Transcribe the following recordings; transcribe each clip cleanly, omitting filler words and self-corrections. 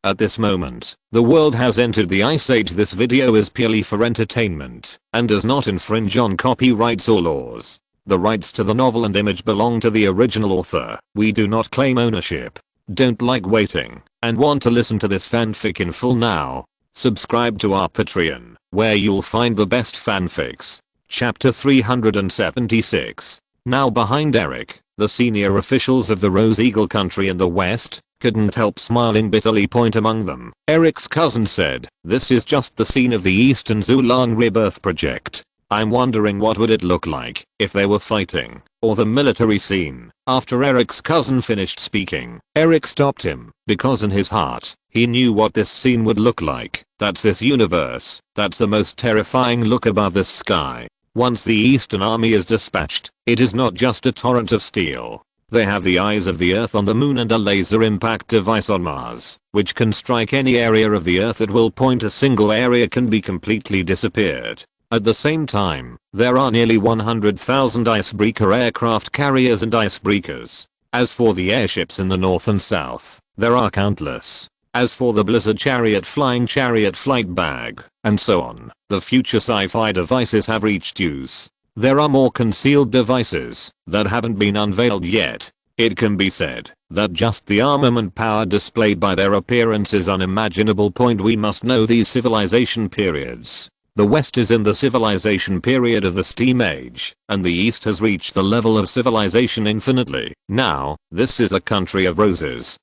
At this moment, the world has entered the Ice Age. This video is purely for entertainment and does not infringe on copyrights or laws. The rights to the novel and image belong to the original author. We do not claim ownership. Don't like waiting and want to listen to this fanfic in full now? Subscribe to our Patreon, where you'll find the best fanfics. Chapter 376. Now behind Eric, the senior officials of the Rose Eagle country in the west couldn't help smiling bitterly. Point among them, Eric's cousin said, "This is just the scene of the Eastern Zulang rebirth project. I'm wondering what would it look like if they were fighting, or the military scene." After Eric's cousin finished speaking, Eric stopped him, because in his heart, he knew what this scene would look like. That's this universe. That's the most terrifying look above this sky. Once the Eastern Army is dispatched, it is not just a torrent of steel. They have the eyes of the Earth on the moon and a laser impact device on Mars, which can strike any area of the Earth. It will point a single area can be completely disappeared. At the same time, there are nearly 100,000 icebreaker aircraft carriers and icebreakers. As for the airships in the north and south, there are countless. As for the Blizzard Chariot flight bag, and so on, the future sci-fi devices have reached use. There are more concealed devices that haven't been unveiled yet. It can be said that just the armament power displayed by their appearance is unimaginable. We must know these civilization periods. The West is in the civilization period of the Steam Age, and the East has reached the level of civilization infinitely. Now, this is the country of roses,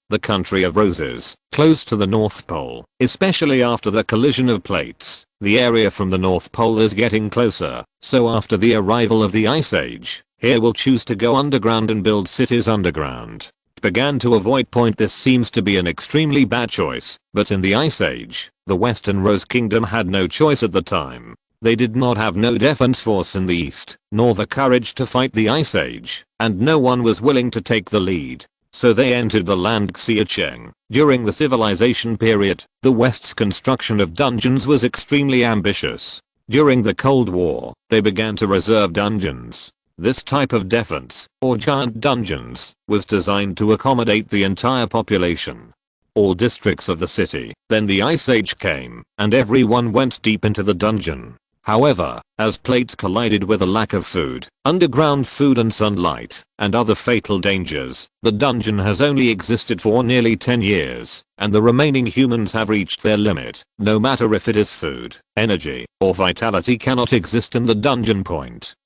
close to the North Pole, especially after the collision of plates. The area from the North Pole is getting closer, so after the arrival of the Ice Age, here we'll choose to go underground and build cities underground. Began to avoid. This seems to be an extremely bad choice, but in the Ice Age, the Western Rose Kingdom had no choice at the time. They did not have no defense force in the East, nor the courage to fight the Ice Age, and no one was willing to take the lead. So they entered the land Xihai. During the civilization period, the West's construction of dungeons was extremely ambitious. During the Cold War, they began to reserve dungeons. This type of defense, or giant dungeons, was designed to accommodate the entire population. All districts of the city. Then the Ice Age came, and everyone went deep into the dungeon. However, as plates collided with a lack of food, underground food and sunlight, and other fatal dangers, the dungeon has only existed for nearly 10 years, and the remaining humans have reached their limit. No matter if it is food, energy, or vitality cannot exist in the dungeon.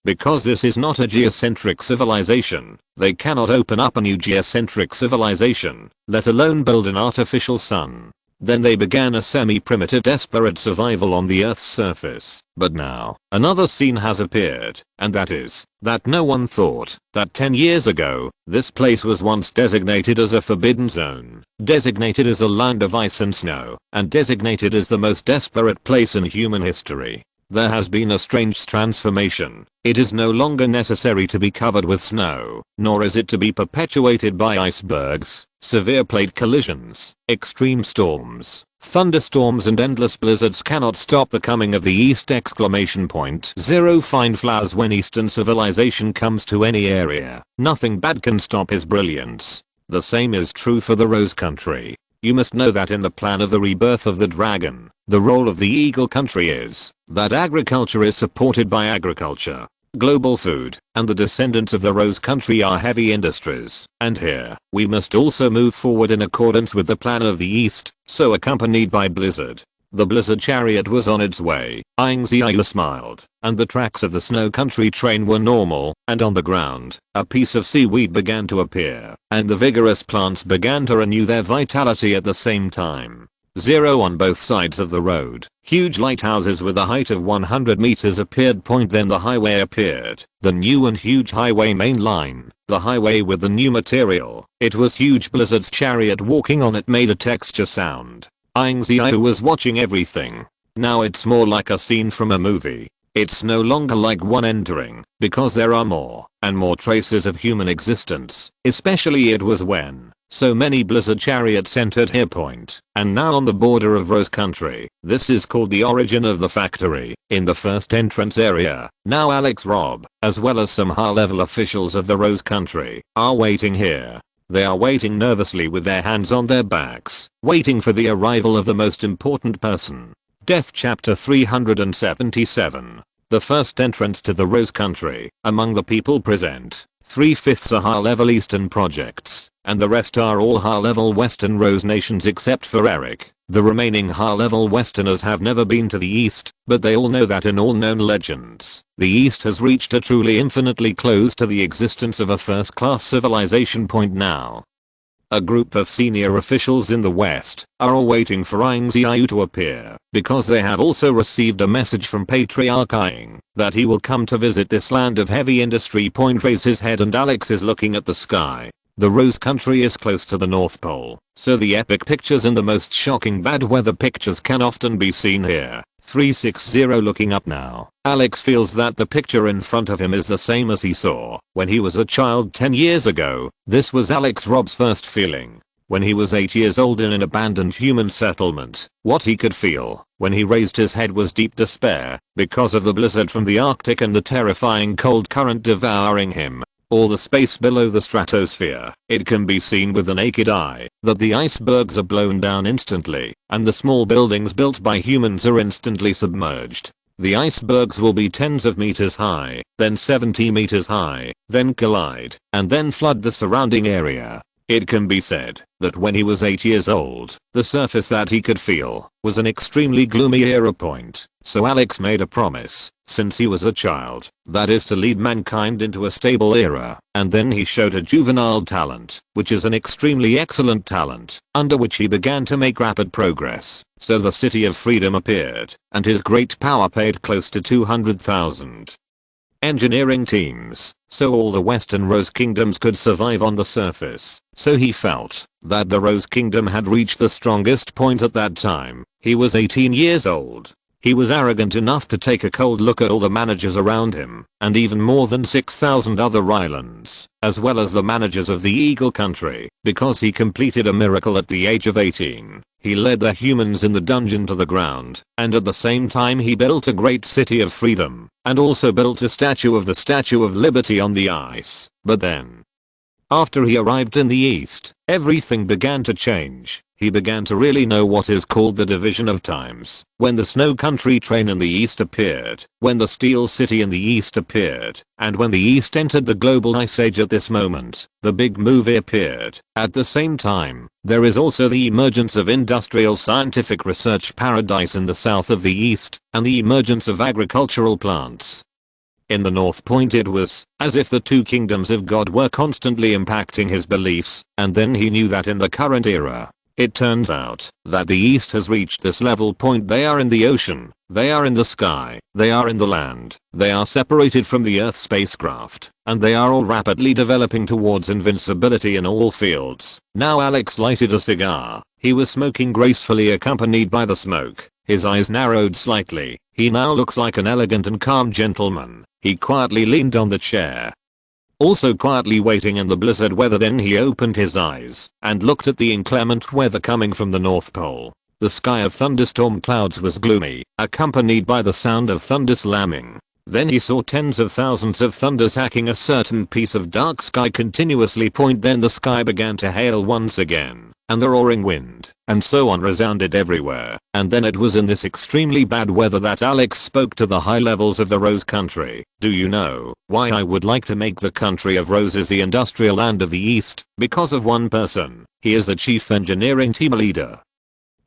Because this is not a geocentric civilization, they cannot open up a new geocentric civilization, let alone build an artificial sun. Then they began a semi-primitive desperate survival on the Earth's surface. But now, another scene has appeared, and that is, that no one thought that 10 years ago, this place was once designated as a forbidden zone, designated as a land of ice and snow, and designated as the most desperate place in human history. There has been a strange transformation. It is no longer necessary to be covered with snow, nor is it to be perpetuated by icebergs, severe plate collisions, extreme storms, thunderstorms and endless blizzards cannot stop the coming of the East! 0 Find flowers. When Eastern civilization comes to any area, nothing bad can stop his brilliance. The same is true for the Rose Country. You must know that in the plan of the rebirth of the dragon, the role of the Eagle Country is that agriculture is supported by agriculture, global food, and the descendants of the Rose Country are heavy industries. And here, we must also move forward in accordance with the plan of the East, so accompanied by Blizzard. The Blizzard Chariot was on its way. Ying Ziyue smiled, and the tracks of the Snow Country train were normal, and on the ground, a piece of seaweed began to appear, and the vigorous plants began to renew their vitality at the same time. 0 On both sides of the road, huge lighthouses with a height of 100 meters appeared. Then the highway appeared, the new and huge highway main line, the highway with the new material. It was huge. Blizzard's chariot walking on it made a texture sound. Ying Ziyue was watching everything. Now it's more like a scene from a movie. It's no longer like one entering, because there are more and more traces of human existence. Especially it was when so many Blizzard chariots entered here. And now on the border of Rose Country. This is called the origin of the factory. In the first entrance area, now Alex Robb, as well as some high-level officials of the Rose Country, are waiting here. They are waiting nervously with their hands on their backs, waiting for the arrival of the most important person. Death Chapter 377. The first entrance to the Rose Country. Among the people present, 3/5 are high-level Eastern projects, and the rest are all high-level Western Rose nations except for Eric. The remaining high-level Westerners have never been to the East, but they all know that in all known legends, the East has reached a truly infinitely close to the existence of a first-class civilization point now. A group of senior officials in the West are all waiting for Ying Ziyue to appear, because they have also received a message from Patriarch Ying that he will come to visit this land of heavy industry. Raise his head and Alex is looking at the sky. The Rose Country is close to the North Pole, so the epic pictures and the most shocking bad weather pictures can often be seen here. 360 looking up now. Alex feels that the picture in front of him is the same as he saw when he was a child 10 years ago. This was Alex Rob's first feeling. When he was 8 years old in an abandoned human settlement, what he could feel when he raised his head was deep despair because of the blizzard from the Arctic and the terrifying cold current devouring him. All the space below the stratosphere, it can be seen with the naked eye that the icebergs are blown down instantly, and the small buildings built by humans are instantly submerged. The icebergs will be tens of meters high, then 70 meters high, then collide, and then flood the surrounding area. It can be said that when he was 8 years old, the surface that he could feel was an extremely gloomy era point. So Alex made a promise, since he was a child, that is to lead mankind into a stable era, and then he showed a juvenile talent, which is an extremely excellent talent, under which he began to make rapid progress. So the City of Freedom appeared, and his great power paid close to 200,000 engineering teams, so all the Western Rose Kingdoms could survive on the surface. So he felt that the Rose Kingdom had reached the strongest point at that time. He was 18 years old. He was arrogant enough to take a cold look at all the managers around him, and even more than 6,000 other islands, as well as the managers of the Eagle Country, because he completed a miracle at the age of 18. He led the humans in the dungeon to the ground, and at the same time he built a great city of freedom, and also built a statue of the Statue of Liberty on the ice. But then, after he arrived in the East, everything began to change. He began to really know what is called the division of times. When the Snow Country train in the East appeared, when the Steel City in the East appeared, and when the East entered the global ice age at this moment, the big movie appeared. At the same time, there is also the emergence of industrial scientific research paradise in the south of the East, and the emergence of agricultural plants. In the North Point it was as if the two kingdoms of God were constantly impacting his beliefs, and then he knew that in the current era, it turns out that the East has reached this level point. They are in the ocean, they are in the sky, they are in the land, they are separated from the Earth spacecraft, and they are all rapidly developing towards invincibility in all fields. Now Alex lighted a cigar. He was smoking gracefully accompanied by the smoke. His eyes narrowed slightly. He now looks like an elegant and calm gentleman. He quietly leaned on the chair, also quietly waiting in the blizzard weather. Then he opened his eyes and looked at the inclement weather coming from the North Pole. The sky of thunderstorm clouds was gloomy, accompanied by the sound of thunder slamming. Then he saw tens of thousands of thunders hacking a certain piece of dark sky continuously. Then the sky began to hail once again, and the roaring wind, and so on, resounded everywhere. And then it was in this extremely bad weather that Alex spoke to the high levels of the Rose Country. Do you know why I would like to make the country of roses the industrial land of the East? Because of one person. He is the chief engineering team leader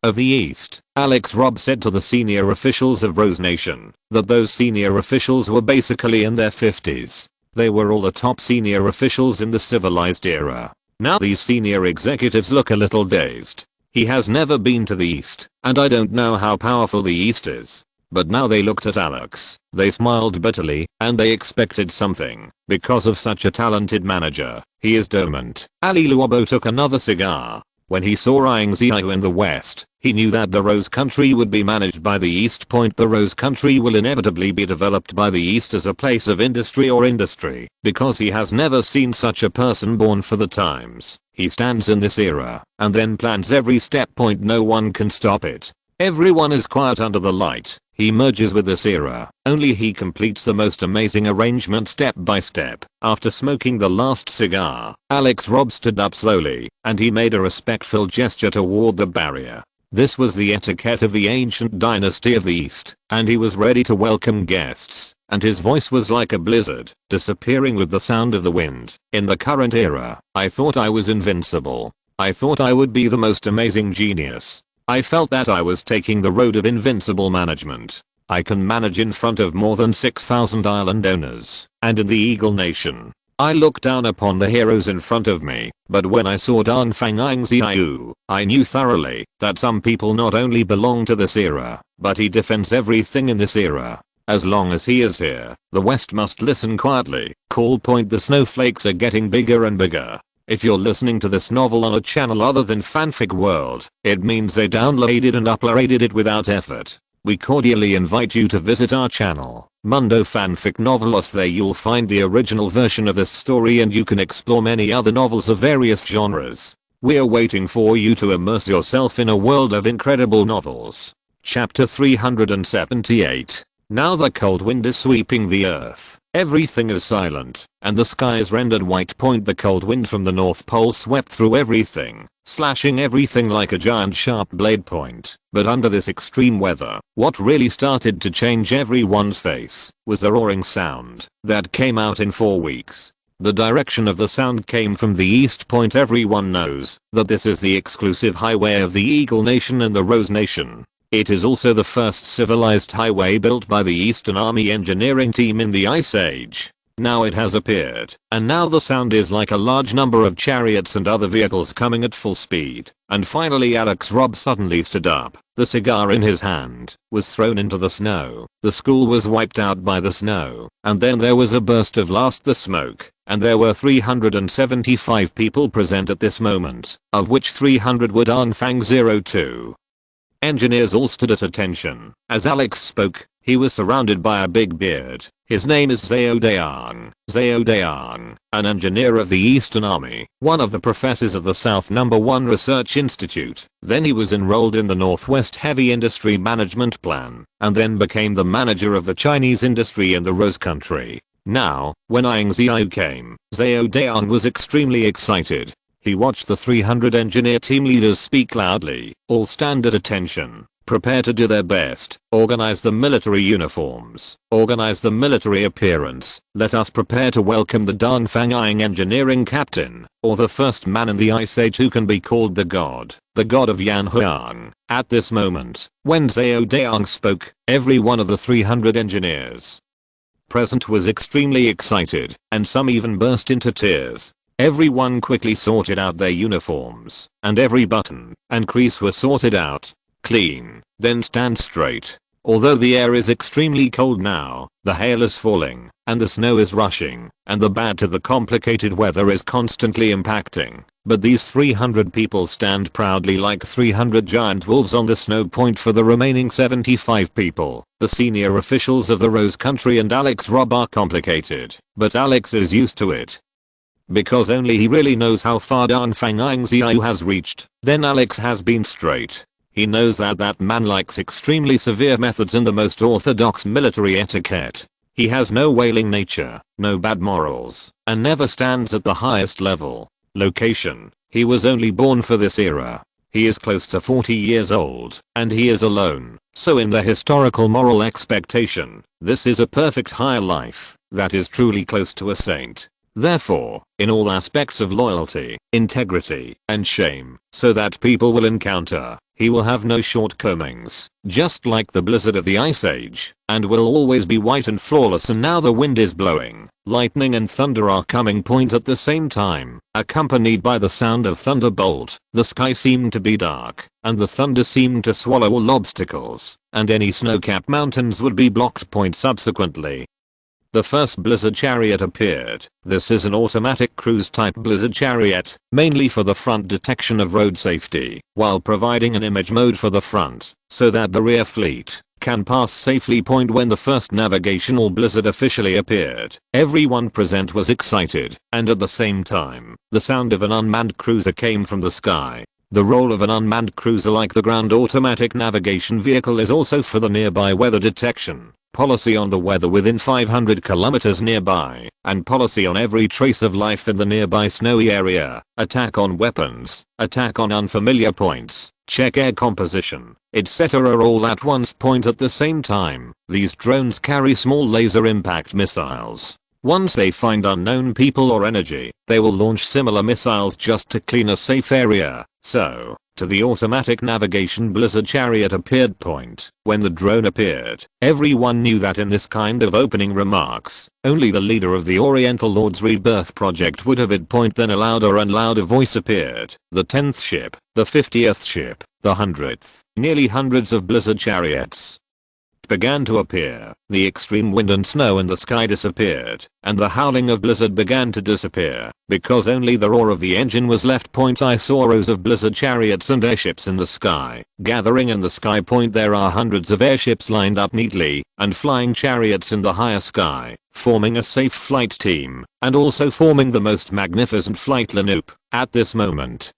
of the East. Alex Robb said to the senior officials of Rose Nation that those senior officials were basically in their 50s. They were all the top senior officials in the civilized era. Now these senior executives look a little dazed. He has never been to the East, and I don't know how powerful the East is. But now they looked at Alex, they smiled bitterly, and they expected something, because of such a talented manager. He is dormant. Ali Luobo took another cigar. When he saw Ying Ziyue in the West, he knew that the Rose Country would be managed by the East Point. The Rose Country will inevitably be developed by the East as a place of industry or industry, because he has never seen such a person born for the times. He stands in this era, and then plans every step. No one can stop it. Everyone is quiet under the light. He merges with this era, only he completes the most amazing arrangement step by step. After smoking the last cigar, Alex Robb stood up slowly, and he made a respectful gesture toward the barrier. This was the etiquette of the ancient dynasty of the East, and he was ready to welcome guests, and his voice was like a blizzard, disappearing with the sound of the wind. In the current era, I thought I was invincible. I thought I would be the most amazing genius. I felt that I was taking the road of invincible management. I can manage in front of more than 6,000 island owners, and in the Eagle Nation. I looked down upon the heroes in front of me, but when I saw Danfang Ying Ziyue, I knew thoroughly that some people not only belong to this era, but he defends everything in this era. As long as he is here, the West must listen quietly. Call point: the snowflakes are getting bigger and bigger. If you're listening to this novel on a channel other than Fanfic World, it means they downloaded and uploaded it without effort. We cordially invite you to visit our channel, Mundo Fanfic Novelos. There you'll find the original version of this story, and you can explore many other novels of various genres. We're waiting for you to immerse yourself in a world of incredible novels. Chapter 378. Now the cold wind is sweeping the earth. Everything is silent, and the sky is rendered white. The cold wind from the North Pole swept through everything, slashing everything like a giant sharp blade point. But under this extreme weather, what really started to change everyone's face was the roaring sound that came out in 4 weeks. The direction of the sound came from the East Point. Everyone knows that this is the exclusive highway of the Eagle Nation and the Rose Nation. It is also the first civilized highway built by the Eastern Army engineering team in the Ice Age. Now it has appeared, and now the sound is like a large number of chariots and other vehicles coming at full speed. And finally Alex Robb suddenly stood up. The cigar in his hand was thrown into the snow. The school was wiped out by the snow, and then there was a burst of the smoke, and there were 375 people present at this moment, of which 300 were Danfang 02. Engineers all stood at attention. As Alex spoke, he was surrounded by a big beard. His name is Zhao Dayang, an engineer of the Eastern Army, one of the professors of the South No. 1 Research Institute. Then he was enrolled in the Northwest Heavy Industry Management Plan, and then became the manager of the Chinese industry in the Rose Country. Now, when Ying Ziyue came, Zhao Dayang was extremely excited. He watched the 300 engineer team leaders speak loudly. All stand at attention. Prepare to do their best. Organize the military uniforms. Organize the military appearance. Let us prepare to welcome the Danfang Ying engineering captain, or the first man in the Ice Age who can be called the god of Yanhuang. At this moment, when Zhao Dayang spoke, every one of the 300 engineers present was extremely excited, and some even burst into tears. Everyone quickly sorted out their uniforms, and every button and crease were sorted out. Clean, then stand straight. Although the air is extremely cold now, the hail is falling, and the snow is rushing, and the bad to the complicated weather is constantly impacting. But these 300 people stand proudly like 300 giant wolves on the snow point. For the remaining 75 people, the senior officials of the Rose Country and Alex Robb are complicated, but Alex is used to it, because only he really knows how far Danfang Ying Ziyue has reached. Then Alex has been straight. He knows that that man likes extremely severe methods and the most orthodox military etiquette. He has no wailing nature, no bad morals, and never stands at the highest level. Location: he was only born for this era. He is close to 40 years old, and he is alone. So in the historical moral expectation, this is a perfect high life that is truly close to a saint. Therefore, in all aspects of loyalty, integrity, and shame, so that people will encounter, he will have no shortcomings, just like the blizzard of the Ice Age, and will always be white and flawless. And now the wind is blowing, lightning and thunder are coming point at the same time, accompanied by the sound of thunderbolt. The sky seemed to be dark, and the thunder seemed to swallow all obstacles, and any snow-capped mountains would be blocked point subsequently. The first blizzard chariot appeared. This is an automatic cruise type blizzard chariot, mainly for the front detection of road safety, while providing an image mode for the front, so that the rear fleet can pass safely point. When the first navigational blizzard officially appeared, everyone present was excited, and at the same time, the sound of an unmanned cruiser came from the sky. The role of an unmanned cruiser like the ground automatic navigation vehicle is also for the nearby weather detection, policy on the weather within 500 kilometers nearby, and policy on every trace of life in the nearby snowy area, attack on weapons, attack on unfamiliar points, check air composition, etc. all at once point at the same time. These drones carry small laser impact missiles. Once they find unknown people or energy, they will launch similar missiles just to clean a safe area. So, to the automatic navigation Blizzard chariot appeared point. When the drone appeared, everyone knew that in this kind of opening remarks, only the leader of the Oriental Lord's Rebirth project would have it point. Then a louder and louder voice appeared. The 10th ship, the 50th ship, the 100th, nearly hundreds of Blizzard chariots began to appear. The extreme wind and snow in the sky disappeared, and the howling of Blizzard began to disappear, because only the roar of the engine was left. I saw rows of Blizzard chariots and airships in the sky. Gathering in the sky. There are hundreds of airships lined up neatly, and flying chariots in the higher sky, forming a safe flight team, and also forming the most magnificent flight lineup. At this moment,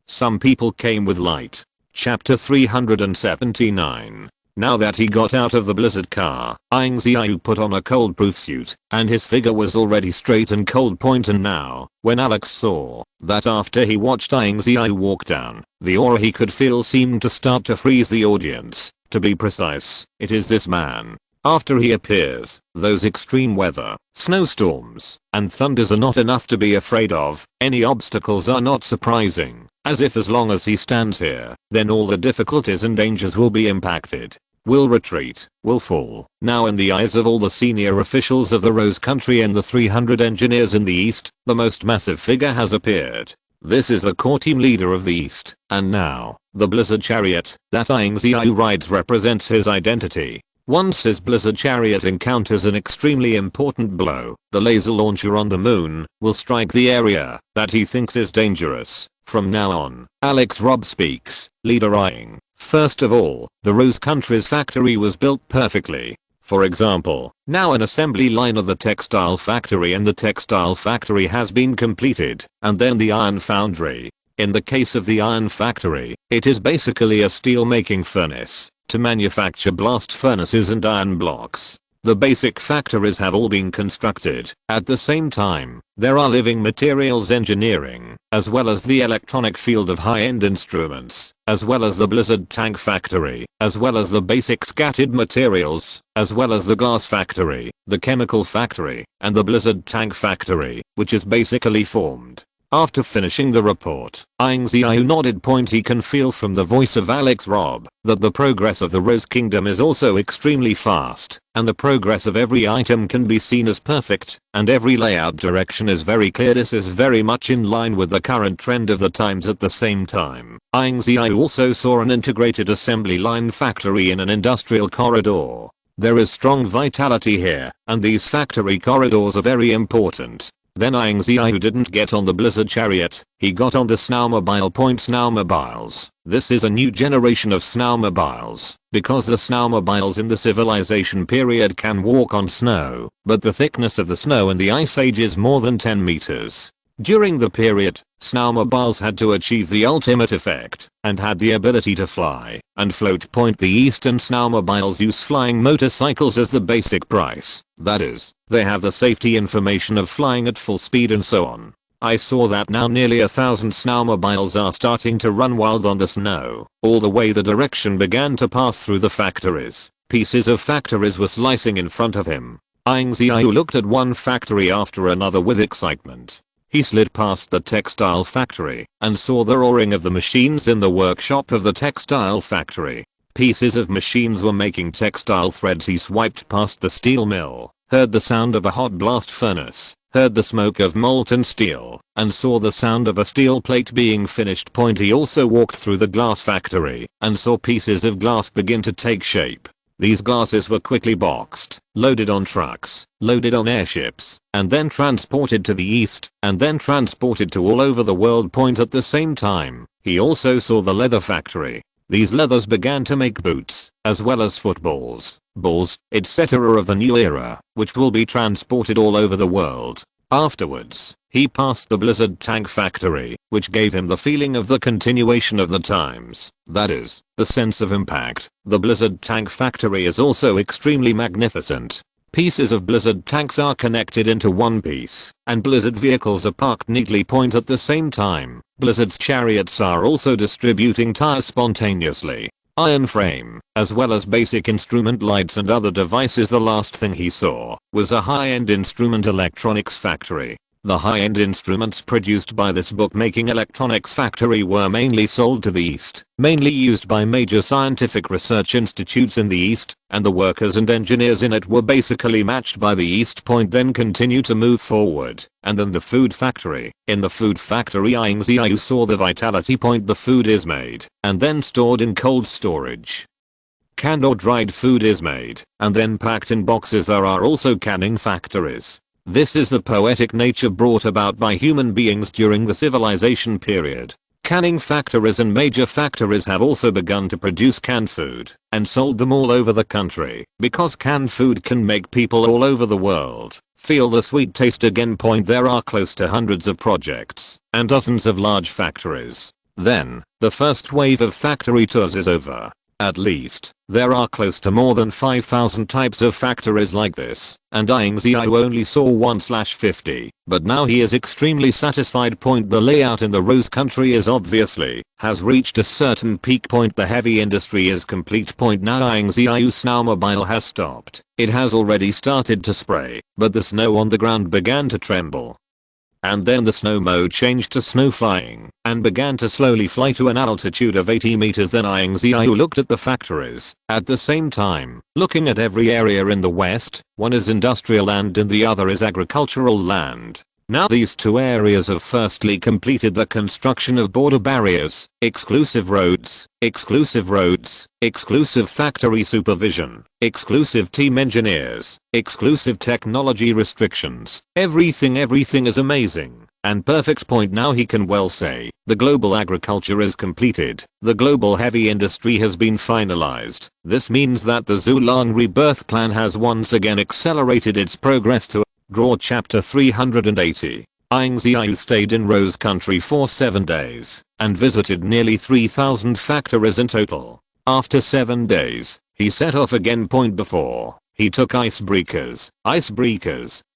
some people came with light. Chapter 379. Now that he got out of the Blizzard car, Ying Ziyue put on a cold-proof suit, and his figure was already straight and cold. And now, when Alex saw that after he watched Ying Ziyue walk down, the aura he could feel seemed to start to freeze the audience. To be precise, it is this man. After he appears, those extreme weather, snowstorms, and thunders are not enough to be afraid of. Any obstacles are not surprising, as if as long as he stands here, then all the difficulties and dangers will be impacted, will retreat, will fall. Now in the eyes of all the senior officials of the Rose Country and the 300 engineers in the East, the most massive figure has appeared. This is the core team leader of the East, and now, the Blizzard chariot that Ying Ziyue rides represents his identity. Once his Blizzard chariot encounters an extremely important blow, the laser launcher on the moon will strike the area that he thinks is dangerous. From now on, Alex Robb speaks. Leader Ying. First of all, the Rose Country's factory was built perfectly. For example, now an assembly line of the textile factory, and the textile factory has been completed, and then the iron foundry. In the case of the iron factory, it is basically a steel making furnace to manufacture blast furnaces and iron blocks. The basic factories have all been constructed. At the same time, there are living materials engineering, as well as the electronic field of high-end instruments, as well as the Blizzard tank factory, as well as the basic scattered materials, as well as the glass factory, the chemical factory, and the Blizzard tank factory, which is basically formed. After finishing the report, Ying Ziyue nodded. He can feel from the voice of Alex Robb that the progress of the Rose Kingdom is also extremely fast, and the progress of every item can be seen as perfect, and every layout direction is very clear. This is very much in line with the current trend of the times. At the same time, Ying Ziyue also saw an integrated assembly line factory in an industrial corridor. There is strong vitality here, and these factory corridors are very important. Then Ying Ziyue didn't get on the Blizzard chariot, he got on the Snowmobile. Snowmobiles. This is a new generation of snowmobiles, because the snowmobiles in the civilization period can walk on snow, but the thickness of the snow in the Ice Age is more than 10 meters. During the period, snowmobiles had to achieve the ultimate effect, and had the ability to fly and float. The Eastern snowmobiles use flying motorcycles as the basic price, that is, they have the safety information of flying at full speed and so on. I saw that now nearly 1,000 snowmobiles are starting to run wild on the snow. All the way the direction began to pass through the factories. Pieces of factories were slicing in front of him. Ying Ziyue looked at one factory after another with excitement. He slid past the textile factory and saw the roaring of the machines in the workshop of the textile factory. Pieces of machines were making textile threads. He swiped past the steel mill, heard the sound of a hot blast furnace, heard the smoke of molten steel, and saw the sound of a steel plate being finished. He also walked through the glass factory and saw pieces of glass begin to take shape. These glasses were quickly boxed, loaded on trucks, loaded on airships, and then transported to the east, and then transported to all over the world. At the same time, he also saw the leather factory. These leathers began to make boots, as well as footballs, balls, etc. of the new era, which will be transported all over the world. Afterwards, he passed the Blizzard Tank Factory, which gave him the feeling of the continuation of the times, that is, the sense of impact. The Blizzard Tank Factory is also extremely magnificent. Pieces of Blizzard tanks are connected into one piece, and Blizzard vehicles are parked neatly point at the same time. Blizzard's chariots are also distributing tires spontaneously. Iron frame, as well as basic instrument lights and other devices. The last thing he saw was a high-end instrument electronics factory. The high-end instruments produced by this bookmaking electronics factory were mainly sold to the East, mainly used by major scientific research institutes in the East, and the workers and engineers in it were basically matched by the East point, then continue to move forward. And then the food factory. In the food factory, Ying Ziyue saw the vitality point. The food is made, and then stored in cold storage. Canned or dried food is made, and then packed in boxes. There are also canning factories. This is the poetic nature brought about by human beings during the civilization period. Canning factories and major factories have also begun to produce canned food and sold them all over the country, because canned food can make people all over the world feel the sweet taste again. There are close to hundreds of projects and dozens of large factories. Then, the first wave of factory tours is over. At least, there are close to more than 5,000 types of factories like this, and Ying Ziyue only saw 1/50, but now he is extremely satisfied. The layout in the Rose Country is obviously has reached a certain peak point. The heavy industry is complete. Now Ying Ziyue's snowmobile has stopped. It has already started to spray, but the snow on the ground began to tremble. And then the snow mode changed to snow flying, and began to slowly fly to an altitude of 80 meters. Then Ying Ziyue looked at the factories, at the same time, looking at every area in the west. One is industrial land and the other is agricultural land. Now these two areas have firstly completed the construction of border barriers, exclusive roads, exclusive factory supervision, exclusive team engineers, exclusive technology restrictions. Everything is amazing and perfect. Now he can well say, the global agriculture is completed. The global heavy industry has been finalized. This means that the Zhulang rebirth plan has once again accelerated its progress to Draw chapter 380. Ying Ziyue stayed in Rose Country for 7 days and visited nearly 3,000 factories in total. After 7 days, he set off again. Before, he took icebreakers,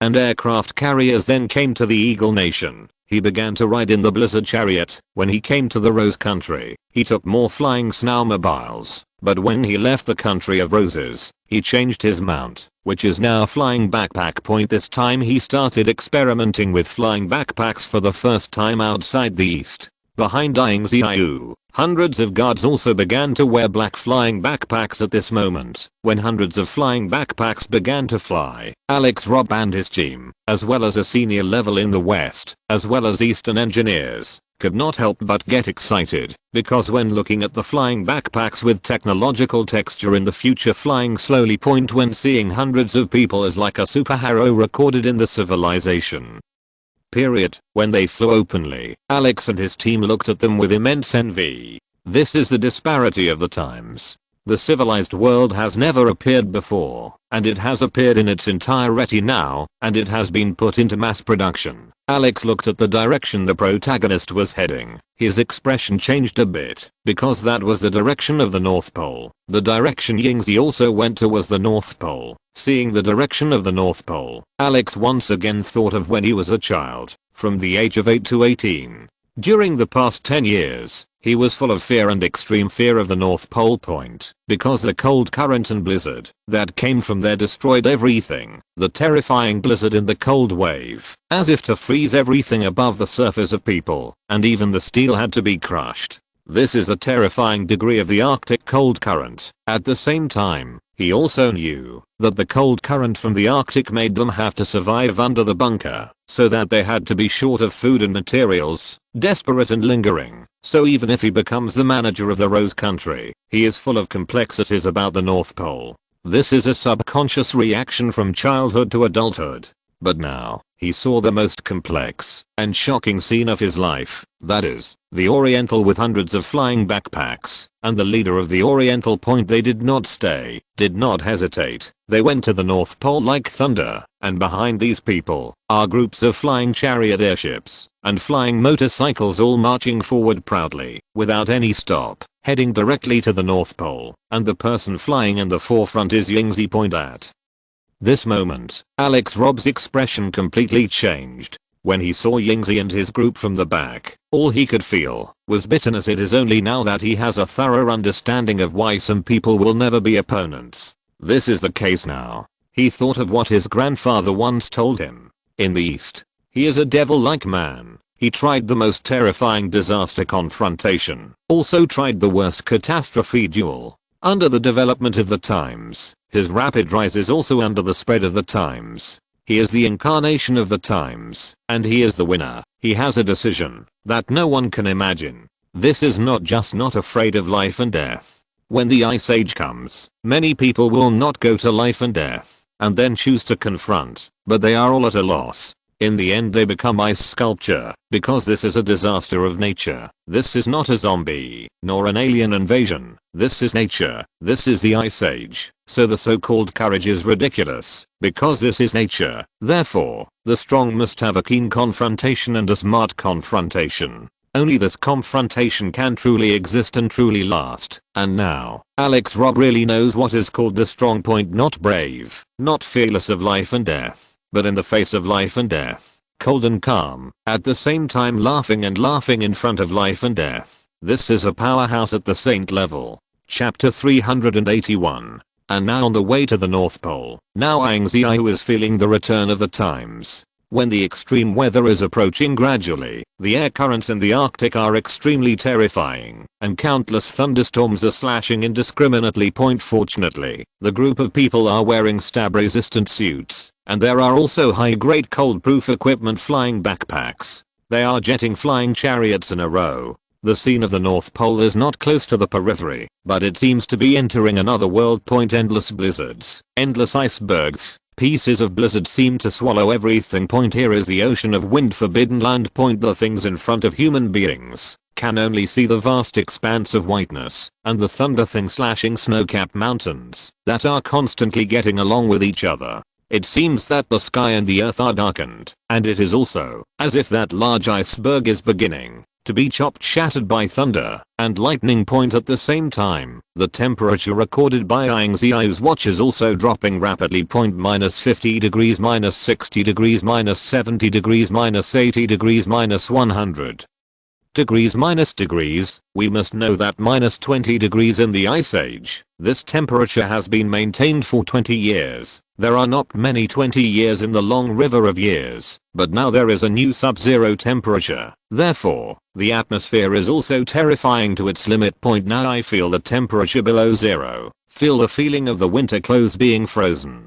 and aircraft carriers, then came to the Eagle Nation. He began to ride in the Blizzard Chariot. When he came to the Rose Country, he took more flying snowmobiles, but when he left the Country of Roses, he changed his mount, which is now flying backpack. This time he started experimenting with flying backpacks for the first time outside the East. Behind Ying Ziyue, hundreds of guards also began to wear black flying backpacks. At this moment, when hundreds of flying backpacks began to fly, Alex Robb and his team, as well as a senior level in the West, as well as Eastern engineers, could not help but get excited, because when looking at the flying backpacks with technological texture in the future flying slowly. When seeing hundreds of people is like a superhero recorded in the civilization period. When they flew openly, Alex and his team looked at them with immense envy. This is the disparity of the times. The civilized world has never appeared before, and it has appeared in its entirety now, and it has been put into mass production. Alex looked at the direction the protagonist was heading. His expression changed a bit, because that was the direction of the North Pole. The direction Ying Ziyue also went to was the North Pole. Seeing the direction of the North Pole, Alex once again thought of when he was a child, from the age of 8 to 18. During the past 10 years, he was full of fear and extreme fear of the North Pole because the cold current and blizzard that came from there destroyed everything. The terrifying blizzard and the cold wave, as if to freeze everything above the surface of people, and even the steel had to be crushed. This is a terrifying degree of the Arctic cold current. At the same time, he also knew that the cold current from the Arctic made them have to survive under the bunker, so that they had to be short of food and materials, desperate and lingering. So even if he becomes the manager of the Rose Country, he is full of complexities about the North Pole. This is a subconscious reaction from childhood to adulthood. But now, he saw the most complex and shocking scene of his life, that is, the Oriental with hundreds of flying backpacks, and the leader of the Oriental. They did not stay, did not hesitate, they went to the North Pole like thunder, and behind these people are groups of flying chariot airships and flying motorcycles all marching forward proudly, without any stop, heading directly to the North Pole, and the person flying in the forefront is Ying Ziyue. Point at this moment, Alex Rob's expression completely changed. When he saw Ying Ziyue and his group from the back, all he could feel was bitterness. It is only now that he has a thorough understanding of why some people will never be opponents. This is the case now. He thought of what his grandfather once told him. In the East, he is a devil-like man. He tried the most terrifying disaster confrontation, also tried the worst catastrophe duel. Under the development of the times, his rapid rise is also under the spread of the times. He is the incarnation of the times, and he is the winner. He has a decision that no one can imagine. This is not just not afraid of life and death. When the Ice Age comes, many people will not go to life and death, and then choose to confront, but they are all at a loss. In the end they become ice sculpture, because this is a disaster of nature. This is not a zombie, nor an alien invasion. This is nature. This is the Ice Age. So the so-called courage is ridiculous, because this is nature. Therefore, the strong must have a keen confrontation and a smart confrontation. Only this confrontation can truly exist and truly last. And now, Alex Rob really knows what is called the strong point. Not brave, not fearless of life and death, but in the face of life and death, cold and calm, at the same time laughing and laughing in front of life and death. This is a powerhouse at the saint level. Chapter 381. And now on the way to the North Pole, now Ying Ziyue is feeling the return of the times. When the extreme weather is approaching gradually, the air currents in the Arctic are extremely terrifying, and countless thunderstorms are slashing indiscriminately. Fortunately, the group of people are wearing stab-resistant suits, and there are also high-grade cold-proof equipment flying backpacks. They are jetting flying chariots in a row. The scene of the North Pole is not close to the periphery, but it seems to be entering another world. Endless blizzards, endless icebergs, pieces of blizzard seem to swallow everything. Here is the ocean of wind, forbidden land. The things in front of human beings can only see the vast expanse of whiteness, and the thunder thing slashing snow-capped mountains that are constantly getting along with each other. It seems that the sky and the earth are darkened, and it is also as if that large iceberg is beginning to be shattered by thunder and lightning. At the same time, the temperature recorded by Ying Ziyue's watch is also dropping rapidly. -50 degrees, -60 degrees, -70 degrees, -80 degrees, -100 degrees. We must know that -20 degrees in the Ice Age. This temperature has been maintained for 20 years. There are not many 20 years in the long river of years, but now there is a new sub-zero temperature. Therefore, the atmosphere is also terrifying to its limit. Now I feel the temperature below zero. Feel the feeling of the winter clothes being frozen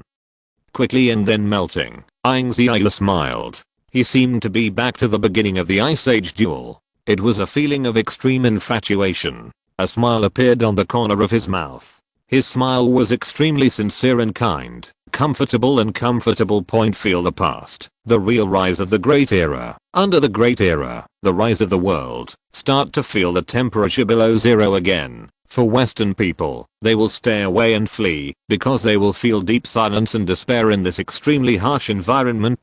quickly and then melting. Ying Ziyue smiled. He seemed to be back to the beginning of the Ice Age duel. It was a feeling of extreme infatuation. A smile appeared on the corner of his mouth. His smile was extremely sincere and kind, comfortable and comfortable. Feel the past, the real rise of the Great Era. Under the Great Era, the rise of the world, start to feel the temperature below zero again. For Western people, they will stay away and flee, because they will feel deep silence and despair in this extremely harsh environment.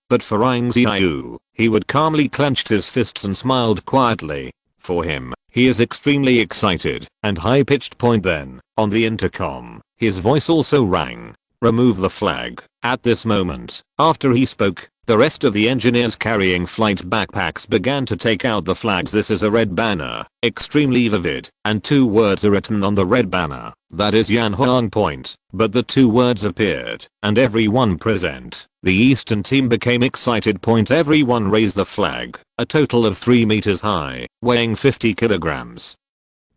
But for Ying Ziyue, he would calmly clenched his fists and smiled quietly. For him, he is extremely excited and high-pitched. Then, on the intercom, his voice also rang. Remove the flag. At this moment, after he spoke, the rest of the engineers carrying flight backpacks began to take out the flags. This is a red banner, extremely vivid, and 2 words are written on the red banner. That is Yan Huang. But the 2 words appeared, and everyone present, the Eastern team became excited. Everyone raised the flag, a total of 3 meters high, weighing 50 kilograms.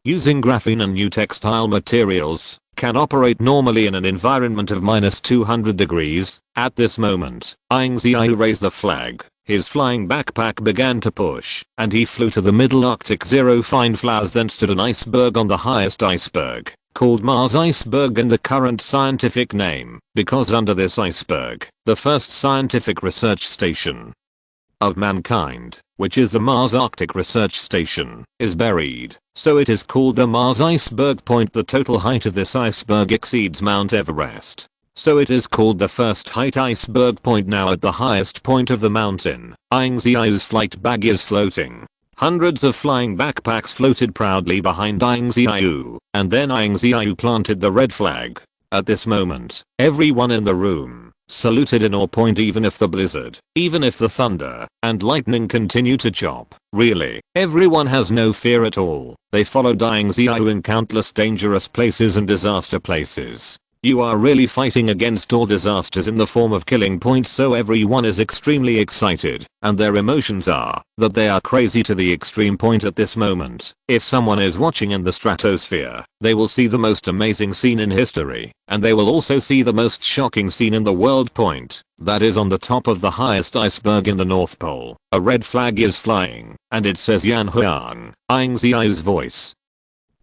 Using graphene and new textile materials, can operate normally in an environment of -200 degrees. At this moment, Ying Ziyue raised the flag. His flying backpack began to push, and he flew to the middle Arctic. 0 fine flowers. Then stood an iceberg on the highest iceberg, called Mars Iceberg in the current scientific name, because under this iceberg, the first scientific research station of mankind, which is the Mars Arctic Research Station, is buried, so it is called the Mars Iceberg. The total height of this iceberg exceeds Mount Everest. So it is called the first height iceberg point. Now at the highest point of the mountain, Ying Ziyue's flight bag is floating. Hundreds of flying backpacks floated proudly behind Ying Ziyue, and then Ying Ziyue planted the red flag. At this moment, everyone in the room saluted in awe. Even if the blizzard, even if the thunder and lightning continue to chop, really, everyone has no fear at all. They followed Ying Ziyue in countless dangerous places and disaster places. You are really fighting against all disasters in the form of killing points, so everyone is extremely excited, and their emotions are that they are crazy to the extreme point at this moment. If someone is watching in the stratosphere, they will see the most amazing scene in history, and they will also see the most shocking scene in the world. Point. That is on the top of the highest iceberg in the North Pole. A red flag is flying, and it says Yan Huang. Ying Ziyue's voice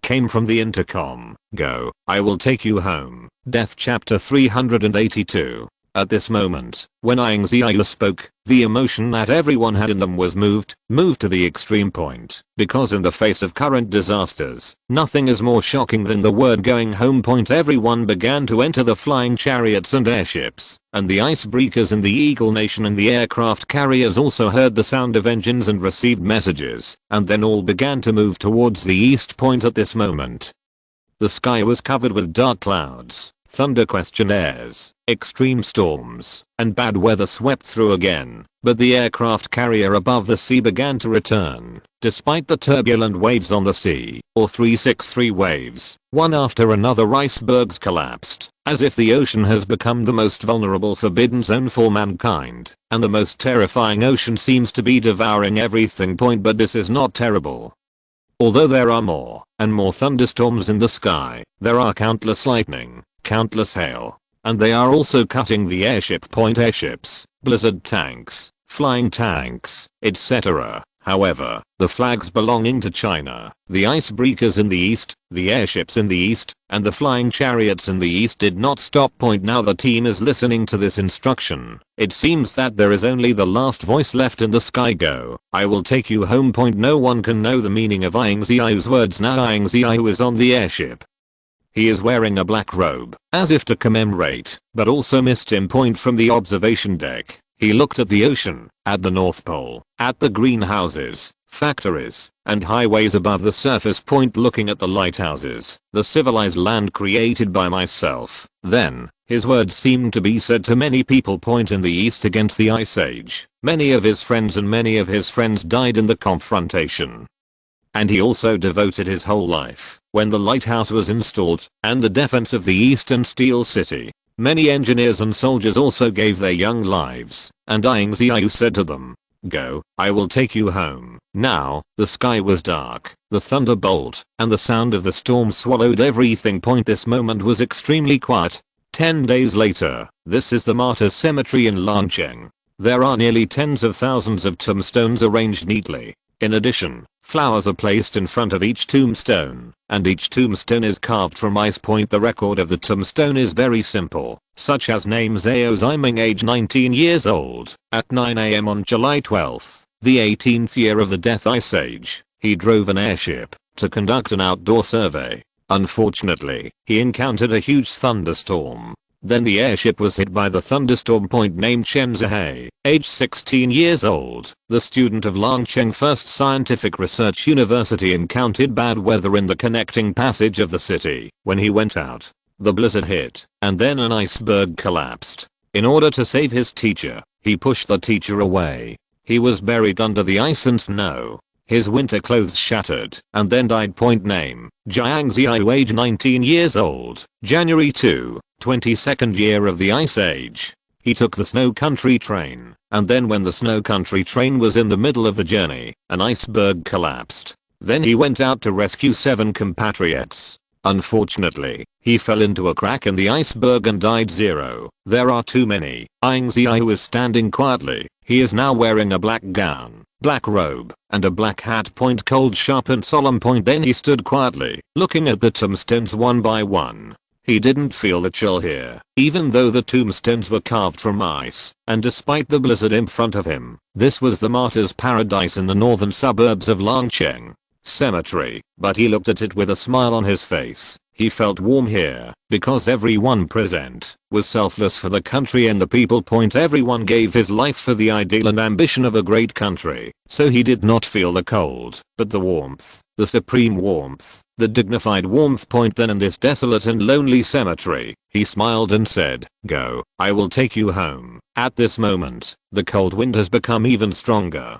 came from the intercom. Go, I will take you home. Death chapter 382. At this moment, when Ying Ziyue spoke, the emotion that everyone had in them was moved to the extreme point, because in the face of current disasters, nothing is more shocking than the word going home. Point. Everyone began to enter the flying chariots and airships, and the icebreakers in the Eagle Nation and the aircraft carriers also heard the sound of engines and received messages, and then all began to move towards the east. Point. At this moment, the sky was covered with dark clouds. Thunder questionnaires, extreme storms, and bad weather swept through again, but the aircraft carrier above the sea began to return. Despite the turbulent waves on the sea, or 363 waves, one after another icebergs collapsed, as if the ocean has become the most vulnerable forbidden zone for mankind, and the most terrifying ocean seems to be devouring everything. Point. But this is not terrible. Although there are more and more thunderstorms in the sky, there are countless lightning, countless hail, and they are also cutting the airship. Point. Airships, blizzard tanks, flying tanks, etc. However, the flags belonging to China, the icebreakers in the east, the airships in the east, and the flying chariots in the east did not stop. Point. Now the team is listening to this instruction. It seems that there is only the last voice left in the sky. Go, I will take you home. Point. No one can know the meaning of Ying Ziyue's words now. Ying Ziyue is on the airship. He is wearing a black robe, as if to commemorate, but also missed him. Point. From the observation deck, he looked at the ocean, at the North Pole, at the greenhouses, factories, and highways above the surface. Point. Looking at the lighthouses, the civilized land created by myself. Then, his words seemed to be said to many people. Point. In the east against the Ice Age, many of his friends died in the confrontation. And he also devoted his whole life, when the lighthouse was installed, and the defense of the eastern steel city. Many engineers and soldiers also gave their young lives, and Ying Ziyue said to them, go, I will take you home. Now, the sky was dark, the thunderbolt, and the sound of the storm swallowed everything. Point. This moment was extremely quiet. 10 days later, this is the martyrs cemetery in Langcheng. There are nearly tens of thousands of tombstones arranged neatly. In addition, flowers are placed in front of each tombstone, and each tombstone is carved from ice. Point. The record of the tombstone is very simple, such as name Zhao Ziming, age 19 years old, at 9 AM on July 12, the 18th year of the Death Ice Age. He drove an airship to conduct an outdoor survey. Unfortunately, he encountered a huge thunderstorm. Then the airship was hit by the thunderstorm. Point. Named Chen Zihai, age 16 years old, the student of Langcheng First Scientific Research University, encountered bad weather in the connecting passage of the city. When he went out, the blizzard hit, and then an iceberg collapsed. In order to save his teacher, he pushed the teacher away. He was buried under the ice and snow. His winter clothes shattered, and then died. Point. Name, Ying Ziyue, age 19 years old, January 2, 22nd year of the Ice Age. He took the snow country train, and then when the snow country train was in the middle of the journey, an iceberg collapsed. Then he went out to rescue 7 compatriots. Unfortunately, he fell into a crack in the iceberg and died. 0. There are too many. Ying Ziyue is standing quietly. He is now wearing a black gown, black robe, and a black hat. Point. Cold, sharp and solemn. Point. Then he stood quietly, looking at the tombstones one by one. He didn't feel the chill here, even though the tombstones were carved from ice, and despite the blizzard in front of him. This was the martyr's paradise in the northern suburbs of Langcheng Cemetery, but he looked at it with a smile on his face. He felt warm here because everyone present was selfless for the country and the people. Everyone gave his life for the ideal and ambition of a great country. So he did not feel the cold, but the warmth, the supreme warmth, the dignified warmth. Then in this desolate and lonely cemetery, he smiled and said, "Go, I will take you home." At this moment, the cold wind has become even stronger.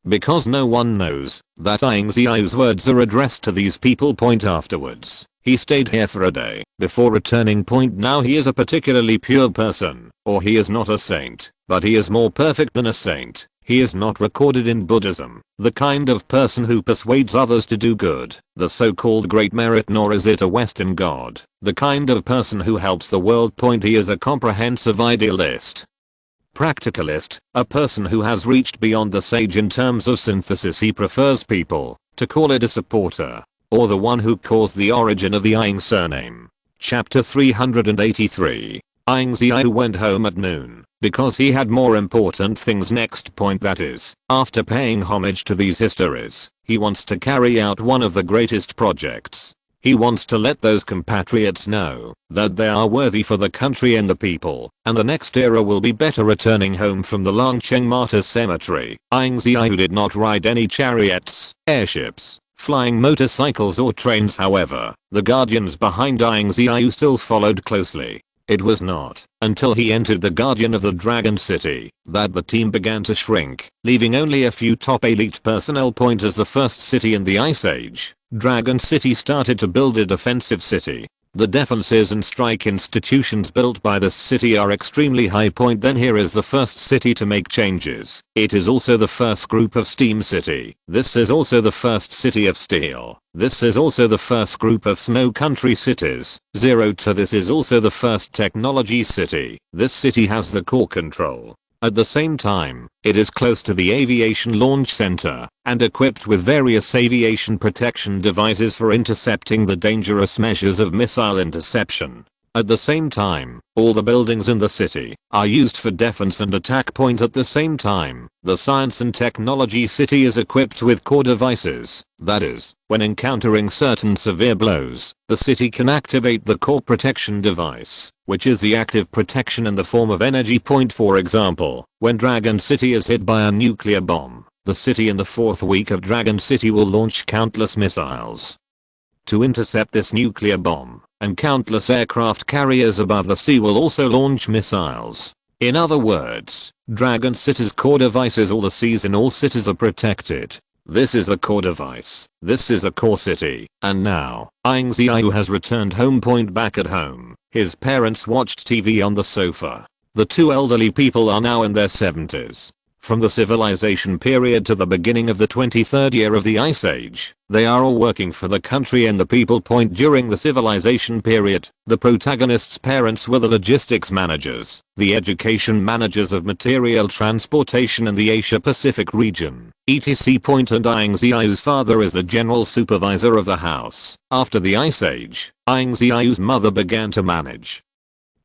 Because no one knows that Ying Ziyue's words are addressed to these people. Afterwards, he stayed here for a day before returning. Now he is a particularly pure person, or he is not a saint, but he is more perfect than a saint. He is not recorded in Buddhism, the kind of person who persuades others to do good, the so-called great merit, nor is it a Western god, the kind of person who helps the world. He is a comprehensive idealist. Practicalist, a person who has reached beyond the sage in terms of synthesis. He prefers people to call it a supporter, or the one who caused the origin of the Ying surname. Chapter 383. Ying Ziyue went home at noon because he had more important things next. That is, after paying homage to these histories, he wants to carry out one of the greatest projects. He wants to let those compatriots know that they are worthy for the country and the people, and the next era will be better. Returning home from the Longcheng Martyrs Cemetery, Ying Ziyue did not ride any chariots, airships, flying motorcycles or trains. However, the guardians behind Ying Ziyue still followed closely. It was not until he entered the guardian of the Dragon City that the team began to shrink, leaving only a few top elite personnel. As the first city in the Ice Age, Dragon City started to build a defensive city. The defenses and strike institutions built by this city are extremely high. Then here is the first city to make changes. It is also the first group of steam city. This is also the first city of steel. This is also the first group of snow country cities. 0 to this is also the first technology city. This city has the core control. At the same time, it is close to the aviation launch center and equipped with various aviation protection devices for intercepting the dangerous measures of missile interception. At the same time, all the buildings in the city are used for defense and attack. At the same time, the science and technology city is equipped with core devices. That is, when encountering certain severe blows, the city can activate the core protection device, which is the active protection in the form of energy. For example, when Dragon City is hit by a nuclear bomb, the city in the 4th week of Dragon City will launch countless missiles to intercept this nuclear bomb, and countless aircraft carriers above the sea will also launch missiles. In other words, Dragon City's core devices, all the seas in all cities are protected. This is a core device. This is a core city. And now, Ying Ziyue has returned home. Back at home, his parents watched TV on the sofa. The two elderly people are now in their 70s. From the civilization period to the beginning of the 23rd year of the Ice Age, they are all working for the country and the people. During the civilization period, the protagonist's parents were the logistics managers, the education managers of material transportation in the Asia Pacific region, etc. And Ying Ziyue's father is the general supervisor of the house. After the Ice Age, Ying Ziyue's mother began to manage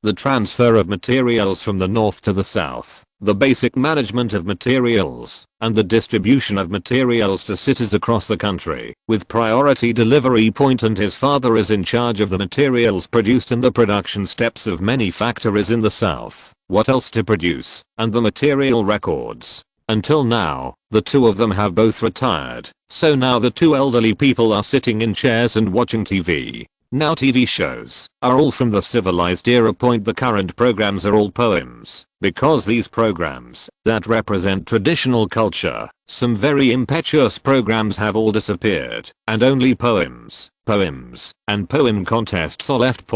the transfer of materials from the north to the south, the basic management of materials, and the distribution of materials to cities across the country, with priority delivery. And his father is in charge of the materials produced in the production steps of many factories in the south, what else to produce, and the material records. Until now, the two of them have both retired, so now the two elderly people are sitting in chairs and watching TV. Now TV shows are all from the civilized era. The current programs are all poems, because these programs that represent traditional culture, some very impetuous programs have all disappeared, and only poems, and poem contests are left.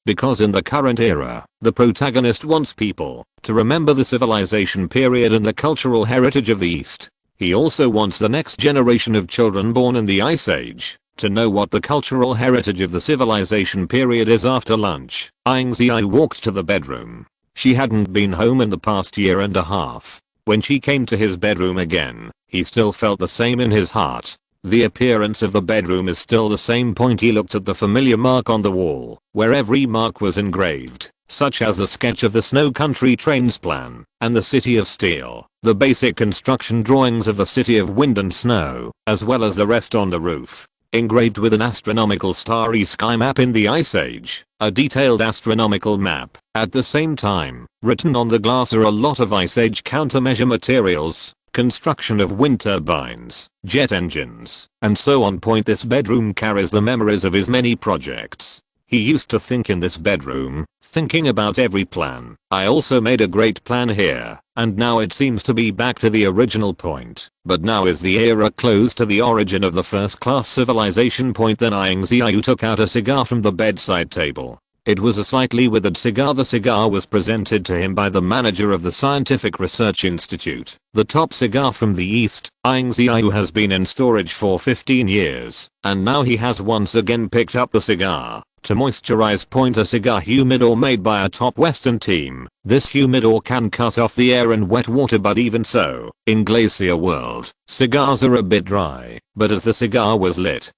Because in the current era, the protagonist wants people to remember the civilization period and the cultural heritage of the East. He also wants the next generation of children born in the Ice Age to know what the cultural heritage of the civilization period is. After lunch, Ying Ziyue walked to the bedroom. She hadn't been home in the past year and a half. When she came to his bedroom again, he still felt the same in his heart. The appearance of the bedroom is still the same. He looked at the familiar mark on the wall, where every mark was engraved, such as the sketch of the Snow Country trains plan, and the City of Steel, the basic construction drawings of the City of Wind and Snow, as well as the rest on the roof. engraved with an astronomical starry sky map in the Ice Age, a detailed astronomical map. At the same time, written on the glass are a lot of Ice Age countermeasure materials, construction of wind turbines, jet engines, and so on. This bedroom carries the memories of his many projects. He used to think in this bedroom, thinking about every plan. I also made a great plan here, and now it seems to be back to the original point. But now is the era close to the origin of the first class civilization. Then Ying Ziyue took out a cigar from the bedside table. It was a slightly withered cigar. The cigar was presented to him by the manager of the Scientific Research Institute. The top cigar from the East. Ying Ziyue has been in storage for 15 years, and now he has once again picked up the cigar to moisturize. A cigar humidor made by a top Western team. This humidor can cut off the air and wet water, but even so, in Glacier World, cigars are a bit dry. But as the cigar was lit,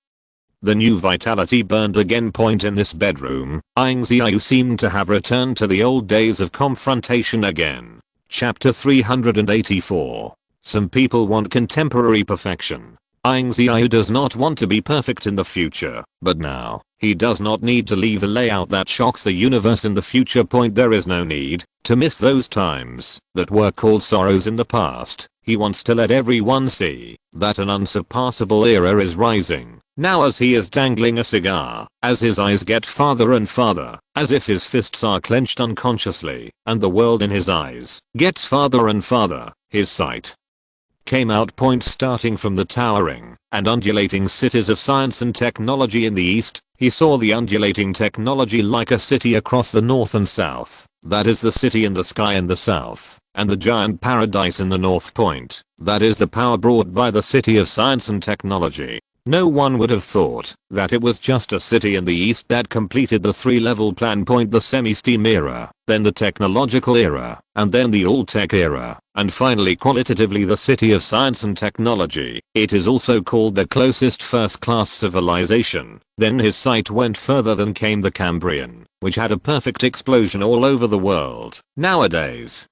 the new vitality burned again. In this bedroom, Ying Ziyue seemed to have returned to the old days of confrontation again. Chapter 384. Some people want contemporary perfection. Ying Ziyue does not want to be perfect in the future, but now, he does not need to leave a layout that shocks the universe in the future. There is no need to miss those times that were called sorrows in the past. He wants to let everyone see that an unsurpassable era is rising. Now as he is dangling a cigar, as his eyes get farther and farther, as if his fists are clenched unconsciously, and the world in his eyes gets farther and farther, his sight came out. Starting from the towering and undulating cities of science and technology in the east, he saw the undulating technology like a city across the north and south. That is the city in the sky in the south, and the giant paradise in the north. That is the power brought by the city of science and technology. No one would have thought that it was just a city in the east that completed the 3-level plan. The semi-steam era, then the technological era, and then the all-tech era, and finally qualitatively the city of science and technology. It is also called the closest first-class civilization. Then his sight went further than came the Cambrian, which had a perfect explosion all over the world. Nowadays,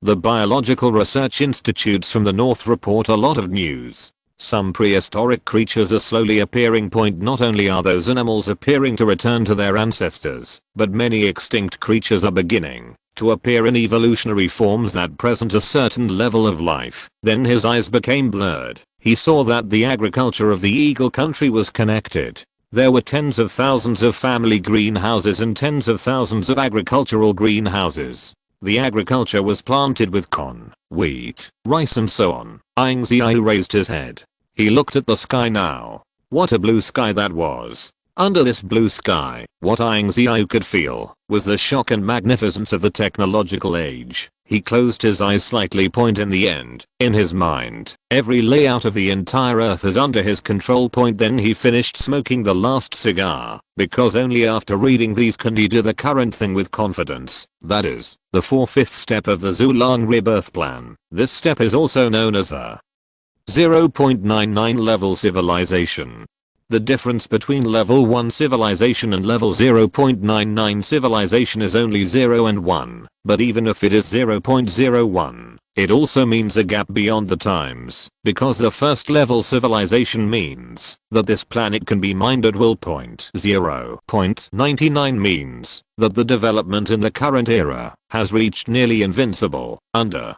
the biological research institutes from the north report a lot of news. Some prehistoric creatures are slowly appearing. Not only are those animals appearing to return to their ancestors, but many extinct creatures are beginning to appear in evolutionary forms that present a certain level of life. Then his eyes became blurred. He saw that the agriculture of the Eagle Country was connected. There were tens of thousands of family greenhouses and tens of thousands of agricultural greenhouses. The agriculture was planted with corn, wheat, rice and so on. Ying Ziyue raised his head. He looked at the sky now. What a blue sky that was. Under this blue sky, what Ying Ziyue could feel was the shock and magnificence of the technological age. He closed his eyes slightly. In the end, in his mind, every layout of the entire earth is under his control. Then he finished smoking the last cigar, because only after reading these can he do the current thing with confidence. That is, the 4/5 step of the Zhulang rebirth plan. This step is also known as a 0.99 level civilization. The difference between level 1 civilization and level 0.99 civilization is only 0 and 1, but even if it is 0.01, it also means a gap beyond the times, because the first level civilization means that this planet can be mined at will. 0.99 means that the development in the current era has reached nearly invincible. Under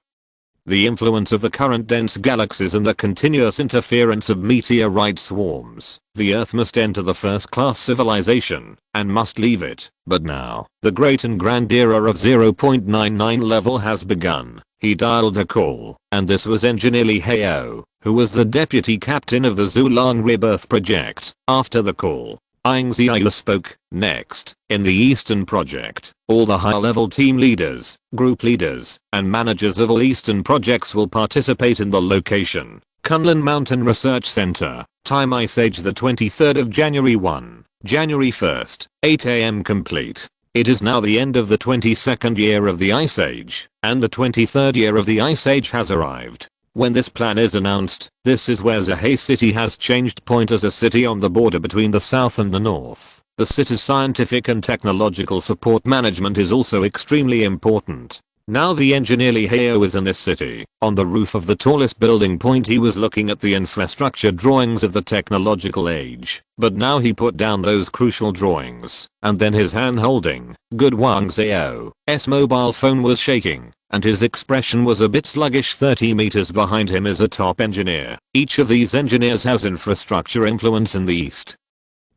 the influence of the current dense galaxies and the continuous interference of meteorite swarms, the Earth must enter the first-class civilization, and must leave it. But now, the great and grand era of 0.99 level has begun. He dialed a call, and this was Engineer Li Hao, who was the deputy captain of the Zhulang Rebirth project. After the call, Ying Ziyue spoke. Next, in the Eastern project, all the high-level team leaders, group leaders, and managers of all Eastern projects will participate in the location. Kunlun Mountain Research Center. Time Ice Age the 23rd of January 1. January 1st, 8 AM complete. It is now the end of the 22nd year of the Ice Age, and the 23rd year of the Ice Age has arrived. When this plan is announced, this is where Xihai City has changed. As a city on the border between the south and the north, the city's scientific and technological support management is also extremely important. Now the engineer Li Hao is in this city. On the roof of the tallest building point he was looking at the infrastructure drawings of the technological age. But now he put down those crucial drawings, and then his hand holding, good Ying Ziyue's mobile phone was shaking, and his expression was a bit sluggish. 30 meters behind him is a top engineer. Each of these engineers has infrastructure influence in the east.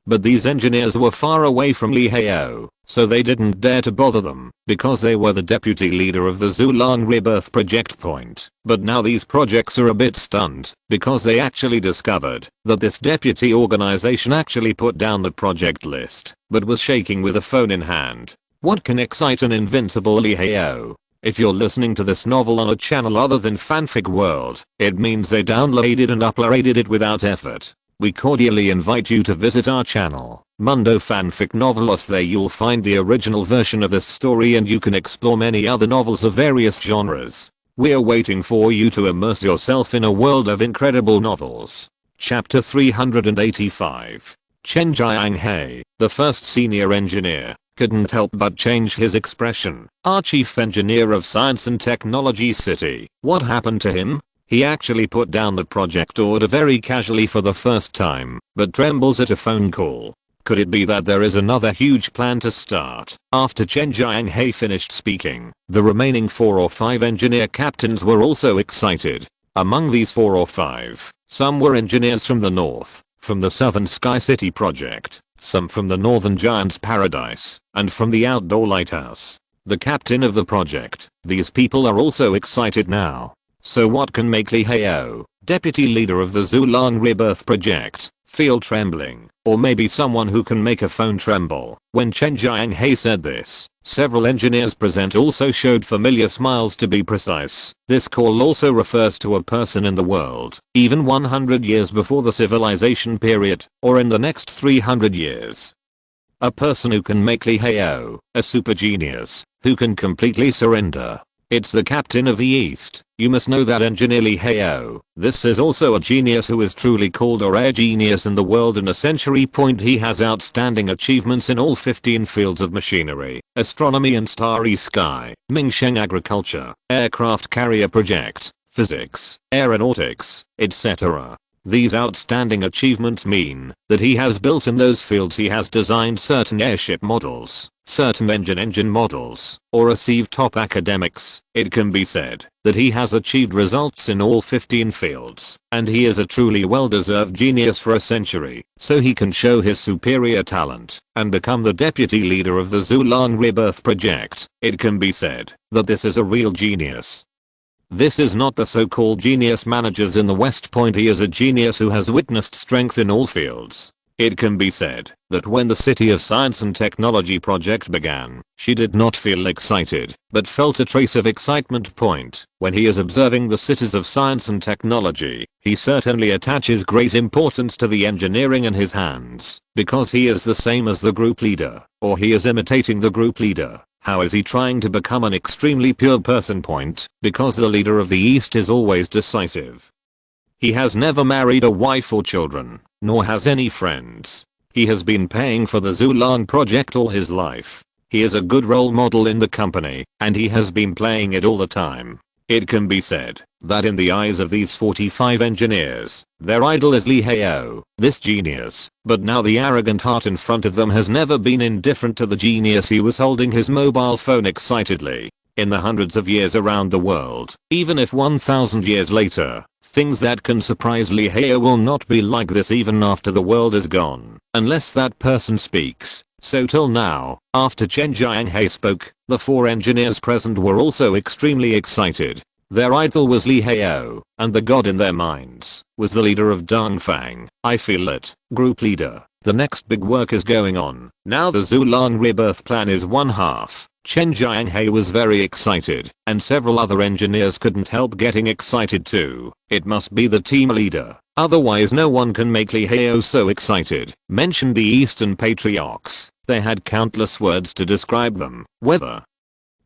But these engineers were far away from Li Hao, so they didn't dare to bother them, because they were the deputy leader of the Zhulang Rebirth project point. But now these projects are a bit stunned, because they actually discovered that this deputy organization actually put down the project list, but was shaking with a phone in hand. What can excite an invincible Li Hao? If you're listening to this novel on a channel other than Fanfic World, it means they downloaded and uploaded it without effort. We cordially invite you to visit our channel, Mundo Fanfic Novelos. There you'll find the original version of this story and you can explore many other novels of various genres. We're waiting for you to immerse yourself in a world of incredible novels. Chapter 385. Chen Jianghai, the first senior engineer, couldn't help but change his expression. Our chief engineer of Science and Technology City. What happened to him? He actually put down the project order very casually for the first time, but trembles at a phone call. Could it be that there is another huge plan to start? After Chen Jianghai finished speaking, the remaining 4 or 5 engineer captains were also excited. Among these 4 or 5, some were engineers from the north, from the southern Xihai City project, some from the northern Giant's Paradise, and from the outdoor lighthouse. The captain of the project. These people are also excited now. So what can make Li Hao, deputy leader of the Zhulang Rebirth project, feel trembling? Or maybe someone who can make a phone tremble. When Chen Jianghai said this, several engineers present also showed familiar smiles. To be precise, this call also refers to a person in the world, even 100 years before the civilization period, or in the next 300 years. A person who can make Li Hao, a super genius, who can completely surrender. It's the captain of the East. You must know that engineer Li Hao. This is also a genius who is truly called a rare genius in the world. In a century point he has outstanding achievements in all 15 fields of machinery, astronomy and starry sky, Mingsheng agriculture, aircraft carrier project, physics, aeronautics, etc. These outstanding achievements mean that he has built in those fields. He has designed certain airship models, certain engine models, or received top academics. It can be said that he has achieved results in all 15 fields, and he is a truly well-deserved genius for a century, so he can show his superior talent and become the deputy leader of the Zhulang Rebirth project. It can be said that this is a real genius. This is not the so-called genius managers in the West Point. He is a genius who has witnessed strength in all fields. It can be said that when the City of Science and Technology project began, she did not feel excited, but felt a trace of excitement. When he is observing the cities of science and technology, he certainly attaches great importance to the engineering in his hands, because he is the same as the group leader, or he is imitating the group leader. How is he trying to become an extremely pure person? Because the leader of the East is always decisive. He has never married a wife or children, nor has any friends. He has been paying for the Zhulang project all his life. He is a good role model in the company, and he has been playing it all the time. It can be said that in the eyes of these 45 engineers, their idol is Li Hao, this genius, but now the arrogant heart in front of them has never been indifferent to the genius. He was holding his mobile phone excitedly. In the hundreds of years around the world, even if 1000 years later, things that can surprise Li Hao will not be like this even after the world is gone, unless that person speaks. So till now, after Chen Jianghai spoke, the 4 engineers present were also extremely excited. Their idol was Li Hao, and the god in their minds was the leader of Dongfang. I feel it, group leader. The next big work is going on. Now the Zhulang Rebirth plan is one half. Chen Jianghai was very excited, and several other engineers couldn't help getting excited too. It must be the team leader, otherwise no one can make Li Hao so excited. Mention the Eastern Patriarchs. They had countless words to describe them, whether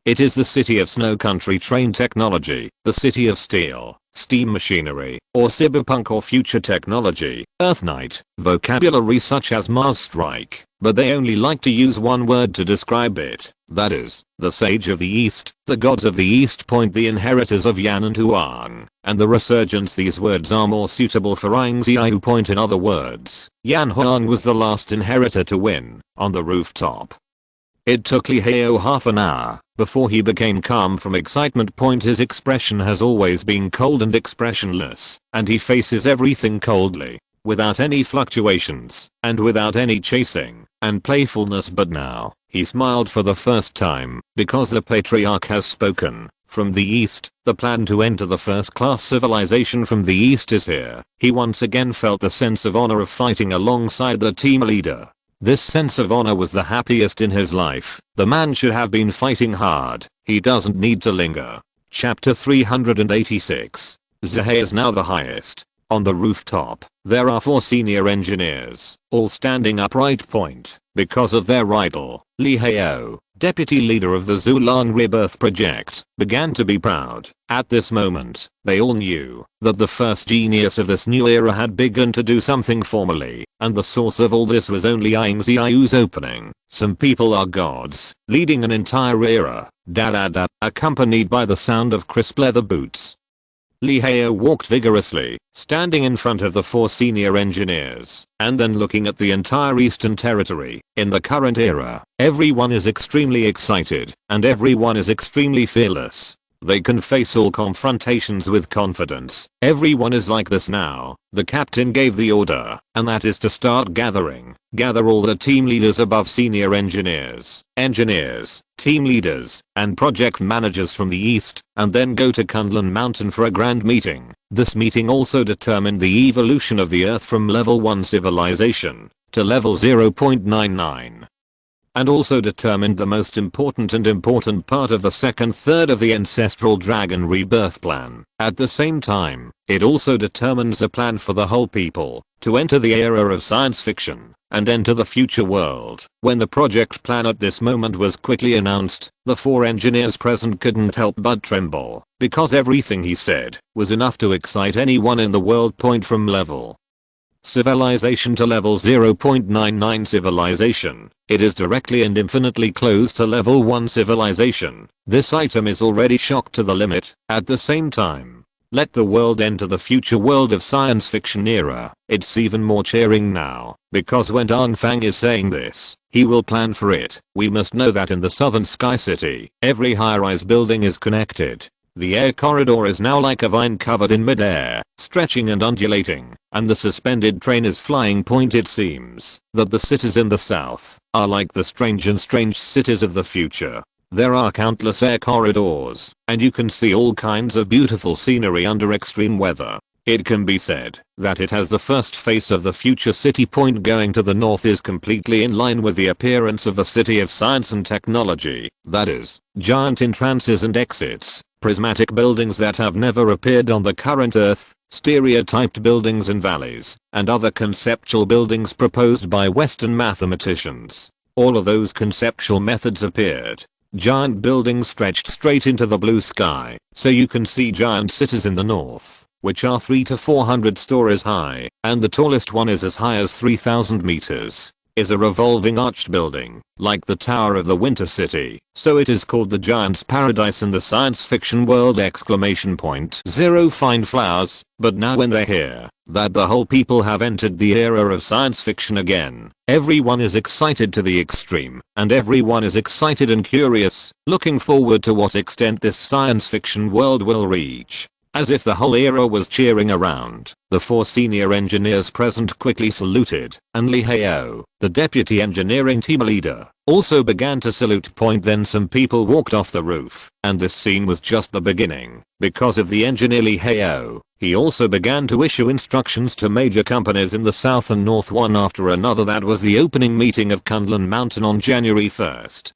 it is the city of snow country train technology, the city of steel, steam machinery, or cyberpunk or future technology, Earth Knight, vocabulary such as Mars Strike, but they only like to use one word to describe it. That is, the Sage of the East, the gods of the East. The inheritors of Yan and Huang, and the resurgence. These words are more suitable for Ying Ziyue. In other words, Yan Huang was the last inheritor to win, on the rooftop. It took Li Hao half an hour before he became calm from excitement. His expression has always been cold and expressionless, and he faces everything coldly, without any fluctuations, and without any chasing and playfulness. But now, he smiled for the first time, because the patriarch has spoken. From the East, the plan to enter the first-class civilization from the East is here. He once again felt the sense of honor of fighting alongside the team leader. This sense of honor was the happiest in his life. The man should have been fighting hard. He doesn't need to linger. Chapter 386. Xihai is now the highest. On the rooftop, there are 4 senior engineers, all standing upright. Because of their idol, Li Hao, deputy leader of the Zhulang Rebirth Project, began to be proud. At this moment, they all knew that the first genius of this new era had begun to do something formally, and the source of all this was only Ying Ziyue's opening. Some people are gods, leading an entire era, da-da-da, accompanied by the sound of crisp leather boots. Li Hao walked vigorously, standing in front of the 4 senior engineers, and then looking at the entire Eastern Territory. In the current era, everyone is extremely excited, and everyone is extremely fearless. They can face all confrontations with confidence. Everyone is like this now. The captain gave the order, and that is to start gathering. Gather all the team leaders above senior engineers, team leaders, and project managers from the East, and then go to Kunlun Mountain for a grand meeting. This meeting also determined the evolution of the Earth from level 1 civilization to level 0.99. And also determined the most important part of the second third of the ancestral dragon rebirth plan. At the same time, it also determines a plan for the whole people to enter the era of science fiction and enter the future world. When the project plan at this moment was quickly announced, the 4 engineers present couldn't help but tremble, because everything he said was enough to excite anyone in the world. From level civilization to level 0.99 civilization. It is directly and infinitely close to level 1 civilization. This item is already shocked to the limit. At the same time, let the world enter the future world of science fiction era. It's even more cheering now, because when Dongfang is saying this, he will plan for it. We must know that in the southern Sky City, every high-rise building is connected. The air corridor is now like a vine covered in mid-air, stretching and undulating, and the suspended train is flying. It seems that the cities in the south are like the strange cities of the future. There are countless air corridors, and you can see all kinds of beautiful scenery under extreme weather. It can be said that it has the first face of the future city. Going to the north is completely in line with the appearance of the city of science and technology. That is, giant entrances and exits, prismatic buildings that have never appeared on the current Earth, stereotyped buildings in valleys, and other conceptual buildings proposed by Western mathematicians. All of those conceptual methods appeared. Giant buildings stretched straight into the blue sky, so you can see giant cities in the north, which are 300 to 400 stories high, and the tallest one is as high as 3,000 meters. Is a revolving arched building, like the Tower of the Winter City, so it is called the Giant's Paradise in the science fiction world! 0 Find flowers, but now when they hear that the whole people have entered the era of science fiction again, everyone is excited to the extreme, and everyone is excited and curious, looking forward to what extent this science fiction world will reach. As if the whole era was cheering around, the 4 senior engineers present quickly saluted, and Li Hao, the deputy engineering team leader, also began to salute. Then some people walked off the roof, and this scene was just the beginning. Because of the engineer Li Hao, he also began to issue instructions to major companies in the south and north one after another. That was the opening meeting of Kunlun Mountain on January 1st.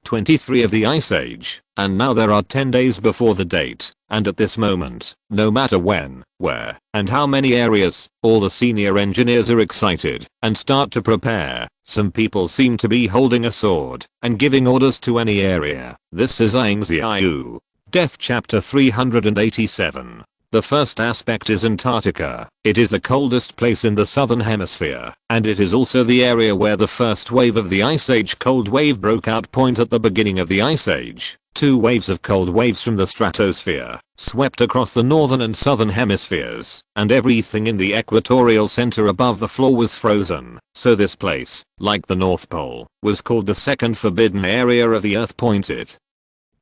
23 of the Ice Age, and now there are 10 days before the date, and at this moment, no matter when, where, and how many areas, all the senior engineers are excited and start to prepare. Some people seem to be holding a sword and giving orders to any area. This is Ying Ziyue. Death Chapter 387. The first aspect is Antarctica. It is the coldest place in the southern hemisphere, and it is also the area where the first wave of the Ice Age cold wave broke out. Point at the beginning of the Ice Age, two waves of cold waves from the stratosphere swept across the northern and southern hemispheres, and everything in the equatorial center above the floor was frozen. So this place, like the North Pole, was called the second forbidden area of the Earth. It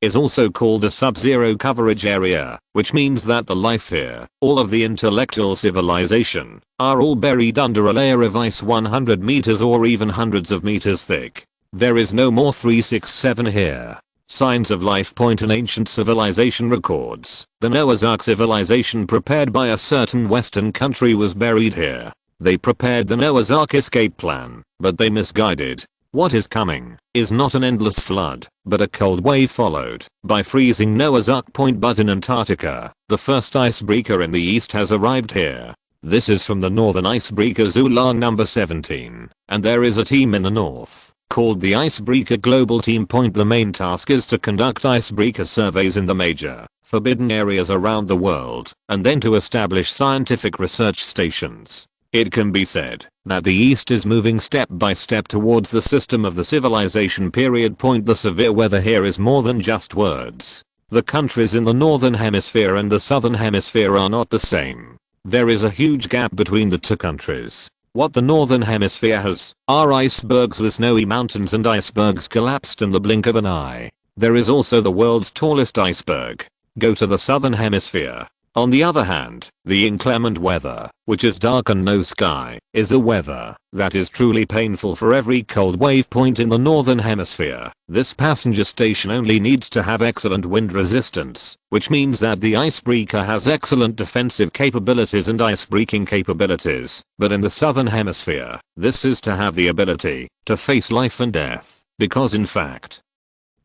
is also called a sub-zero coverage area, which means that the life here, all of the intellectual civilization, are all buried under a layer of ice 100 meters or even hundreds of meters thick. There is no more 367 here. Signs of life. An ancient civilization records. The Noah's Ark civilization prepared by a certain western country was buried here. They prepared the Noah's Ark escape plan, but they misguided. What is coming is not an endless flood, but a cold wave followed by freezing Noah's Ark. But in Antarctica, the first icebreaker in the east has arrived here. This is from the northern icebreaker Zhulang number 17, and there is a team in the north called the Icebreaker Global Team. The main task is to conduct icebreaker surveys in the major, forbidden areas around the world, and then to establish scientific research stations. It can be said that the East is moving step by step towards the system of the civilization period. The severe weather here is more than just words. The countries in the northern hemisphere and the southern hemisphere are not the same. There is a huge gap between the two countries. What the northern hemisphere has are icebergs with snowy mountains, and icebergs collapsed in the blink of an eye. There is also the world's tallest iceberg. Go to the southern hemisphere. On the other hand, the inclement weather, which is dark and no sky, is a weather that is truly painful for every cold wave. In the northern hemisphere, this passenger station only needs to have excellent wind resistance, which means that the icebreaker has excellent defensive capabilities and icebreaking capabilities. But in the southern hemisphere, this is to have the ability to face life and death, because in fact,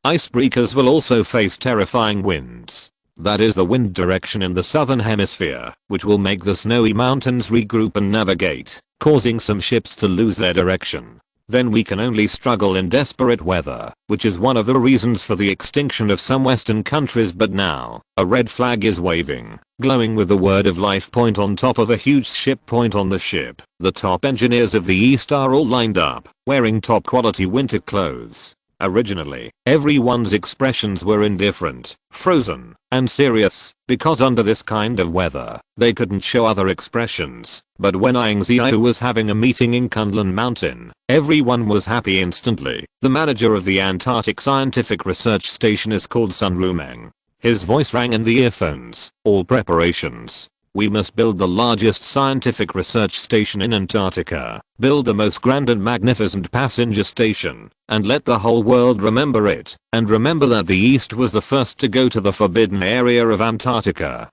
icebreakers will also face terrifying winds. That is the wind direction in the southern hemisphere, which will make the snowy mountains regroup and navigate, causing some ships to lose their direction. Then we can only struggle in desperate weather, which is one of the reasons for the extinction of some western countries. But now, a red flag is waving, glowing with the word of life. On top of a huge ship. On the ship, the top engineers of the East are all lined up, wearing top quality winter clothes. Originally, everyone's expressions were indifferent, frozen, and serious, because under this kind of weather, they couldn't show other expressions. But when Ying Ziyue was having a meeting in Kunlun Mountain, everyone was happy instantly. The manager of the Antarctic Scientific Research Station is called Sun Rumeng. His voice rang in the earphones. All preparations. We must build the largest scientific research station in Antarctica, build the most grand and magnificent passenger station, and let the whole world remember it, and remember that the East was the first to go to the forbidden area of Antarctica.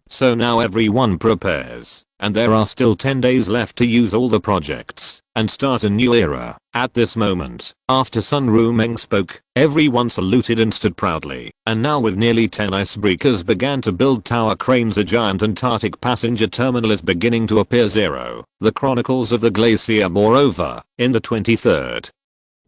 So now everyone prepares, and there are still 10 days left to use all the projects, and start a new era. At this moment, after Sun Rumeng spoke, everyone saluted and stood proudly, and now with nearly 10 icebreakers began to build tower cranes. A giant Antarctic passenger terminal is beginning to appear. The chronicles of the glacier. Moreover, in the 23rd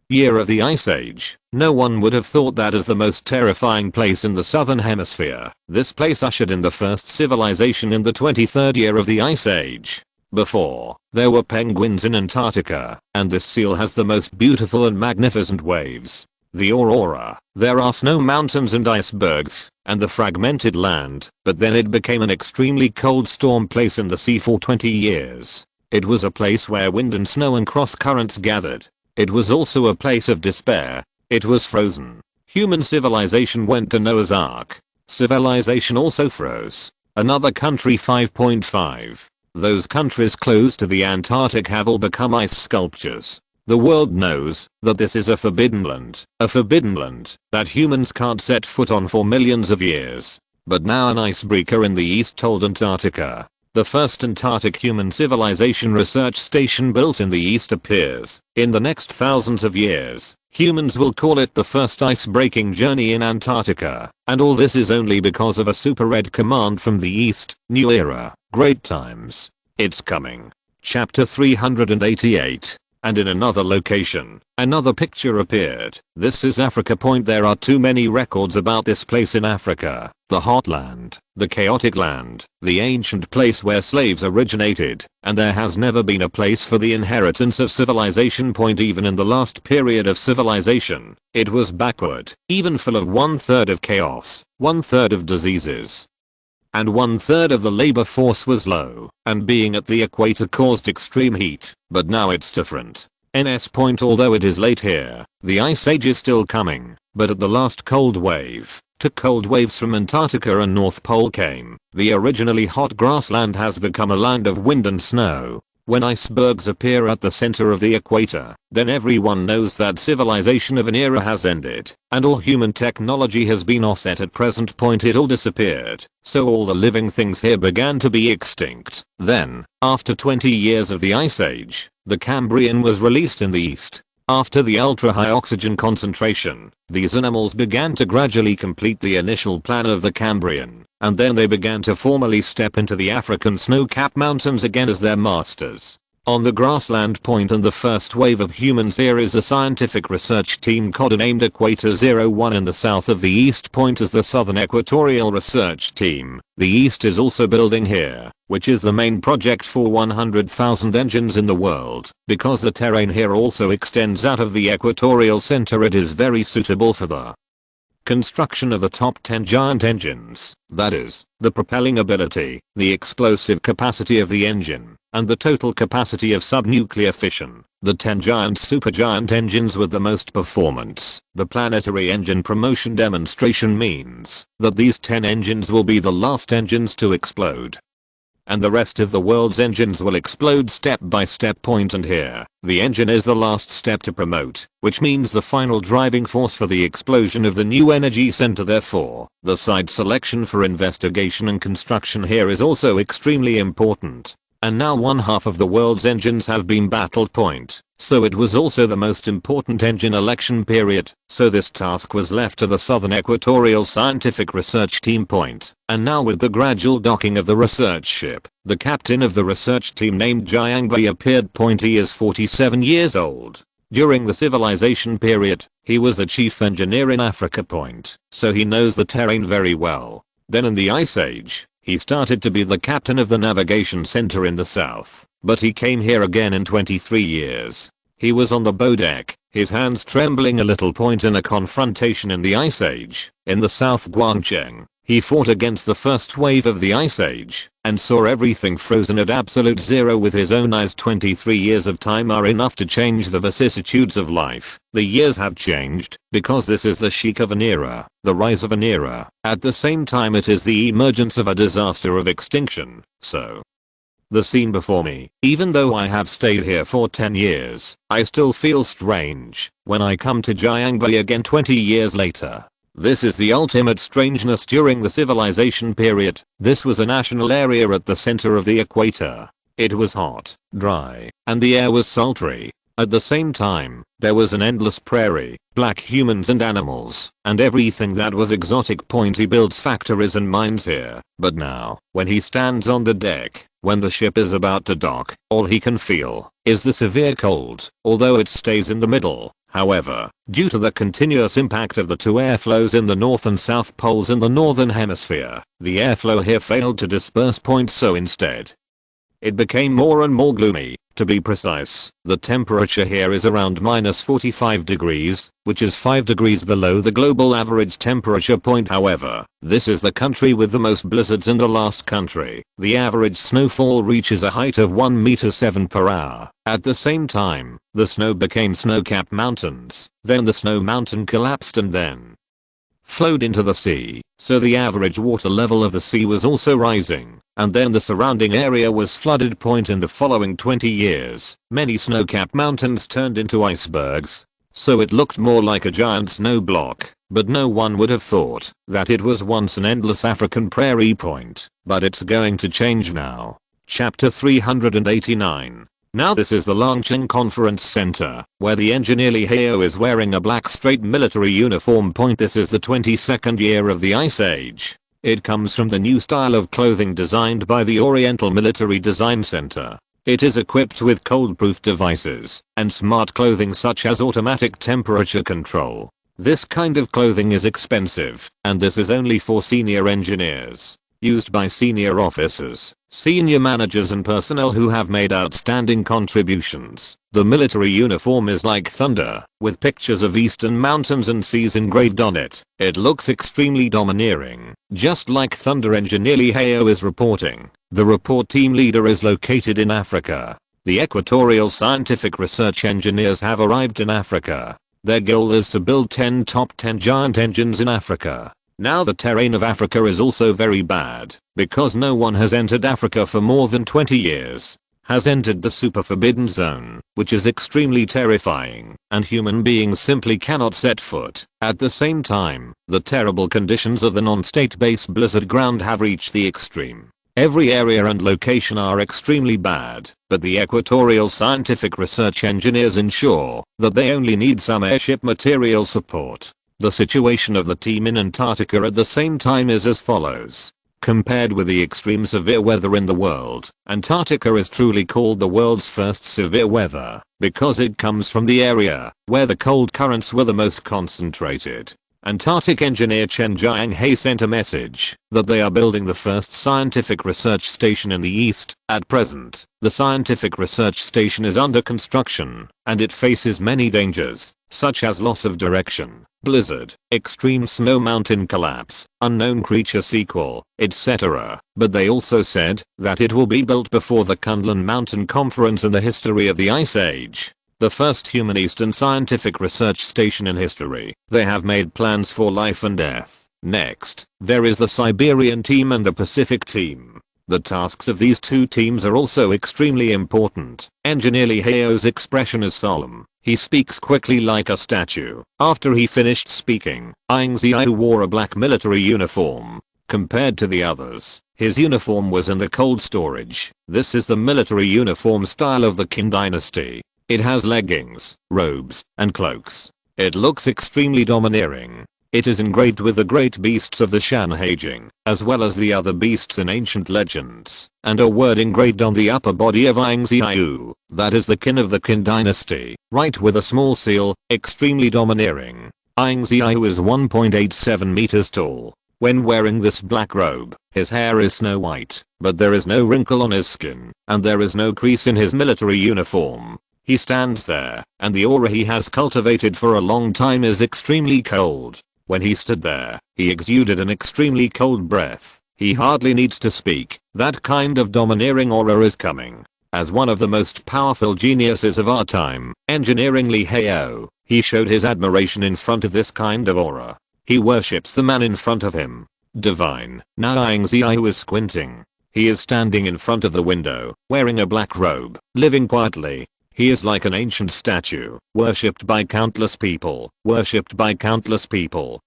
year of the Ice Age, no one would have thought that as the most terrifying place in the southern hemisphere. This place ushered in the first civilization in the 23rd year of the Ice Age. Before, there were penguins in Antarctica, and this seal has the most beautiful and magnificent waves. The aurora, there are snow mountains and icebergs, and the fragmented land, but then it became an extremely cold storm place in the sea for 20 years. It was a place where wind and snow and cross currents gathered. It was also a place of despair. It was frozen. Human civilization went to Noah's Ark. Civilization also froze. Another country 5.5. Those countries close to the Antarctic have all become ice sculptures. The world knows that this is a forbidden land that humans can't set foot on for millions of years. But now an icebreaker in the East told Antarctica. The first Antarctic human civilization research station built in the East appears. In the next thousands of years, humans will call it the first ice-breaking journey in Antarctica. And all this is only because of a super red command from the East. New era. Great times. It's coming. Chapter 388. and in another location, another picture appeared. This is Africa Point. There are too many records about this place in Africa. The heartland, the chaotic land, the ancient place where slaves originated, and there has never been a place for the inheritance of civilization. Point. Even in the last period of civilization, it was backward, even full of 1/3 of chaos, 1/3 of diseases, and 1/3 of the labor force was low, and being at the equator caused extreme heat. But now it's different. NS Point. Although it is late here, the ice age is still coming, but at the last cold wave, two cold waves from Antarctica and North Pole came, the originally hot grassland has become a land of wind and snow. When icebergs appear at the center of the equator, then everyone knows that civilization of an era has ended, and all human technology has been offset. At present point it all disappeared, so all the living things here began to be extinct. Then, after 20 years of the ice age, the Cambrian was released in the east. After the ultra-high oxygen concentration, these animals began to gradually complete the initial plan of the Cambrian, and then they began to formally step into the African snow-capped mountains again as their masters. On the grassland point and the first wave of humans here is a scientific research team codenamed Equator 01 in the south of the East Point is the Southern Equatorial Research Team. The East is also building here, which is the main project for 100,000 engines in the world. Because the terrain here also extends out of the equatorial center, it is very suitable for the construction of the top 10 giant engines, that is, the propelling ability, the explosive capacity of the engine, and the total capacity of subnuclear fission. The 10 giant supergiant engines with the most performance. The planetary engine promotion demonstration means that these 10 engines will be the last engines to explode, and the rest of the world's engines will explode step by step. Point. And here, the engine is the last step to promote, which means the final driving force for the explosion of the new energy center. Therefore, the site selection for investigation and construction here is also extremely important. And now 1/2 of the world's engines have been battled. Point. So it was also the most important engine election period, so this task was left to the Southern Equatorial Scientific Research Team. Point. And now with the gradual docking of the research ship, the captain of the research team named Jiangwei appeared. Point. He is 47 years old. During the civilization period, he was the chief engineer in Africa. Point. So he knows the terrain very well. Then in the Ice Age, he started to be the captain of the navigation center in the south, but he came here again in 23 years. He was on the bow deck, his hands trembling a little. Point. In a confrontation in the Ice Age, in the South Guangcheng, he fought against the first wave of the Ice Age, and saw everything frozen at absolute zero with his own eyes. 23 years of time are enough to change the vicissitudes of life. The years have changed, because this is the chic of an era, the rise of an era. At the same time it is the emergence of a disaster of extinction. So, the scene before me, even though I have stayed here for 10 years, I still feel strange when I come to Jiangwei again 20 years later. This is the ultimate strangeness during the civilization period. This was a national area at the center of the equator. It was hot, dry, and the air was sultry. At the same time, there was an endless prairie, black humans and animals, and everything that was exotic. Point. He builds factories and mines here, but now, when he stands on the deck, when the ship is about to dock, all he can feel is the severe cold, although it stays in the middle. However, due to the continuous impact of the two airflows in the north and south poles in the northern hemisphere, the airflow here failed to disperse. Point. So instead, it became more and more gloomy. To be precise, the temperature here is around -45 degrees, which is 5 degrees below the global average temperature. Point. However, this is the country with the most blizzards in the last country. The average snowfall reaches a height of 1.7 meters per hour. At the same time, the snow became snow-capped mountains, then the snow mountain collapsed and then flowed into the sea, so the average water level of the sea was also rising, and then the surrounding area was flooded. Point. In the following 20 years, many snow-capped mountains turned into icebergs, so it looked more like a giant snow block, but no one would have thought that it was once an endless African prairie. Point. But it's going to change now. Chapter 389. Now this is the Longqing Conference Center, where the engineer Li Hao is wearing a black straight military uniform. Point. This is the 22nd year of the Ice Age. It comes from the new style of clothing designed by the Oriental Military Design Center. It is equipped with cold-proof devices and smart clothing such as automatic temperature control. This kind of clothing is expensive, and this is only for senior engineers. Used by senior officers, senior managers and personnel who have made outstanding contributions. The military uniform is like thunder, with pictures of eastern mountains and seas engraved on it. It looks extremely domineering, just like thunder. Engineer Lee Hao is reporting. The report team leader is located in Africa. The Equatorial Scientific Research engineers have arrived in Africa. Their goal is to build 10 top 10 giant engines in Africa. Now the terrain of Africa is also very bad, because no one has entered Africa for more than 20 years. Has entered the super forbidden zone, which is extremely terrifying, and human beings simply cannot set foot. At the same time, the terrible conditions of the non-state base blizzard ground have reached the extreme. Every area and location are extremely bad, but the Equatorial Scientific Research engineers ensure that they only need some airship material support. The situation of the team in Antarctica at the same time is as follows. Compared with the extreme severe weather in the world, Antarctica is truly called the world's first severe weather, because it comes from the area where the cold currents were the most concentrated. Antarctic engineer Chen Jianghai sent a message that they are building the first scientific research station in the east. At present, the scientific research station is under construction, and it faces many dangers, such as loss of direction, blizzard, extreme snow mountain collapse, unknown creature sequel, etc. But they also said that it will be built before the Kunlun Mountain Conference in the history of the Ice Age. The first human Eastern scientific research station in history. They have made plans for life and death. Next, there is the Siberian team and the Pacific team. The tasks of these two teams are also extremely important. Engineer Lee Hao's expression is solemn. He speaks quickly like a statue. After he finished speaking, Ying Ziyue wore a black military uniform. Compared to the others, his uniform was in the cold storage. This is the military uniform style of the Qin dynasty. It has leggings, robes, and cloaks. It looks extremely domineering. It is engraved with the great beasts of the Shanhaijing, as well as the other beasts in ancient legends, and a word engraved on the upper body of Ying Ziyue. That is the Qin of the Qin dynasty, right with a small seal, extremely domineering. Ying Ziyue is 1.87 meters tall. When wearing this black robe, his hair is snow white, but there is no wrinkle on his skin, and there is no crease in his military uniform. He stands there, and the aura he has cultivated for a long time is extremely cold. When he stood there, he exuded an extremely cold breath. He hardly needs to speak. That kind of domineering aura is coming. As one of the most powerful geniuses of our time, engineering Lee Hao, he showed his admiration in front of this kind of aura. He worships the man in front of him. Divine. Now Ying Ziyue is squinting. He is standing in front of the window, wearing a black robe, living quietly. He is like an ancient statue, worshipped by countless people,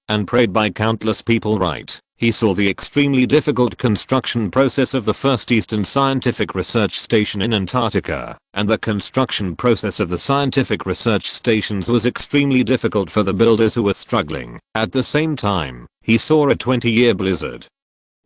and prayed by countless people. Right. He saw the extremely difficult construction process of the first Eastern Scientific Research Station in Antarctica, and the construction process of the scientific research stations was extremely difficult for the builders who were struggling. At the same time, he saw a 20-year blizzard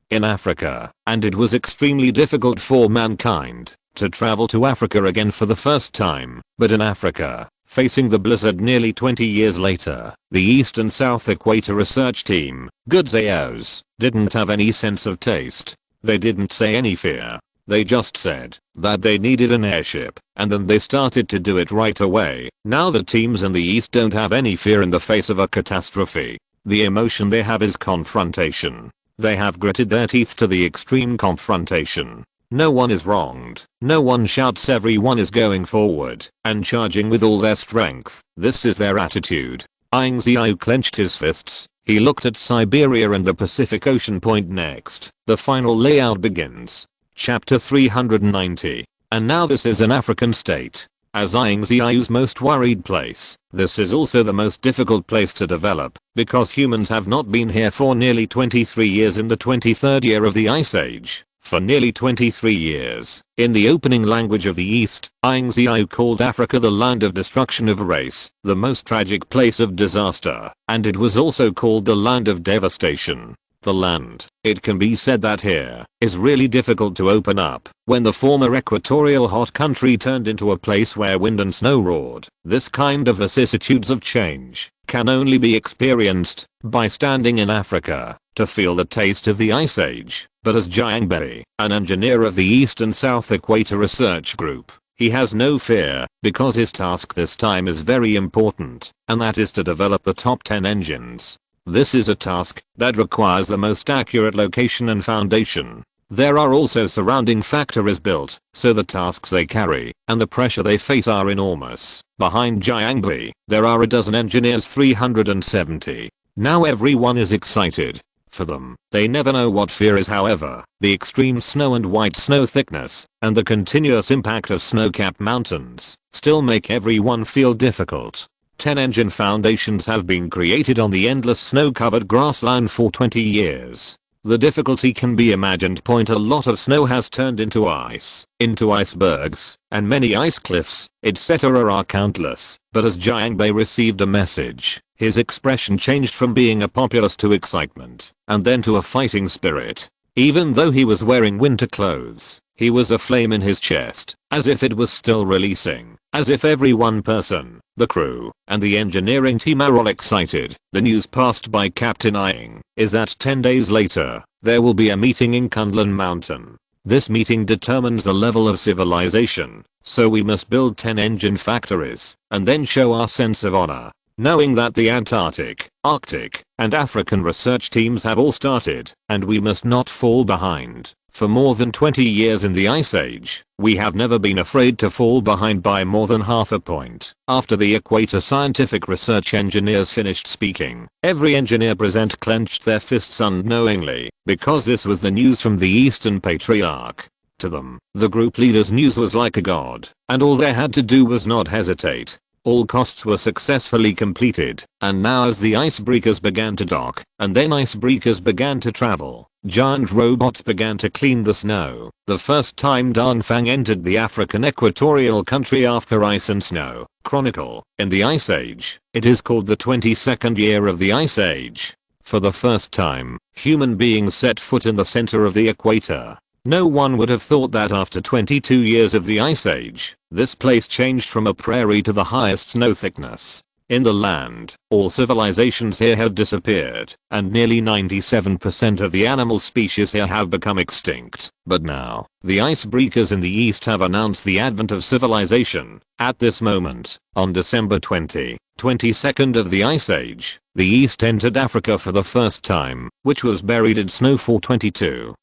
in Africa, and it was extremely difficult for mankind to travel to Africa again for the first time. But in Africa, facing the blizzard nearly 20 years later, the East and South Equator research team, good Ziyos, didn't have any sense of taste. They didn't say any fear. They just said that they needed an airship, and then they started to do it right away. Now the teams in the East don't have any fear in the face of a catastrophe. The emotion they have is confrontation. They have gritted their teeth to the extreme confrontation. No one is wronged. No one shouts. Everyone is going forward and charging with all their strength. This is their attitude. Ying Ziyue clenched his fists. He looked at Siberia and the Pacific Ocean. Point next. The final layout begins. Chapter 390. And now this is an African state. As Ying Ziyue's most worried place, this is also the most difficult place to develop, because humans have not been here for nearly 23 years in the 23rd year of the Ice Age. For nearly 23 years. In the opening language of the East, Ying Ziyue called Africa the land of destruction of race, the most tragic place of disaster, and it was also called the land of devastation. The land, it can be said that here, is really difficult to open up. When the former equatorial hot country turned into a place where wind and snow roared, this kind of vicissitudes of change can only be experienced by standing in Africa to feel the taste of the Ice Age. But as Jiangbai, an engineer of the East and South Equator Research Group, he has no fear, because his task this time is very important, and that is to develop the top 10 engines. This is a task that requires the most accurate location and foundation. There are also surrounding factories built, so the tasks they carry and the pressure they face are enormous. Behind Jiangbai, there are a dozen engineers, 370. Now everyone is excited for them. They never know what fear is, however. The extreme snow and white snow thickness and the continuous impact of snow-capped mountains still make everyone feel difficult. 10 engine foundations have been created on the endless snow-covered grassland for 20 years. The difficulty can be imagined. A lot of snow has turned into ice, into icebergs, and many ice cliffs, etc. are countless. But as Jiangbai received a message, his expression changed from being a populace to excitement, and then to a fighting spirit. Even though he was wearing winter clothes, he was a flame in his chest, as if it was still releasing, as if every one person, the crew, and the engineering team are all excited. The news passed by Captain Ying is that 10 days later, there will be a meeting in Kunlun Mountain. This meeting determines the level of civilization, so we must build 10 engine factories, and then show our sense of honor. Knowing that the Antarctic, Arctic, and African research teams have all started, and we must not fall behind. For more than 20 years in the Ice Age, we have never been afraid to fall behind by more than half a point. After the Equator Scientific Research engineers finished speaking, every engineer present clenched their fists unknowingly, because this was the news from the Eastern Patriarch. To them, the group leader's news was like a god, and all they had to do was not hesitate. All costs were successfully completed, and now as the icebreakers began to dock, and then icebreakers began to travel, giant robots began to clean the snow. The first time Dongfang entered the African equatorial country after ice and snow. Chronicle. In the Ice Age, it is called the 22nd year of the Ice Age. For the first time, human beings set foot in the center of the equator. No one would have thought that after 22 years of the Ice Age, this place changed from a prairie to the highest snow thickness in the land. All civilizations here have disappeared, and nearly 97% of the animal species here have become extinct. But now, the icebreakers in the east have announced the advent of civilization. At this moment, on December 22nd of the Ice Age, the east entered Africa for the first time, which was buried in snow for 22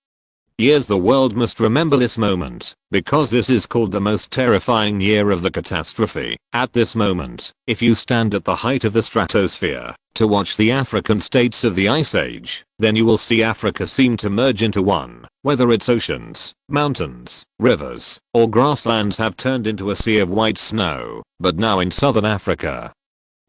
years. The world must remember this moment, because this is called the most terrifying year of the catastrophe. At this moment, if you stand at the height of the stratosphere to watch the African states of the Ice Age, then you will see Africa seem to merge into one. Whether its oceans, mountains, rivers, or grasslands have turned into a sea of white snow. But now in southern Africa,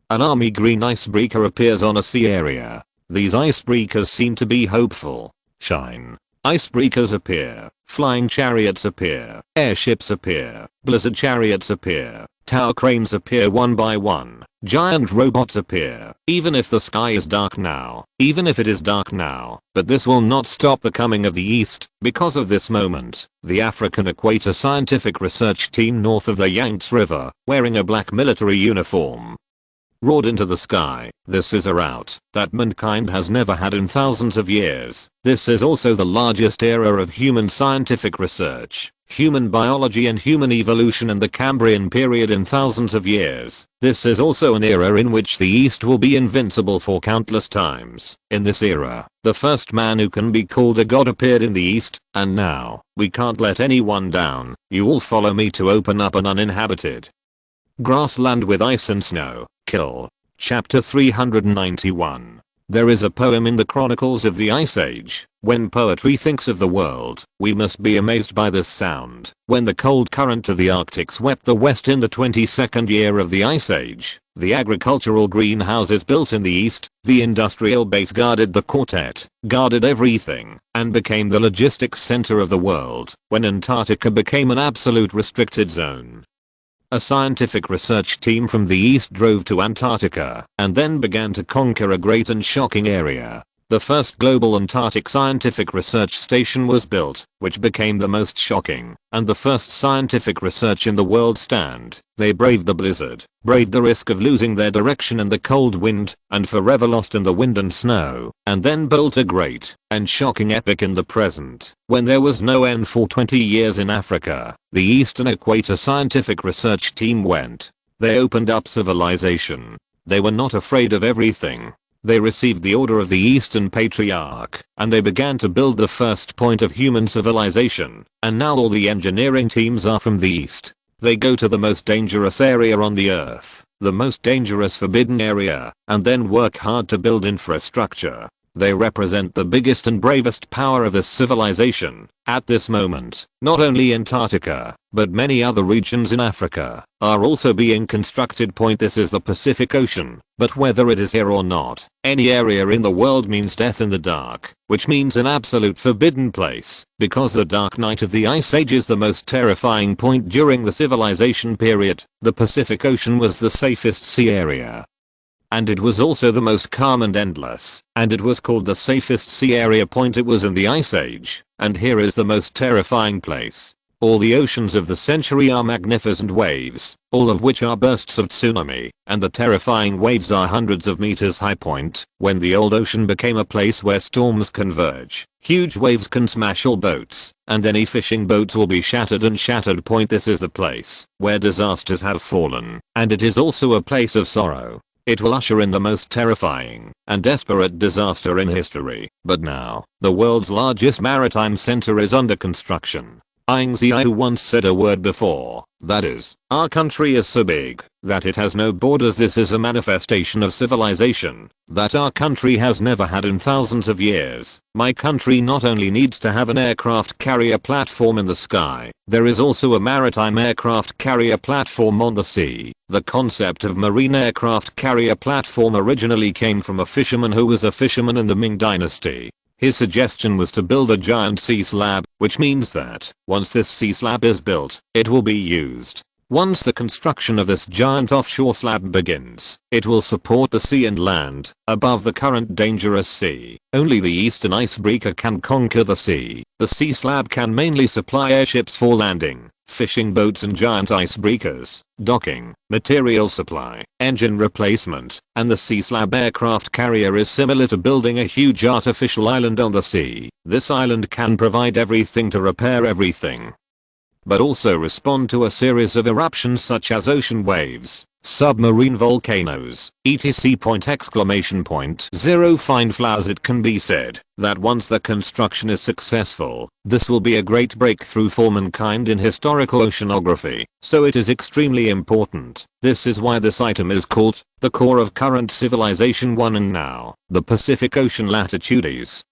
an army green icebreaker appears on a sea area. These icebreakers seem to be hopeful. Shine. Icebreakers appear, flying chariots appear, airships appear, blizzard chariots appear, tower cranes appear one by one, giant robots appear. Even if the sky is dark now, but this will not stop the coming of the East. Because of this moment, the African Equator Scientific Research Team north of the Yangtze River, wearing a black military uniform, roared into the sky. This is a rout that mankind has never had in thousands of years. This is also the largest era of human scientific research, human biology and human evolution in the Cambrian period in thousands of years. This is also an era in which the East will be invincible for countless times. In this era, the first man who can be called a god appeared in the East, and now, we can't let anyone down. You all follow me to open up an uninhabited grassland with ice and snow. Kill. Chapter 391. There is a poem in the Chronicles of the Ice Age. When poetry thinks of the world, we must be amazed by this sound. When the cold current of the Arctic swept the west in the 22nd year of the Ice Age, the agricultural greenhouses built in the east, the industrial base guarded the quartet, guarded everything, and became the logistics center of the world. When Antarctica became an absolute restricted zone, a scientific research team from the east drove to Antarctica and then began to conquer a great and shocking area. the first global Antarctic scientific research station was built, which became the most shocking, and the first scientific research in the world stand. They braved the blizzard, braved the risk of losing their direction in the cold wind, and forever lost in the wind and snow, and then built a great and shocking epic in the present, when there was no end. For 20 years in Africa, the Eastern Equator Scientific Research Team went. They opened up civilization. They were not afraid of everything. They received the order of the Eastern Patriarch, and they began to build the first point of human civilization, and now all the engineering teams are from the East. They go to the most dangerous area on the earth, the most dangerous forbidden area, and then work hard to build infrastructure. They represent the biggest and bravest power of this civilization. At this moment, not only Antarctica, but many other regions in Africa are also being constructed. This is the Pacific Ocean, but whether it is here or not, any area in the world means death in the dark, which means an absolute forbidden place, because the dark night of the Ice Age is the most terrifying point during the civilization period. The Pacific Ocean was the safest sea area. And it was also the most calm and endless, and it was called the safest sea area. It was in the Ice Age, and here is the most terrifying place. All the oceans of the century are magnificent waves, all of which are bursts of tsunami, and the terrifying waves are hundreds of meters high. When the old ocean became a place where storms converge, huge waves can smash all boats, and any fishing boats will be shattered and shattered. This is the place where disasters have fallen, and it is also a place of sorrow. It will usher in the most terrifying and desperate disaster in history. But now, the world's largest maritime center is under construction. Ying Ziyue once said a word before, that is, our country is so big that it has no borders. This is a manifestation of civilization that our country has never had in thousands of years. My country not only needs to have an aircraft carrier platform in the sky, there is also a maritime aircraft carrier platform on the sea. The concept of marine aircraft carrier platform originally came from a fisherman who was a fisherman in the Ming Dynasty. His suggestion was to build a giant sea slab, which means that, once this sea slab is built, it will be used. Once the construction of this giant offshore slab begins, it will support the sea and land, above the current dangerous sea. Only the eastern icebreaker can conquer the sea. The sea slab can mainly supply airships for landing, fishing boats and giant icebreakers, docking, material supply, engine replacement, and the sea slab aircraft carrier is similar to building a huge artificial island on the sea. This island can provide everything to repair everything, but also respond to a series of eruptions such as ocean waves, submarine volcanoes, etc. Zero fine flowers. It can be said that once the construction is successful, this will be a great breakthrough for mankind in historical oceanography, so it is extremely important. This is why this item is called the core of current civilization 1 and now, the Pacific Ocean latitudes.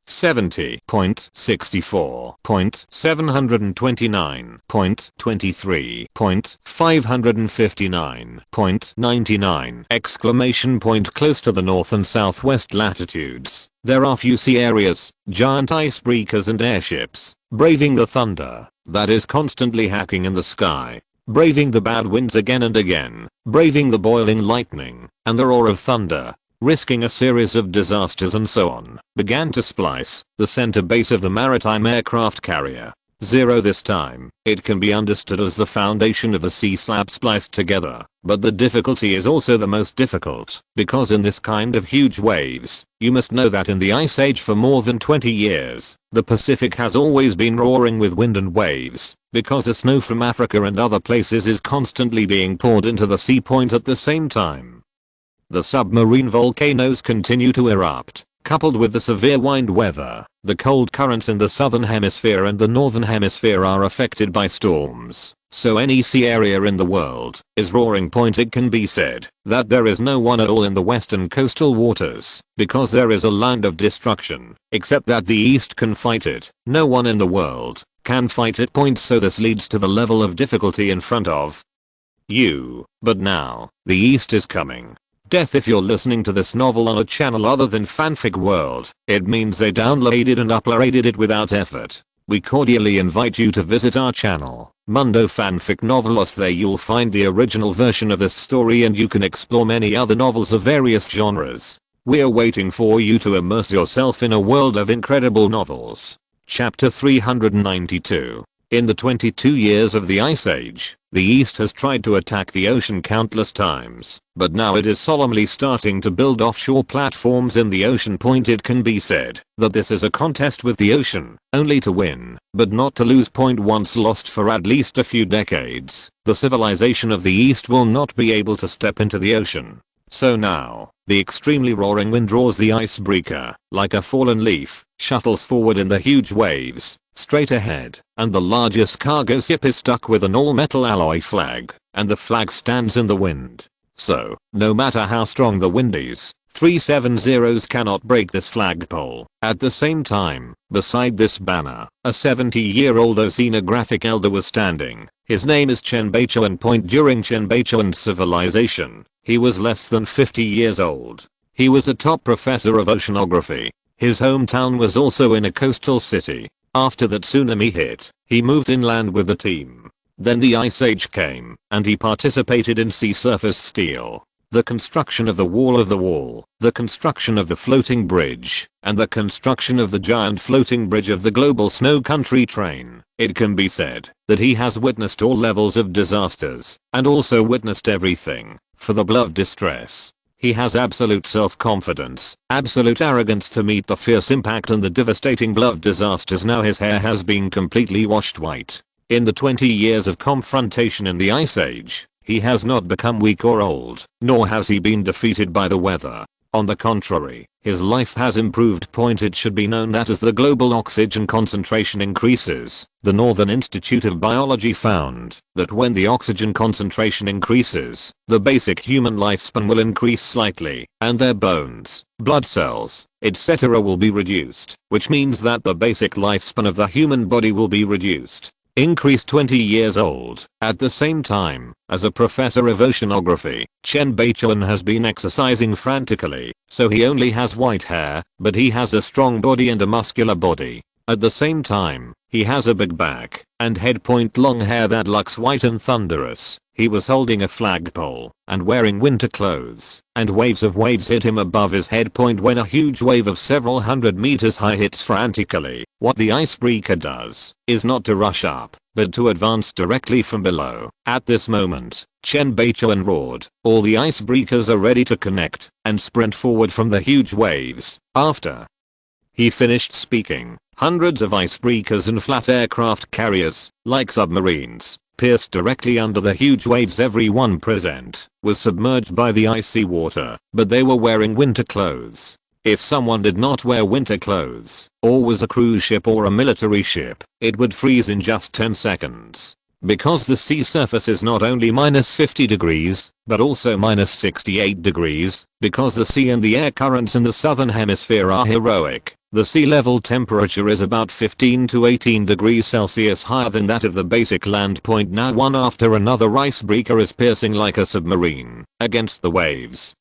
70.64.729.23.559.99 exclamation point. Close to the north and southwest latitudes, there are few sea areas, giant icebreakers and airships, braving the thunder that is constantly hacking in the sky, braving the bad winds again and again, braving the boiling lightning and the roar of thunder, risking a series of disasters and so on, began to splice the center base of the maritime aircraft carrier. Zero. This time, it can be understood as the foundation of the sea slab spliced together, but the difficulty is also the most difficult, because in this kind of huge waves, you must know that in the Ice Age for more than 20 years, the Pacific has always been roaring with wind and waves, because the snow from Africa and other places is constantly being poured into the sea. At the same time, the submarine volcanoes continue to erupt, coupled with the severe wind weather. The cold currents in the southern hemisphere and the northern hemisphere are affected by storms, so any sea area in the world is roaring. It can be said that there is no one at all in the western coastal waters, because there is a land of destruction, except that the east can fight it. No one in the world can fight it. So this leads to the level of difficulty in front of you. But now, the east is coming. Death. If you're listening to this novel on a channel other than Fanfic World, it means they downloaded and uploaded it without effort. We cordially invite you to visit our channel, Mundo Fanfic Novelos. There you'll find the original version of this story and you can explore many other novels of various genres. We're waiting for you to immerse yourself in a world of incredible novels. Chapter 392. In the 22 years of the Ice Age, the East has tried to attack the ocean countless times, but now it is solemnly starting to build offshore platforms in the ocean. It can be said that this is a contest with the ocean, only to win, but not to lose. Once lost for at least a few decades, the civilization of the East will not be able to step into the ocean. So now, the extremely roaring wind draws the icebreaker, like a fallen leaf, shuttles forward in the huge waves, straight ahead, and the largest cargo ship is stuck with an all-metal alloy flag, and the flag stands in the wind. So, no matter how strong the wind is, 370s cannot break this flagpole. At the same time, beside this banner, a 70-year-old oceanographic elder was standing. His name is Chen Beichuan. During Chen Beichuan's civilization, he was less than 50 years old. He was a top professor of oceanography. His hometown was also in a coastal city. After that tsunami hit, he moved inland with the team. Then the Ice Age came, and he participated in sea surface steel, the construction of the wall, the construction of the floating bridge, and the construction of the giant floating bridge of the global snow country train. It can be said that he has witnessed all levels of disasters, and also witnessed everything, for the beloved distress. He has absolute self-confidence, absolute arrogance to meet the fierce impact and the devastating beloved disasters. Now his hair has been completely washed white. In the 20 years of confrontation in the Ice Age, he has not become weak or old, nor has he been defeated by the weather. On the contrary, his life has improved. It should be known that as the global oxygen concentration increases, the Northern Institute of Biology found that when the oxygen concentration increases, the basic human lifespan will increase slightly, and their bones, blood cells, etc. will be reduced, which means that the basic lifespan of the human body will be reduced. Increased 20 years old. At the same time, as a professor of oceanography, Chen Beichuan has been exercising frantically, so he only has white hair, but he has a strong body and a muscular body. At the same time, he has a big back and head. Long hair that looks white and thunderous. He was holding a flagpole and wearing winter clothes, and waves of waves hit him above his head. When a huge wave of several hundred meters high hits frantically, what the icebreaker does is not to rush up, but to advance directly from below. At this moment, Chen Beichuan roared, "All the icebreakers are ready to connect and sprint forward from the huge waves." After he finished speaking, hundreds of icebreakers and flat aircraft carriers, like submarines, pierced directly under the huge waves. Everyone present was submerged by the icy water, but they were wearing winter clothes. If someone did not wear winter clothes, or was a cruise ship or a military ship, it would freeze in just 10 seconds. Because the sea surface is not only -50 degrees, but also -68 degrees, because the sea and the air currents in the southern hemisphere are heroic, the sea level temperature is about 15 to 18 degrees Celsius higher than that of the basic land. Now one after another icebreaker is piercing like a submarine against the waves.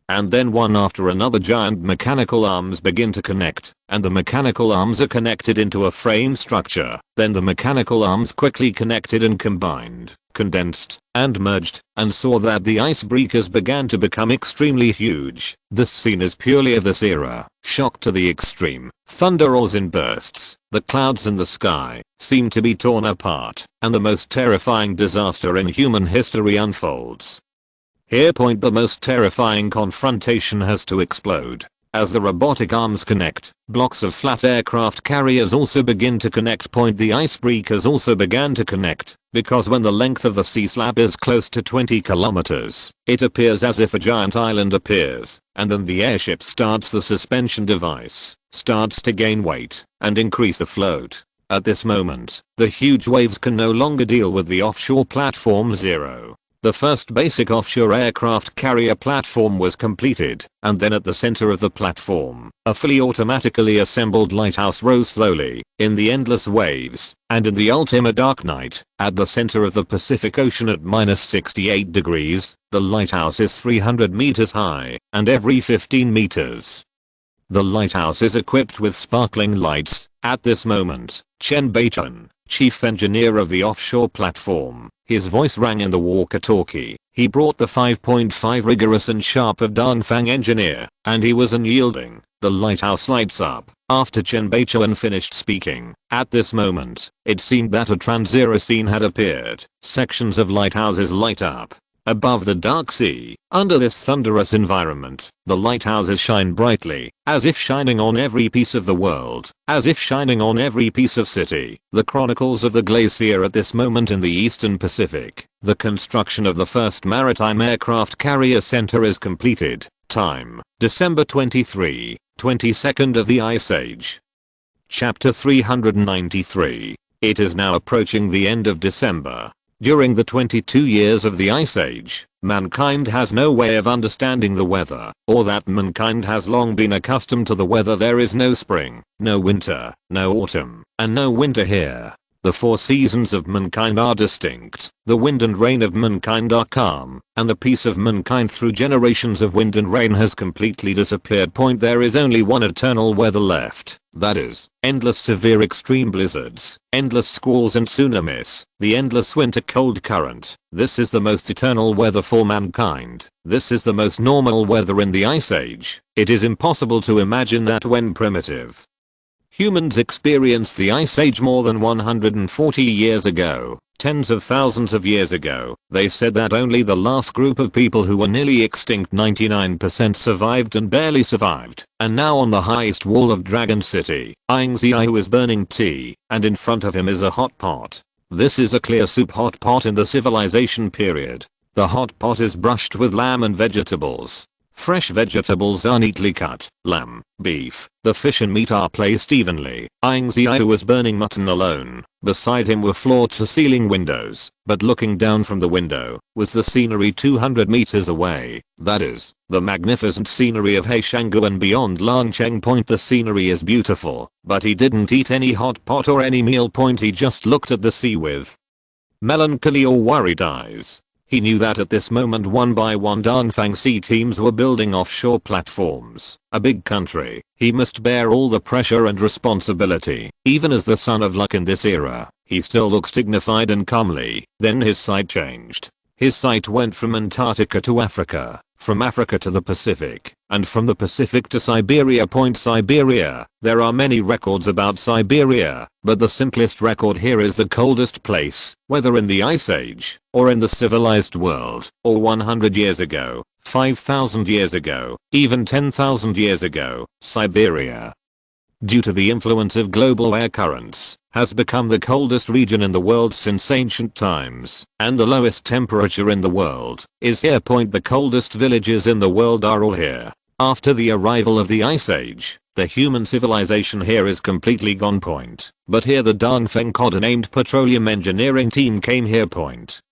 And then one after another giant mechanical arms begin to connect, and the mechanical arms are connected into a frame structure. Then the mechanical arms quickly connected and combined, condensed, and merged, and saw that the icebreakers began to become extremely huge. This scene is purely of this era, shock to the extreme. Thunder roars in bursts, the clouds in the sky seem to be torn apart, and the most terrifying disaster in human history unfolds. Here. The most terrifying confrontation has to explode. As the robotic arms connect, blocks of flat aircraft carriers also begin to connect. The icebreakers also began to connect, because when the length of the sea slab is close to 20 kilometers, it appears as if a giant island appears, and then the airship starts. The suspension device starts to gain weight and increase the float. At this moment, the huge waves can no longer deal with the offshore platform 0. The first basic offshore aircraft carrier platform was completed, and then at the center of the platform, a fully automatically assembled lighthouse rose slowly, in the endless waves, and in the ultimate dark night, at the center of the Pacific Ocean at -68 degrees, the lighthouse is 300 meters high, and every 15 meters. The lighthouse is equipped with sparkling lights. At this moment, Chen Beichuan, chief engineer of the offshore platform. His voice rang in the walkie-talkie. He brought the 5.5 rigorous and sharp of Dongfang engineer, and he was unyielding. The lighthouse lights up. After Chen Beichuan finished speaking, at this moment, it seemed that a trans-era scene had appeared. Sections of lighthouses light up. Above the dark sea, under this thunderous environment, the lighthouses shine brightly, as if shining on every piece of the world, as if shining on every piece of city. The chronicles of the glacier at this moment in the eastern Pacific. The construction of the first maritime aircraft carrier center is completed. Time, December 23, 22nd of the Ice Age. Chapter 393. It is now approaching the end of December. During the 22 years of the Ice Age, mankind has no way of understanding the weather, or that mankind has long been accustomed to the weather. There is no spring, no winter, no autumn, and no winter here. The 4 seasons of mankind are distinct. The wind and rain of mankind are calm, and the peace of mankind through generations of wind and rain has completely disappeared. There is only one eternal weather left. That is, endless severe extreme blizzards, endless squalls and tsunamis, the endless winter cold current. This is the most eternal weather for mankind. This is the most normal weather in the Ice Age. It is impossible to imagine that when primitive humans experienced the Ice Age more than 140 years ago, tens of thousands of years ago, they said that only the last group of people who were nearly extinct 99% survived and barely survived. And now on the highest wall of Dragon City, Ying Ziyue is burning tea, and in front of him is a hot pot. This is a clear soup hot pot in the civilization period. The hot pot is brushed with lamb and vegetables. Fresh vegetables are neatly cut. Lamb, beef, the fish and meat are placed evenly. Ying Ziyue was burning mutton alone. Beside him were floor-to-ceiling windows, but looking down from the window was the scenery 200 meters away. That is, the magnificent scenery of Heishangu and beyond Langcheng Point. The scenery is beautiful, but he didn't eat any hot pot or any meal. He just looked at the sea with melancholy or worried eyes. He knew that at this moment one by one Dongfang Sea teams were building offshore platforms. A big country, he must bear all the pressure and responsibility. Even as the son of luck in this era, he still looks dignified and comely. Then his sight changed. His sight went from Antarctica to Africa, from Africa to the Pacific, and from the Pacific to Siberia. Siberia. There are many records about Siberia, but the simplest record here is the coldest place, whether in the Ice Age, or in the civilized world, or 100 years ago, 5,000 years ago, even 10,000 years ago. Siberia, due to the influence of global air currents, has become the coldest region in the world since ancient times, and the lowest temperature in the world is here. The coldest villages in the world are all here. After the arrival of the Ice Age, the human civilization here is completely gone. But here the Dongfeng codenamed petroleum engineering team came here.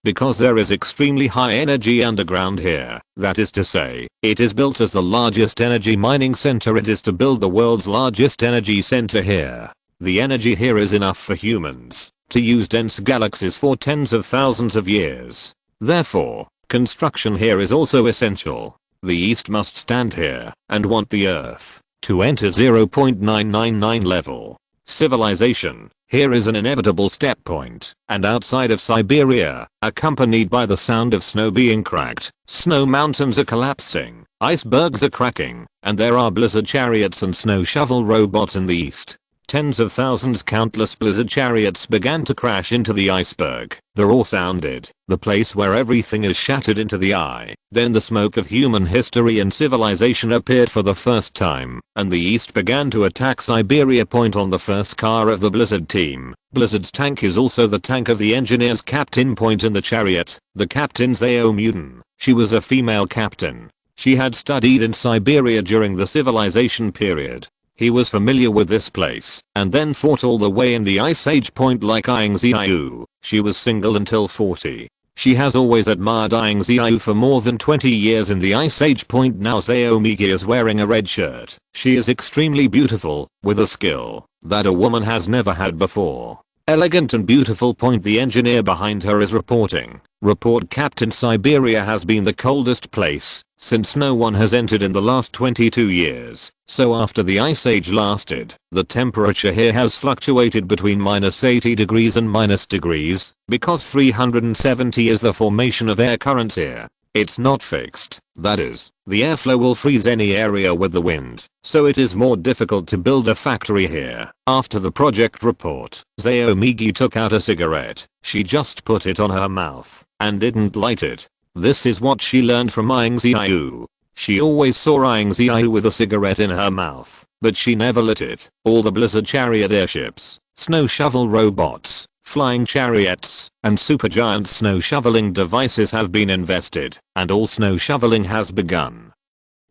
Because there is extremely high energy underground here. That is to say, it is built as the largest energy mining center. It is to build the world's largest energy center here. The energy here is enough for humans to use dense galaxies for tens of thousands of years. Therefore, construction here is also essential. The East must stand here and want the Earth to enter 0.999 level. Civilization here is an inevitable step point, and outside of Siberia, accompanied by the sound of snow being cracked, snow mountains are collapsing, icebergs are cracking, and there are blizzard chariots and snow shovel robots in the East. Tens of thousands, countless blizzard chariots began to crash into the iceberg. The roar sounded, the place where everything is shattered into the eye. Then the smoke of human history and civilization appeared for the first time, and the East began to attack Siberia. On the first car of the Blizzard team. Blizzard's tank is also the tank of the engineer's captain. In the chariot, the captain Zhao Muden. She was a female captain. She had studied in Siberia during the civilization period. He was familiar with this place, and then fought all the way in the Ice Age. Like Ying Ziyue, she was single until 40. She has always admired Ying Ziyue for more than 20 years in the Ice Age. Now Zhao Miki is wearing a red shirt. She is extremely beautiful, with a skill that a woman has never had before. Elegant and beautiful. The engineer behind her is reporting. Report, Captain, Siberia has been the coldest place since no one has entered in the last 22 years. So after the ice age lasted, the temperature here has fluctuated between -80 degrees and -degrees, because 370 is the formation of air currents here. It's not fixed, that is, the airflow will freeze any area with the wind, so it is more difficult to build a factory here. After the project report, Ziyue took out a cigarette. She just put it on her mouth and didn't light it. This is what she learned from Ying Ziyue. She always saw Ying Ziyue with a cigarette in her mouth, but she never lit it. All the blizzard chariot airships, snow shovel robots, flying chariots, and supergiant snow shoveling devices have been invested, and all snow shoveling has begun.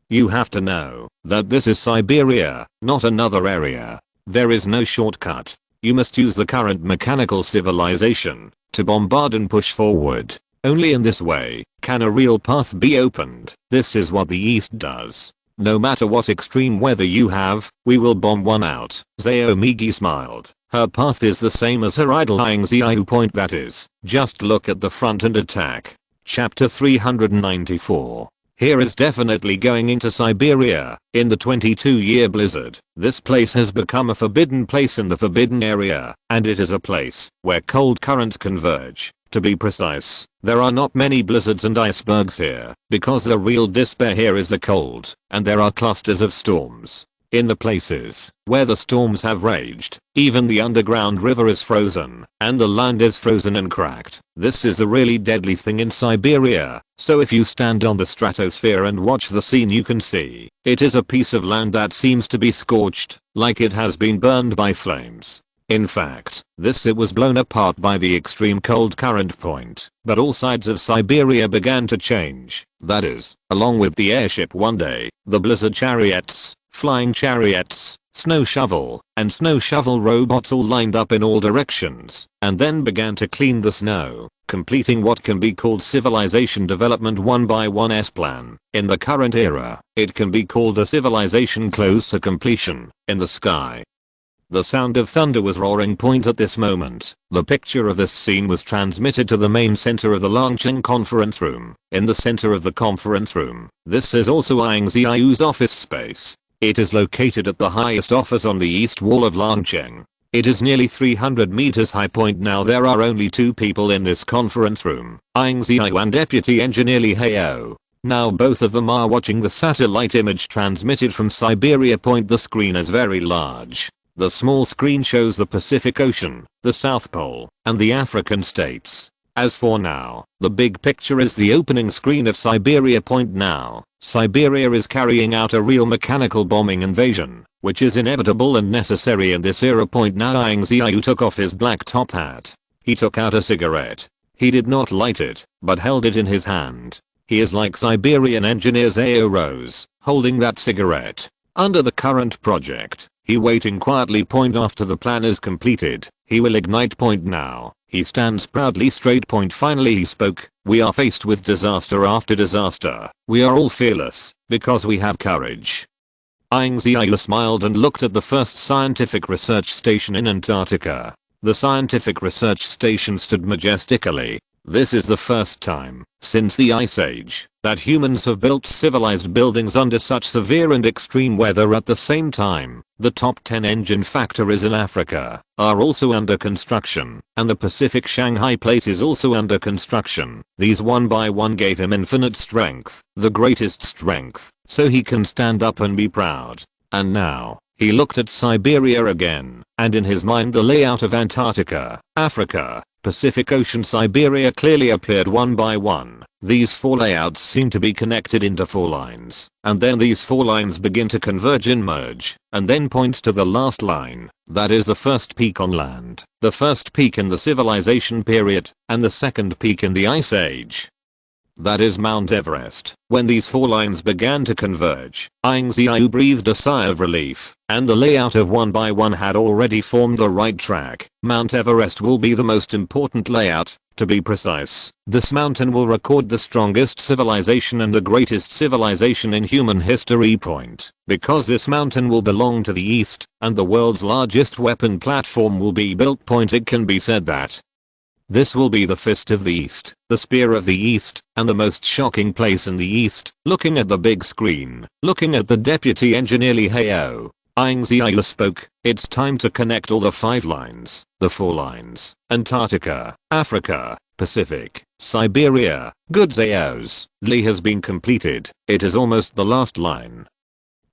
You have to know that this is Siberia, not another area. There is no shortcut. You must use the current mechanical civilization to bombard and push forward. Only in this way can a real path be opened. This is what the East does. No matter what extreme weather you have, we will bomb one out. Ziyue smiled. Her path is the same as her idol Ying Ziyue point, that is, just look at the front and attack. Chapter 394. Here is definitely going into Siberia. In the 22-year blizzard, this place has become a forbidden place in the forbidden area, and it is a place where cold currents converge. To be precise, there are not many blizzards and icebergs here, because the real despair here is the cold, and there are clusters of storms. In the places where the storms have raged, even the underground river is frozen, and the land is frozen and cracked. This is a really deadly thing in Siberia, so if you stand on the stratosphere and watch the scene, you can see it is a piece of land that seems to be scorched, like it has been burned by flames. In fact, it was blown apart by the extreme cold current point, but all sides of Siberia began to change. That is, along with the airship one day, the blizzard chariots, flying chariots, snow shovel, and snow shovel robots all lined up in all directions, and then began to clean the snow, completing what can be called civilization development 1 by 1's plan. In the current era, it can be called a civilization close to completion. In the sky, the sound of thunder was roaring point at this moment. The picture of this scene was transmitted to the main center of the Langcheng conference room. In the center of the conference room, this is also Ying Ziyue's office space. It is located at the highest office on the east wall of Langcheng. It is nearly 300 meters high. Point now, there are only two people in this conference room, Ying Ziyue and Deputy Engineer Li Hao. Now both of them are watching the satellite image transmitted from Siberia. Point the screen is very large. The small screen shows the Pacific Ocean, the South Pole, and the African states. As for now, the big picture is the opening screen of Siberia. Point now, Siberia is carrying out a real mechanical bombing invasion, which is inevitable and necessary in this era. Point now, Ying Ziyue took off his black top hat. He took out a cigarette. He did not light it, but held it in his hand. He is like Siberian engineer Ziyue Rose, holding that cigarette. Under the current project, he waiting quietly. Point after the plan is completed, he will ignite. Point now, he stands proudly straight. Point finally he spoke. We are faced with disaster after disaster. We are all fearless, because we have courage. Ying Ziyue smiled and looked at the first scientific research station in Antarctica. The scientific research station stood majestically. This is the first time, since the Ice Age, that humans have built civilized buildings under such severe and extreme weather at the same time. The top 10 engine factories in Africa are also under construction, and the Pacific Shanghai plate is also under construction. These one by one gave him infinite strength, the greatest strength, so he can stand up and be proud. And now, he looked at Siberia again, and in his mind the layout of Antarctica, Africa, Pacific Ocean, Siberia clearly appeared one by one. These four layouts seem to be connected into four lines, and then these four lines begin to converge and merge, and then point to the last line. That is the first peak on land, the first peak in the civilization period, and the second peak in the Ice Age. That is Mount Everest. When these four lines began to converge, Ying Ziyue breathed a sigh of relief, and the layout of one by one had already formed the right track. Mount Everest will be the most important layout. To be precise, this mountain will record the strongest civilization and the greatest civilization in human history. Point. Because this mountain will belong to the East, and the world's largest weapon platform will be built. Point. It can be said that This will be the fist of the East, the spear of the East, and the most shocking place in the East. Looking at the big screen, looking at the deputy engineer Li Hao, Ying Ziyue spoke. It's time to connect all the 5 lines, the 4 lines, Antarctica, Africa, Pacific, Siberia, good Zeos. Li has been completed. It is almost the last line.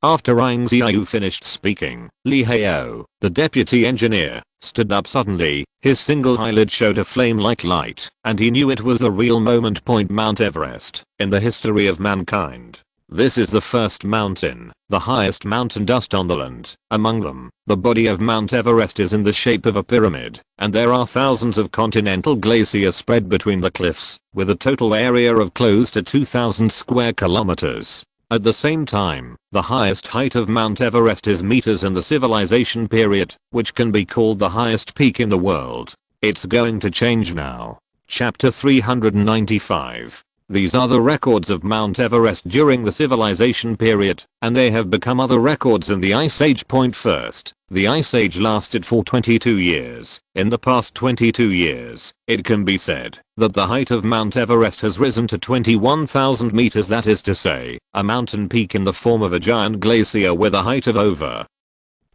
After Ying Ziyue finished speaking, Li Hao, the deputy engineer, stood up suddenly. His single eyelid showed a flame-like light, and he knew it was a real moment. Mount Everest, in the history of mankind. This is the first mountain, the highest mountain dust on the land. Among them, the body of Mount Everest is in the shape of a pyramid, and there are thousands of continental glaciers spread between the cliffs, with a total area of close to 2,000 square kilometers. At the same time, the highest height of Mount Everest is meters in the civilization period, which can be called the highest peak in the world. It's going to change now. Chapter 395. These are the records of Mount Everest during the civilization period, and they have become other records in the Ice Age. First, the Ice Age lasted for 22 years. In the past 22 years, it can be said that the height of Mount Everest has risen to 21,000 meters, that is to say, a mountain peak in the form of a giant glacier with a height of over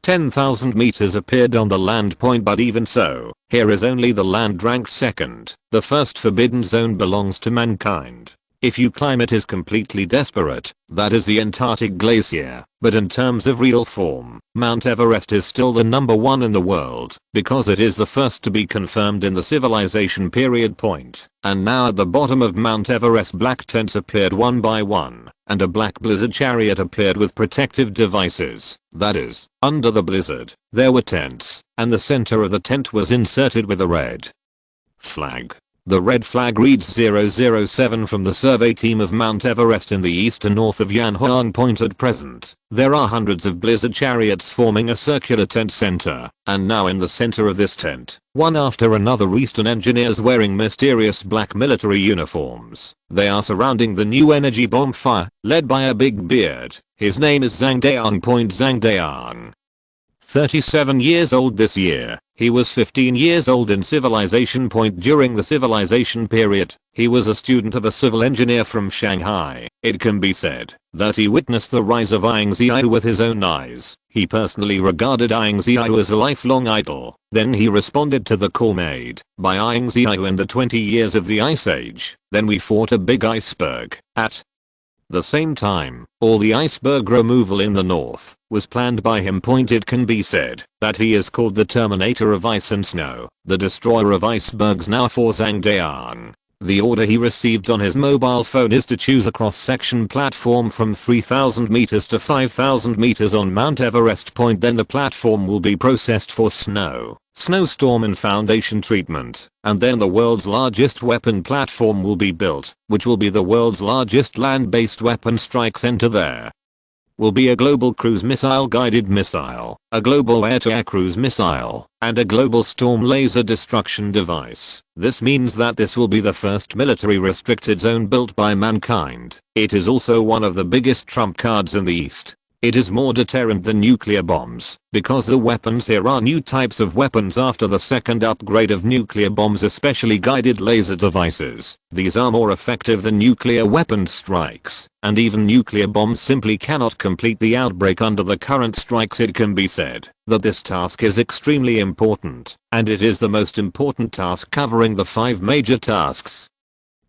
10,000 meters appeared on the land. But even so, here is only the land ranked second. The first forbidden zone belongs to mankind. If you climb it is completely desperate, that is the Antarctic Glacier, but in terms of real form, Mount Everest is still the number 1 in the world, because it is the first to be confirmed in the civilization period. And now at the bottom of Mount Everest black tents appeared one by one, and a black blizzard chariot appeared with protective devices, that is, under the blizzard, there were tents, and the center of the tent was inserted with a red flag. The red flag reads 007 from the survey team of Mount Everest in the east and north of Yanhuang Point. At present, there are hundreds of blizzard chariots forming a circular tent center, and now in the center of this tent, one after another Eastern engineers wearing mysterious black military uniforms. They are surrounding the new energy bomb fire, led by a big beard. His name is Zhang Daong. Zhang Daong. 37 years old this year. He was 15 years old in civilization. During the civilization period, he was a student of a civil engineer from Shanghai. It can be said that he witnessed the rise of Ying Ziyue with his own eyes. He personally regarded Ying Ziyue as a lifelong idol. Then he responded to the call made by Ying Ziyue in the 20 years of the Ice Age. Then we fought a big iceberg. At the same time, all the iceberg removal in the north was planned by him. It can be said that he is called the Terminator of ice and snow, the destroyer of icebergs. Now for Zhang Daong. The order he received on his mobile phone is to choose a cross-section platform from 3,000 meters to 5,000 meters on Mount Everest. Then the platform will be processed for snowstorm and foundation treatment, and then the world's largest weapon platform will be built, which will be the world's largest land-based weapon strike center. There will be a global cruise missile guided missile, a global air-to-air cruise missile, and a global storm laser destruction device. This means that this will be the first military restricted zone built by mankind. It is also one of the biggest trump cards in the East. It is more deterrent than nuclear bombs, because the weapons here are new types of weapons after the second upgrade of nuclear bombs, especially guided laser devices. These are more effective than nuclear weapon strikes, and even nuclear bombs simply cannot complete the outbreak under the current strikes. It can be said that this task is extremely important, and it is the most important task covering the 5 major tasks,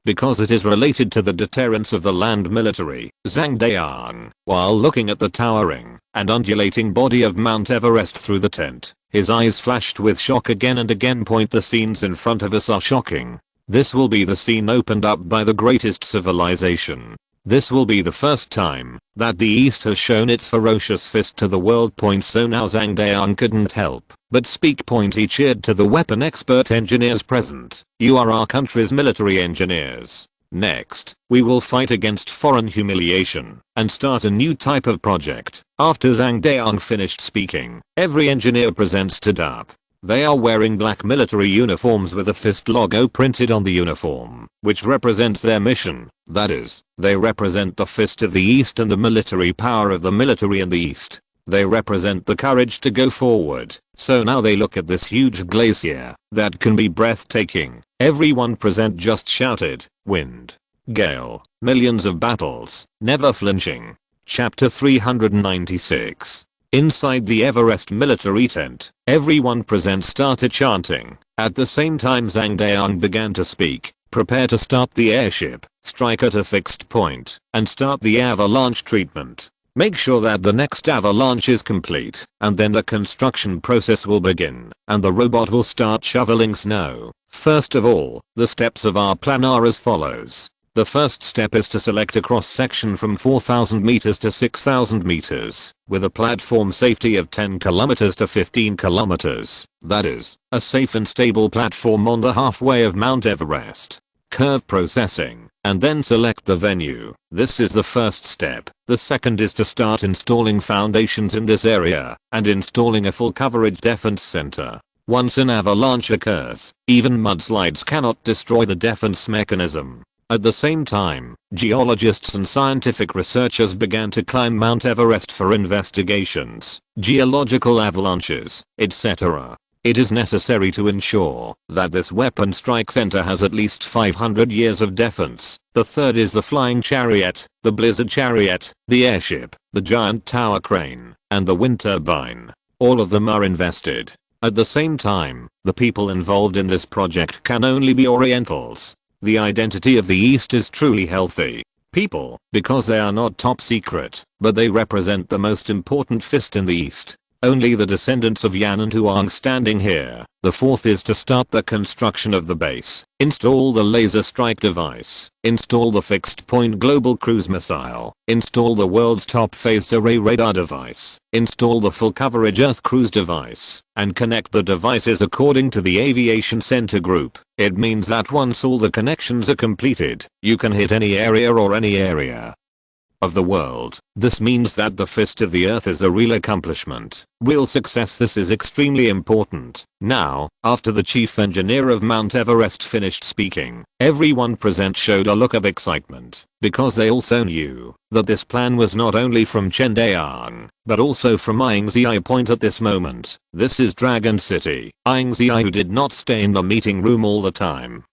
because it is related to the deterrence of the land military. Zhang Daong, while looking at the towering and undulating body of Mount Everest through the tent, his eyes flashed with shock again and again. The scenes in front of us are shocking. This will be the scene opened up by the greatest civilization. This will be the first time that the East has shown its ferocious fist to the world. So now Zhang Daong couldn't help but speak. He cheered to the weapon expert engineers present. You are our country's military engineers. Next, we will fight against foreign humiliation and start a new type of project. After Zhang Daong finished speaking, every engineer presents stood up. They are wearing black military uniforms with a fist logo printed on the uniform, which represents their mission. That is, they represent the fist of the East and the military power of the military in the East. They represent the courage to go forward. So now they look at this huge glacier that can be breathtaking. Everyone present just shouted, wind, gale, millions of battles, never flinching. Chapter 396. Inside the Everest military tent, everyone present started chanting. At the same time Zhang Daong began to speak. Prepare to start the airship, strike at a fixed point, and start the avalanche treatment. Make sure that the next avalanche is complete, and then the construction process will begin, and the robot will start shoveling snow. First of all, the steps of our plan are as follows. The first step is to select a cross-section from 4,000 meters to 6,000 meters, with a platform safety of 10 kilometers to 15 kilometers. That is, a safe and stable platform on the halfway of Mount Everest. Curve processing, and then select the venue. This is the first step. The second is to start installing foundations in this area, and installing a full coverage defense center. Once an avalanche occurs, even mudslides cannot destroy the defense mechanism. At the same time, geologists and scientific researchers began to climb Mount Everest for investigations, geological avalanches, etc. It is necessary to ensure that this weapon strike center has at least 500 years of defense. The third is the flying chariot, the blizzard chariot, the airship, the giant tower crane, and the wind turbine. All of them are invested. At the same time, the people involved in this project can only be Orientals. The identity of the East is truly healthy people, because they are not top secret, but they represent the most important fist in the East. Only the descendants of Yan and Huang standing here. The fourth is to start the construction of the base. Install the laser strike device. Install the fixed point global cruise missile. Install the world's top phased array radar device. Install the full coverage earth cruise device. And connect the devices according to the aviation center group. It means that once all the connections are completed, you can hit any area or any area of the world. This means that the fist of the earth is a real accomplishment. Real success. This is extremely important. Now, after the chief engineer of Mount Everest finished speaking, everyone present showed a look of excitement, because they also knew that this plan was not only from Chen Daong, but also from Ying Ziyue. Point at this moment, this is Dragon City. Ying Ziyue did not stay in the meeting room all the time,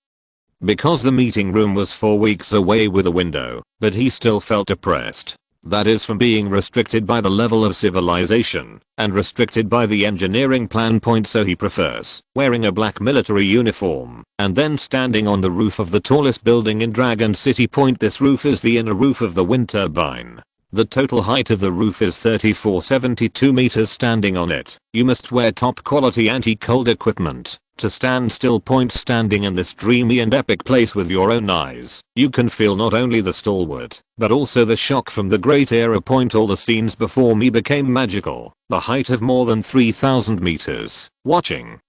because the meeting room was 4 weeks away with a window, but he still felt depressed. That is from being restricted by the level of civilization, and restricted by the engineering plan. So he prefers wearing a black military uniform, and then standing on the roof of the tallest building in Dragon City. This roof is the inner roof of the wind turbine. The total height of the roof is 3472 meters. Standing on it, you must wear top quality anti-cold equipment. To stand still. Standing in this dreamy and epic place with your own eyes, you can feel not only the stalwart, but also the shock from the great era. All the scenes before me became magical. The height of more than 3000 meters. Watching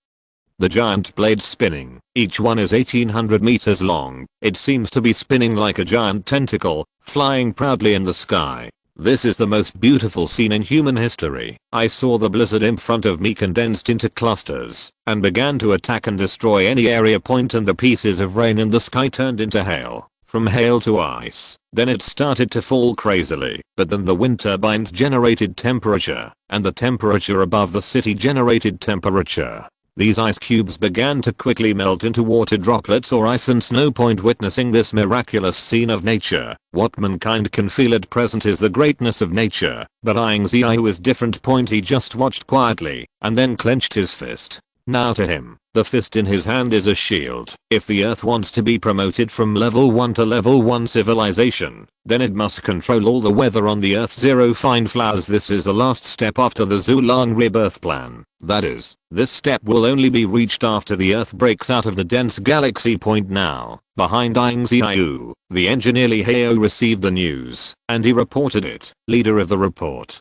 the giant blades spinning, each one is 1800 meters long. It seems to be spinning like a giant tentacle, flying proudly in the sky. This is the most beautiful scene in human history. I saw the blizzard in front of me condensed into clusters, and began to attack and destroy any area. And the pieces of rain in the sky turned into hail, from hail to ice. Then it started to fall crazily, but then the wind turbines generated temperature, and the temperature above the city generated temperature. These ice cubes began to quickly melt into water droplets or ice and snow. Witnessing this miraculous scene of nature, what mankind can feel at present is the greatness of nature. But Ying Ziyue is different. He just watched quietly, and then clenched his fist. Now to him, the fist in his hand is a shield. If the earth wants to be promoted from level 1 to level 1 civilization, then it must control all the weather on the earth. 0 Find flowers. This is the last step after the Zhulang rebirth plan. That is, this step will only be reached after the earth breaks out of the dense galaxy. Now, behind Ying Ziyue, the engineer Li Hao received the news, and he reported it. Leader of the report.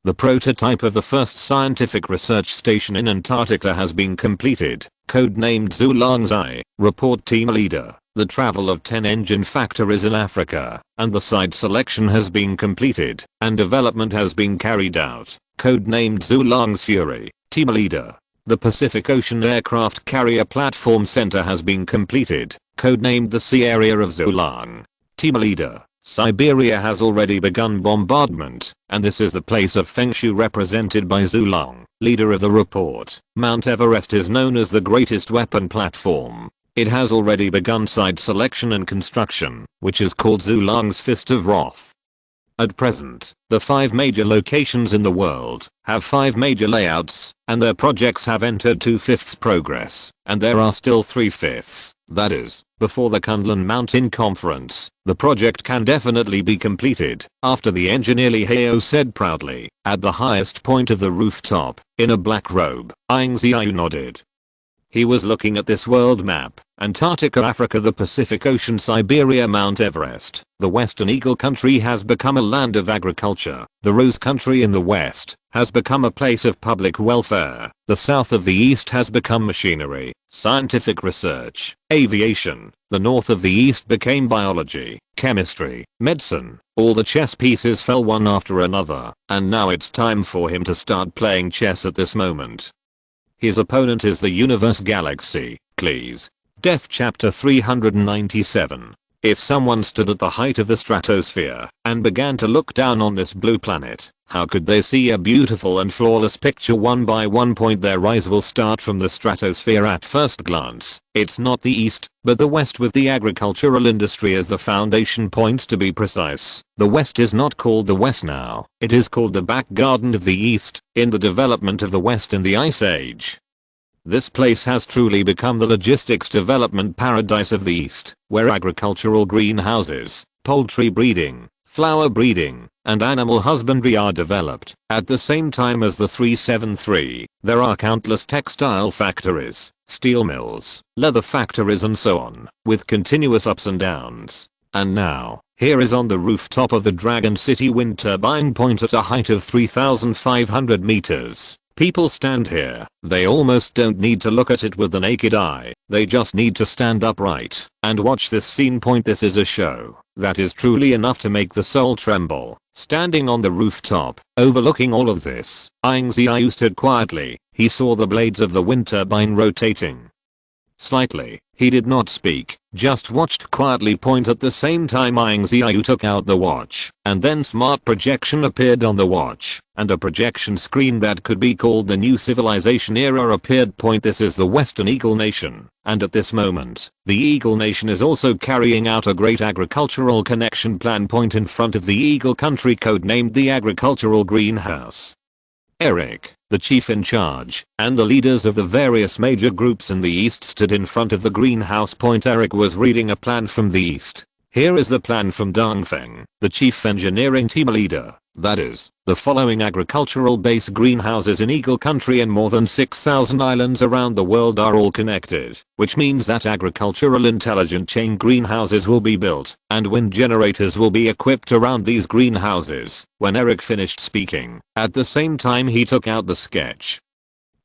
The prototype of the first scientific research station in Antarctica has been completed, codenamed Zhuangzi. Report team leader. The travel of 10 engine factories in Africa, and the site selection has been completed, and development has been carried out, codenamed Zhulang's Fury. Team leader. The Pacific Ocean Aircraft Carrier Platform Center has been completed, codenamed the Sea Area of Zhulang. Team leader. Siberia has already begun bombardment, and this is the place of Fengshu represented by Zhulang. Leader of the report. Mount Everest is known as the greatest weapon platform. It has already begun site selection and construction, which is called Zulang's Fist of Wrath. At present, the 5 major locations in the world have 5 major layouts, and their projects have entered 2/5 progress, and there are still 3/5, that is, before the Kunlun Mountain Conference, the project can definitely be completed, after the engineer Li Hao said proudly, at the highest point of the rooftop, in a black robe. Ying Ziyue nodded. He was looking at this world map: Antarctica, Africa, the Pacific Ocean, Siberia, Mount Everest. The Western Eagle Country has become a land of agriculture. The Rose Country in the west has become a place of public welfare. The south of the east has become machinery, scientific research, aviation. The north of the east became biology, chemistry, medicine. All the chess pieces fell one after another, and now it's time for him to start playing chess at this moment. His opponent is the universe galaxy, please. Death chapter 397. If someone stood at the height of the stratosphere and began to look down on this blue planet, how could they see a beautiful and flawless picture one by one? Their eyes will start from the stratosphere at first glance. It's not the east, but the west, with the agricultural industry as the foundation point, to be precise. The west is not called the west now, it is called the back garden of the east, in the development of the west in the Ice Age. This place has truly become the logistics development paradise of the east, where agricultural greenhouses, poultry breeding, flower breeding, and animal husbandry are developed. At the same time as the 373, there are countless textile factories, steel mills, leather factories, and so on, with continuous ups and downs. And now, here is on the rooftop of the Dragon City wind turbine point at a height of 3,500 meters. People stand here. They almost don't need to look at it with the naked eye. They just need to stand upright and watch this scene. This is a show that is truly enough to make the soul tremble. Standing on the rooftop, overlooking all of this, Ying Ziyue stood quietly. He saw the blades of the wind turbine rotating slightly. He did not speak, just watched quietly. At the same time, Ying Ziyue took out the watch, and then smart projection appeared on the watch, and a projection screen that could be called the new civilization era appeared. This is the Western Eagle Nation, and at this moment, the Eagle Nation is also carrying out a great agricultural connection plan. In front of the Eagle Country, codenamed the Agricultural Greenhouse. Eric, the chief in charge, and the leaders of the various major groups in the east stood in front of the greenhouse. Eric was reading a plan from the east. Here is the plan from Dongfeng, the chief engineering team leader. That is, the following agricultural base greenhouses in Eagle Country and more than 6,000 islands around the world are all connected, which means that agricultural intelligent chain greenhouses will be built, and wind generators will be equipped around these greenhouses. When Eric finished speaking, at the same time he took out the sketch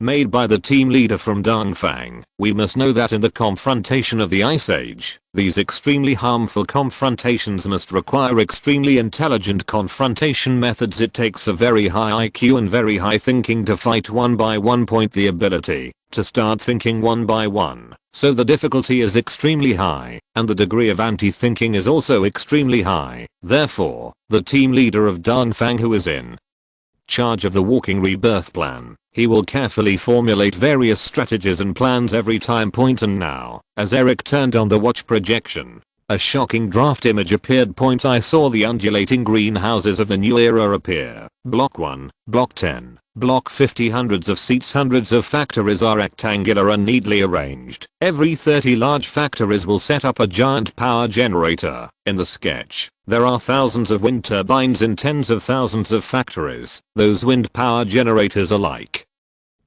made by the team leader from Dongfang. We must know that in the confrontation of the Ice Age, these extremely harmful confrontations must require extremely intelligent confrontation methods. It takes a very high IQ and very high thinking to fight one by one. The ability to start thinking one by one. So the difficulty is extremely high, and the degree of anti-thinking is also extremely high. Therefore, the team leader of Dongfang, who is in charge of the walking rebirth plan, he will carefully formulate various strategies and plans every time. And now, as Eric turned on the watch projection, a shocking draft image appeared. I saw the undulating greenhouses of the new era appear. Block 1, Block 10, Block 50. Hundreds of seats, hundreds of factories are rectangular and neatly arranged. Every 30 large factories will set up a giant power generator. In the sketch, there are thousands of wind turbines in tens of thousands of factories. Those wind power generators are like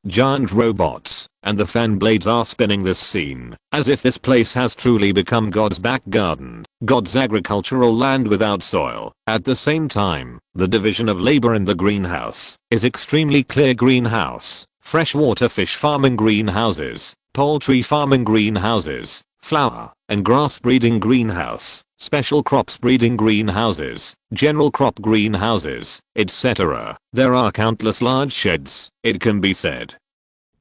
giant robots, and the fan blades are spinning this scene, as if this place has truly become God's back garden, God's agricultural land without soil. At the same time, the division of labor in the greenhouse is extremely clear. Greenhouse, freshwater fish farming greenhouses, poultry farming greenhouses, flower and grass breeding greenhouse, special crops breeding greenhouses, general crop greenhouses, etc. There are countless large sheds. It can be said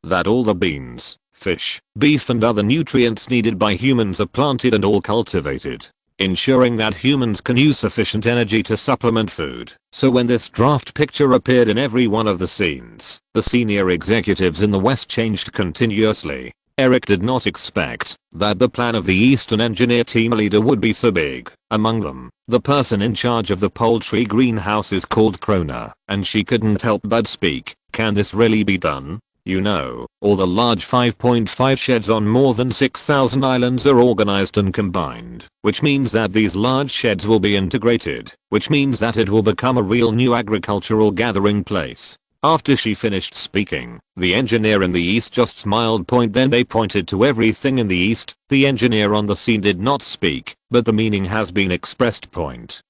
that all the beans, fish, beef and other nutrients needed by humans are planted and all cultivated, ensuring that humans can use sufficient energy to supplement food. So when this draft picture appeared in every one of the scenes, the senior executives in the West changed continuously. Eric did not expect that the plan of the Eastern engineer team leader would be so big. Among them, the person in charge of the poultry greenhouse is called Krona, and she couldn't help but speak. Can this really be done? You know, all the large 5.5 sheds on more than 6,000 islands are organized and combined, which means that these large sheds will be integrated, which means that it will become a real new agricultural gathering place. After she finished speaking, the engineer in the east just smiled. Then they pointed to everything in the east. The engineer on the scene did not speak, but the meaning has been expressed.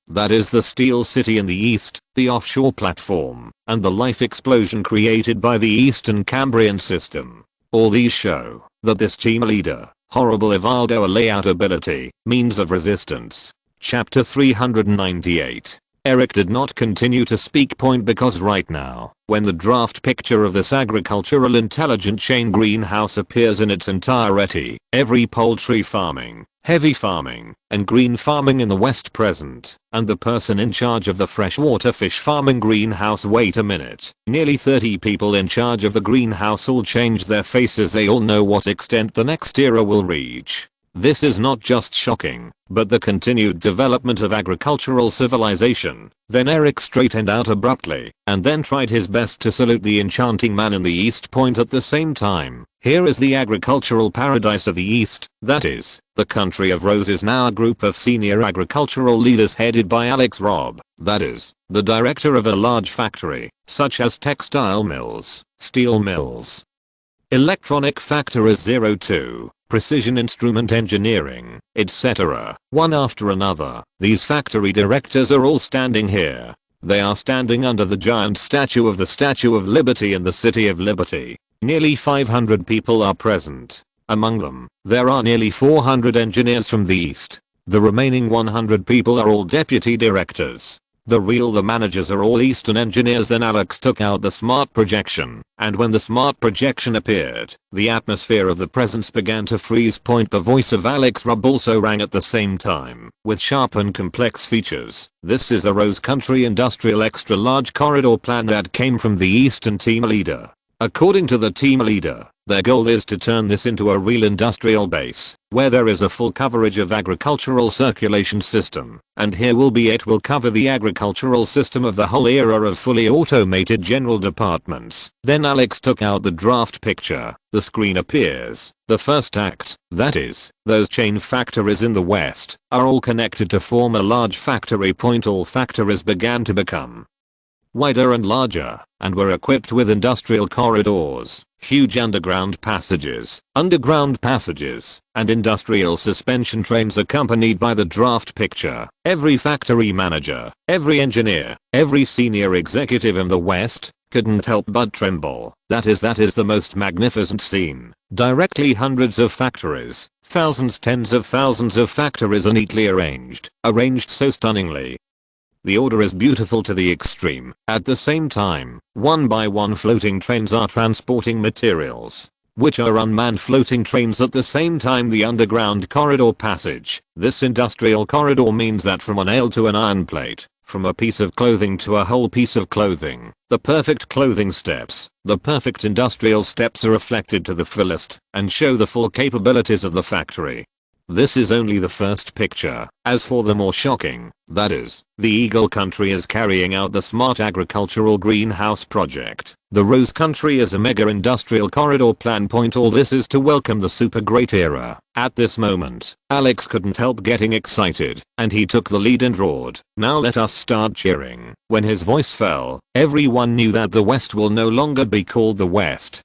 That is the steel city in the east, the offshore platform, and the life explosion created by the Eastern Cambrian system. All these show that this team leader, horrible Evaldo, a layout ability, means of resistance. Chapter 398. Eric did not continue to speak because right now, when the draft picture of this agricultural intelligent chain greenhouse appears in its entirety, every poultry farming, heavy farming, and green farming in the West present, and the person in charge of the freshwater fish farming greenhouse. Wait a minute. Nearly 30 people in charge of the greenhouse all change their faces. They all know what extent the next era will reach. This is not just shocking, but the continued development of agricultural civilization. Then Eric straightened out abruptly, and then tried his best to salute the enchanting man in the east. At the same time, here is the agricultural paradise of the east, that is, the country of roses. Now a group of senior agricultural leaders headed by Alex Robb, that is, the director of a large factory, such as textile mills, steel mills, electronic factories 02, precision instrument engineering, etc. One after another, these factory directors are all standing here. They are standing under the giant statue of the Statue of Liberty in the City of Liberty. Nearly 500 people are present. Among them, there are nearly 400 engineers from the east. The remaining 100 people are all deputy directors. The managers are all Eastern engineers. Then Alex took out the smart projection, and when the smart projection appeared, the atmosphere of the presence began to freeze. The voice of Alex Robb also rang at the same time, with sharp and complex features. This is a Rose Country Industrial Extra Large Corridor plan that came from the Eastern team leader. According to the team leader, their goal is to turn this into a real industrial base, where there is a full coverage of agricultural circulation system, and here it will cover the agricultural system of the whole era of fully automated general departments. Then Alex took out the draft picture. The screen appears. The first act, that is, those chain factories in the west, are all connected to form a large factory. All factories began to become wider and larger, and were equipped with industrial corridors, huge underground passages, and industrial suspension trains accompanied by the draft picture. Every factory manager, every engineer, every senior executive in the West couldn't help but tremble. That is the most magnificent scene. Directly hundreds of factories, thousands, tens of thousands of factories are neatly arranged so stunningly. The order is beautiful to the extreme. At the same time, one by one floating trains are transporting materials, which are unmanned floating trains. At the same time, the underground corridor passage. This industrial corridor means that from a nail to an iron plate, from a piece of clothing to a whole piece of clothing, the perfect clothing steps, the perfect industrial steps are reflected to the fullest and show the full capabilities of the factory. This is only the first picture. As for the more shocking, that is, the Eagle Country is carrying out the Smart Agricultural Greenhouse Project. The Rose Country is a mega industrial corridor plan. All this is to welcome the super great era. At this moment, Alex couldn't help getting excited, and he took the lead and roared, "Now let us start cheering." When his voice fell, everyone knew that the West will no longer be called the West.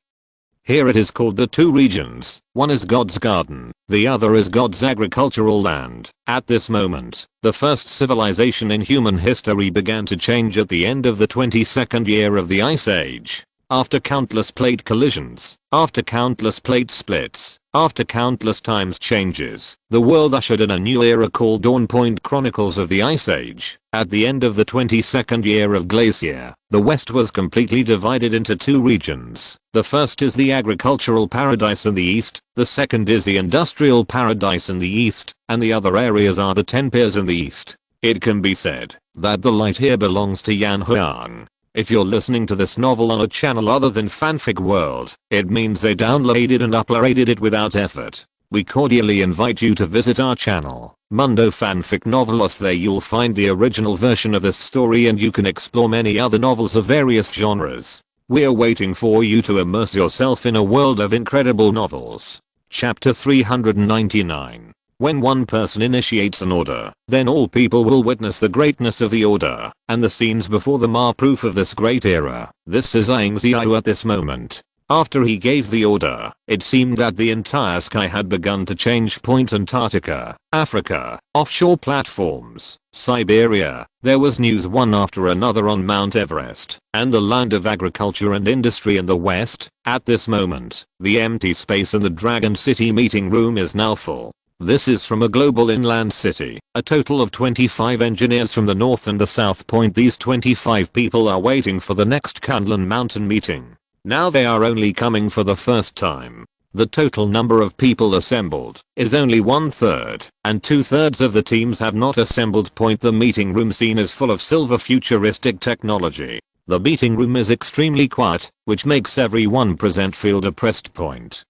Here it is called the two regions. One is God's garden, the other is God's agricultural land. At this moment, the first civilization in human history began to change at the end of the 22nd year of the Ice Age. After countless plate collisions, after countless plate splits, after countless times changes, the world ushered in a new era called Dawn. Chronicles of the Ice Age. At the end of the 22nd year of Glacier, the West was completely divided into two regions. The first is the agricultural paradise in the east, the second is the industrial paradise in the east, and the other areas are the 10 piers in the east. It can be said that the light here belongs to Yan Huang. If you're listening to this novel on a channel other than Fanfic World, it means they downloaded and uploaded it without effort. We cordially invite you to visit our channel, Mundo Fanfic Novelos. There you'll find the original version of this story and you can explore many other novels of various genres. We're waiting for you to immerse yourself in a world of incredible novels. Chapter 399. When one person initiates an order, then all people will witness the greatness of the order, and the scenes before them are proof of this great era. This is Ying Ziyue at this moment. After he gave the order, it seemed that the entire sky had begun to change. Antarctica, Africa, offshore platforms, Siberia, there was news one after another on Mount Everest, and the land of agriculture and industry in the west. At this moment, the empty space in the Dragon City meeting room is now full. This is from a global inland city, a total of 25 engineers from the north and the south. These 25 people are waiting for the next Kunlun Mountain meeting. Now they are only coming for the first time. The total number of people assembled is only 1/3, and 2/3 of the teams have not assembled. The meeting room scene is full of silver futuristic technology. The meeting room is extremely quiet, which makes everyone present feel depressed.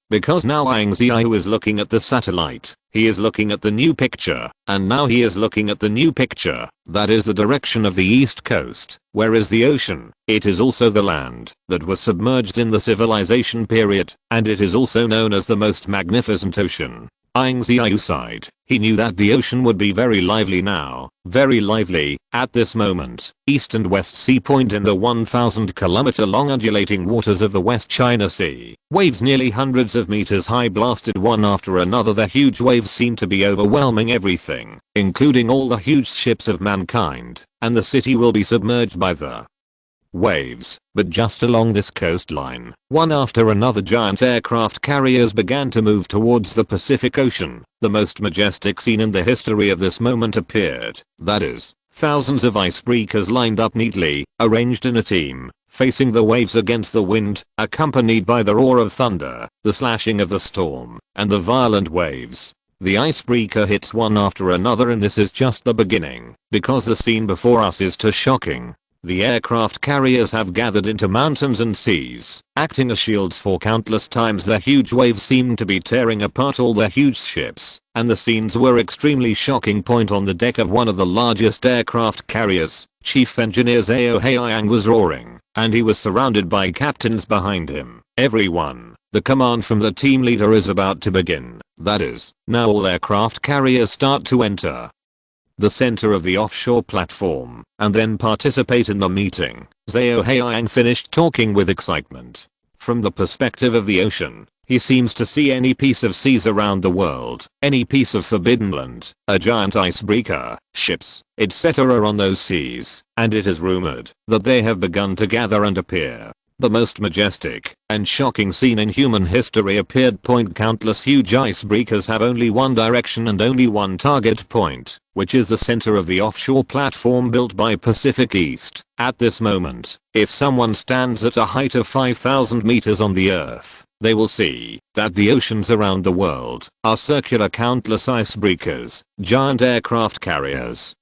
Because now Ying Ziyue is looking at the satellite, he is looking at the new picture, and now he is looking at the new picture. That is the direction of the east coast. Where is the ocean? It is also the land that was submerged in the civilization period, and it is also known as the most magnificent ocean. Ying Ziyue sighed. He knew that the ocean would be very lively now, very lively, at this moment. East and West Sea Point in the 1,000-kilometer long undulating waters of the West China Sea. Waves nearly hundreds of meters high blasted one after another. The huge waves seemed to be overwhelming everything, including all the huge ships of mankind, and the city will be submerged by the waves. But just along this coastline, one after another giant aircraft carriers began to move towards the Pacific Ocean. The most majestic scene in the history of this moment appeared. That is, thousands of icebreakers lined up neatly, arranged in a team, facing the waves against the wind, accompanied by the roar of thunder, the slashing of the storm, and the violent waves. The icebreaker hits one after another, and this is just the beginning, because the scene before us is too shocking. The aircraft carriers have gathered into mountains and seas, acting as shields for countless times. The huge waves seemed to be tearing apart all the huge ships, and the scenes were extremely shocking. On the deck of one of the largest aircraft carriers, Chief Engineer Xihai was roaring, and he was surrounded by captains behind him. Everyone, the command from the team leader is about to begin. That is, now all aircraft carriers start to enter the center of the offshore platform, and then participate in the meeting. Xihai finished talking with excitement. From the perspective of the ocean, he seems to see any piece of seas around the world, any piece of forbidden land, a giant icebreaker, ships, etc. on those seas, and it is rumored that they have begun to gather and appear. The most majestic and shocking scene in human history appeared. Countless huge icebreakers have only one direction and only one target point, which is the center of the offshore platform built by Pacific East. At this moment, if someone stands at a height of 5,000 meters on the earth, they will see that the oceans around the world are circular. Countless icebreakers, giant aircraft carriers,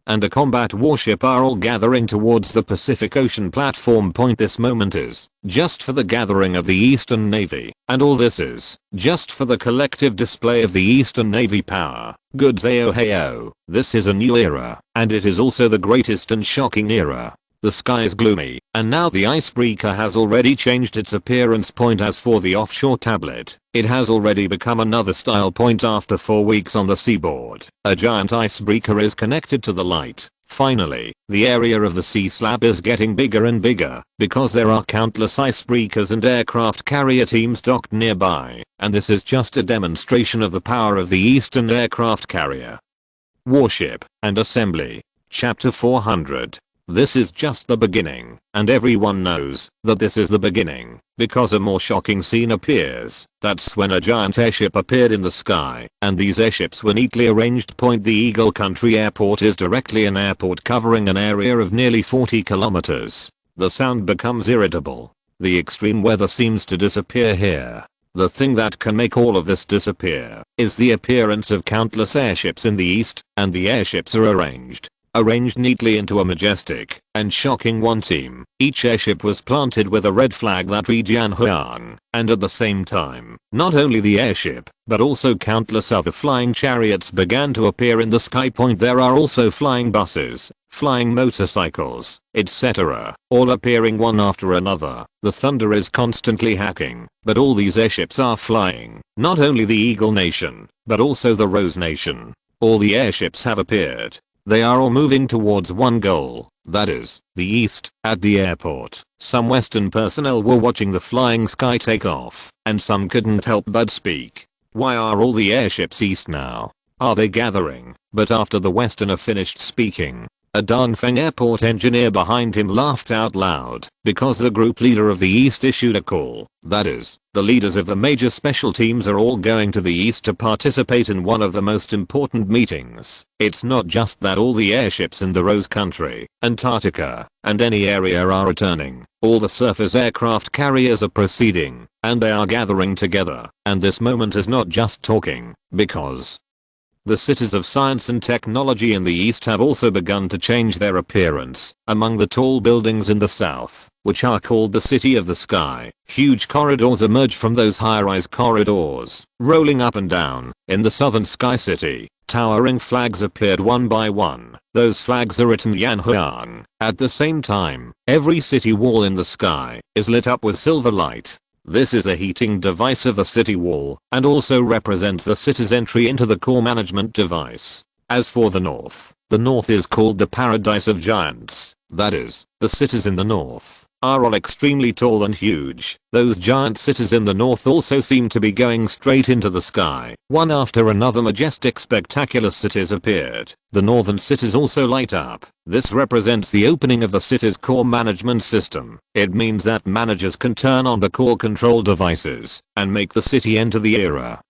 and a combat warship are all gathering towards the Pacific Ocean platform. This moment is just for the gathering of the Eastern Navy, and all this is just for the collective display of the Eastern Navy power. Good Xihai, this is a new era, and it is also the greatest and shocking era. The sky is gloomy, and now the icebreaker has already changed its appearance. As for the offshore tablet, it has already become another style. After 4 weeks on the seaboard, a giant icebreaker is connected to the light. Finally, the area of the sea slab is getting bigger and bigger, because there are countless icebreakers and aircraft carrier teams docked nearby, and this is just a demonstration of the power of the Eastern aircraft carrier warship and assembly. Chapter 400. This is just the beginning, and everyone knows that this is the beginning, because a more shocking scene appears. That's when a giant airship appeared in the sky, and these airships were neatly arranged. The Eagle Country Airport is directly an airport covering an area of nearly 40 kilometers. The sound becomes irritable. The extreme weather seems to disappear here. The thing that can make all of this disappear is the appearance of countless airships in the east, and the airships are arranged arranged neatly into a majestic and shocking one team. Each airship was planted with a red flag that read Yanhuang, and at the same time, not only the airship, but also countless other flying chariots began to appear in the sky. There are also flying buses, flying motorcycles, etc., all appearing one after another. The thunder is constantly hacking, but all these airships are flying. Not only the Eagle Nation, but also the Rose Nation. All the airships have appeared. They are all moving towards one goal, that is, the east. At the airport, some Western personnel were watching the flying sky take off, and some couldn't help but speak. Why are all the airships east now? Are they gathering? But after the Westerner finished speaking, a Dongfeng airport engineer behind him laughed out loud because the group leader of the East issued a call. That is, the leaders of the major special teams are all going to the East to participate in one of the most important meetings. It's not just that all the airships in the Rose Country, Antarctica, and any area are returning. All the surface aircraft carriers are proceeding, and they are gathering together. And this moment is not just talking, because the cities of science and technology in the east have also begun to change their appearance. Among the tall buildings in the south, which are called the City of the Sky, huge corridors emerge from those high-rise corridors, rolling up and down. In the southern Sky City, towering flags appeared one by one. Those flags are written Yanhuang. At the same time, every city wall in the sky is lit up with silver light. This is a heating device of the city wall, and also represents the city's entry into the core management device. As for the north is called the Paradise of Giants. That is, the cities in the north are all extremely tall and huge. Those giant cities in the north also seem to be going straight into the sky. One after another majestic spectacular cities appeared. The northern cities also light up. This represents the opening of the city's core management system. It means that managers can turn on the core control devices and make the city enter the era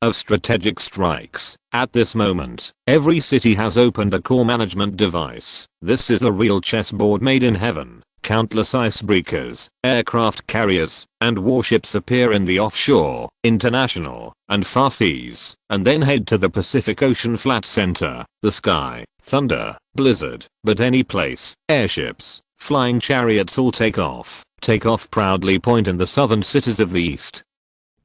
of strategic strikes. At this moment, every city has opened a core management device. This is a real chessboard made in heaven. Countless icebreakers, aircraft carriers, and warships appear in the offshore, international, and far seas, and then head to the Pacific Ocean flat center, the sky, thunder, blizzard, but any place. Airships, flying chariots all take off proudly. In the southern cities of the east,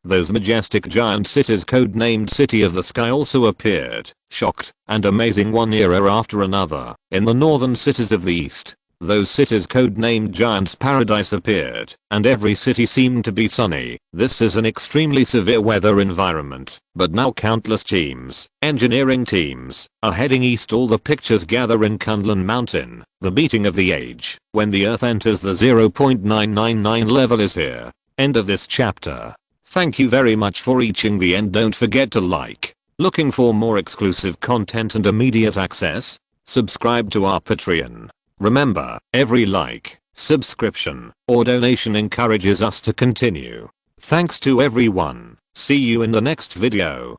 those majestic giant cities codenamed City of the Sky also appeared, shocked and amazing one era after another. In the northern cities of the east, those cities codenamed Giants Paradise appeared, and every city seemed to be sunny. This is an extremely severe weather environment, but now countless teams, engineering teams, are heading east. All the pictures gather in Kunlun Mountain. The meeting of the age, when the Earth enters the 0.999 level, is here. End of this chapter. Thank you very much for reaching the end. Don't forget to like. Looking for more exclusive content and immediate access? Subscribe to our Patreon. Remember, every like, subscription, or donation encourages us to continue. Thanks to everyone. See you in the next video.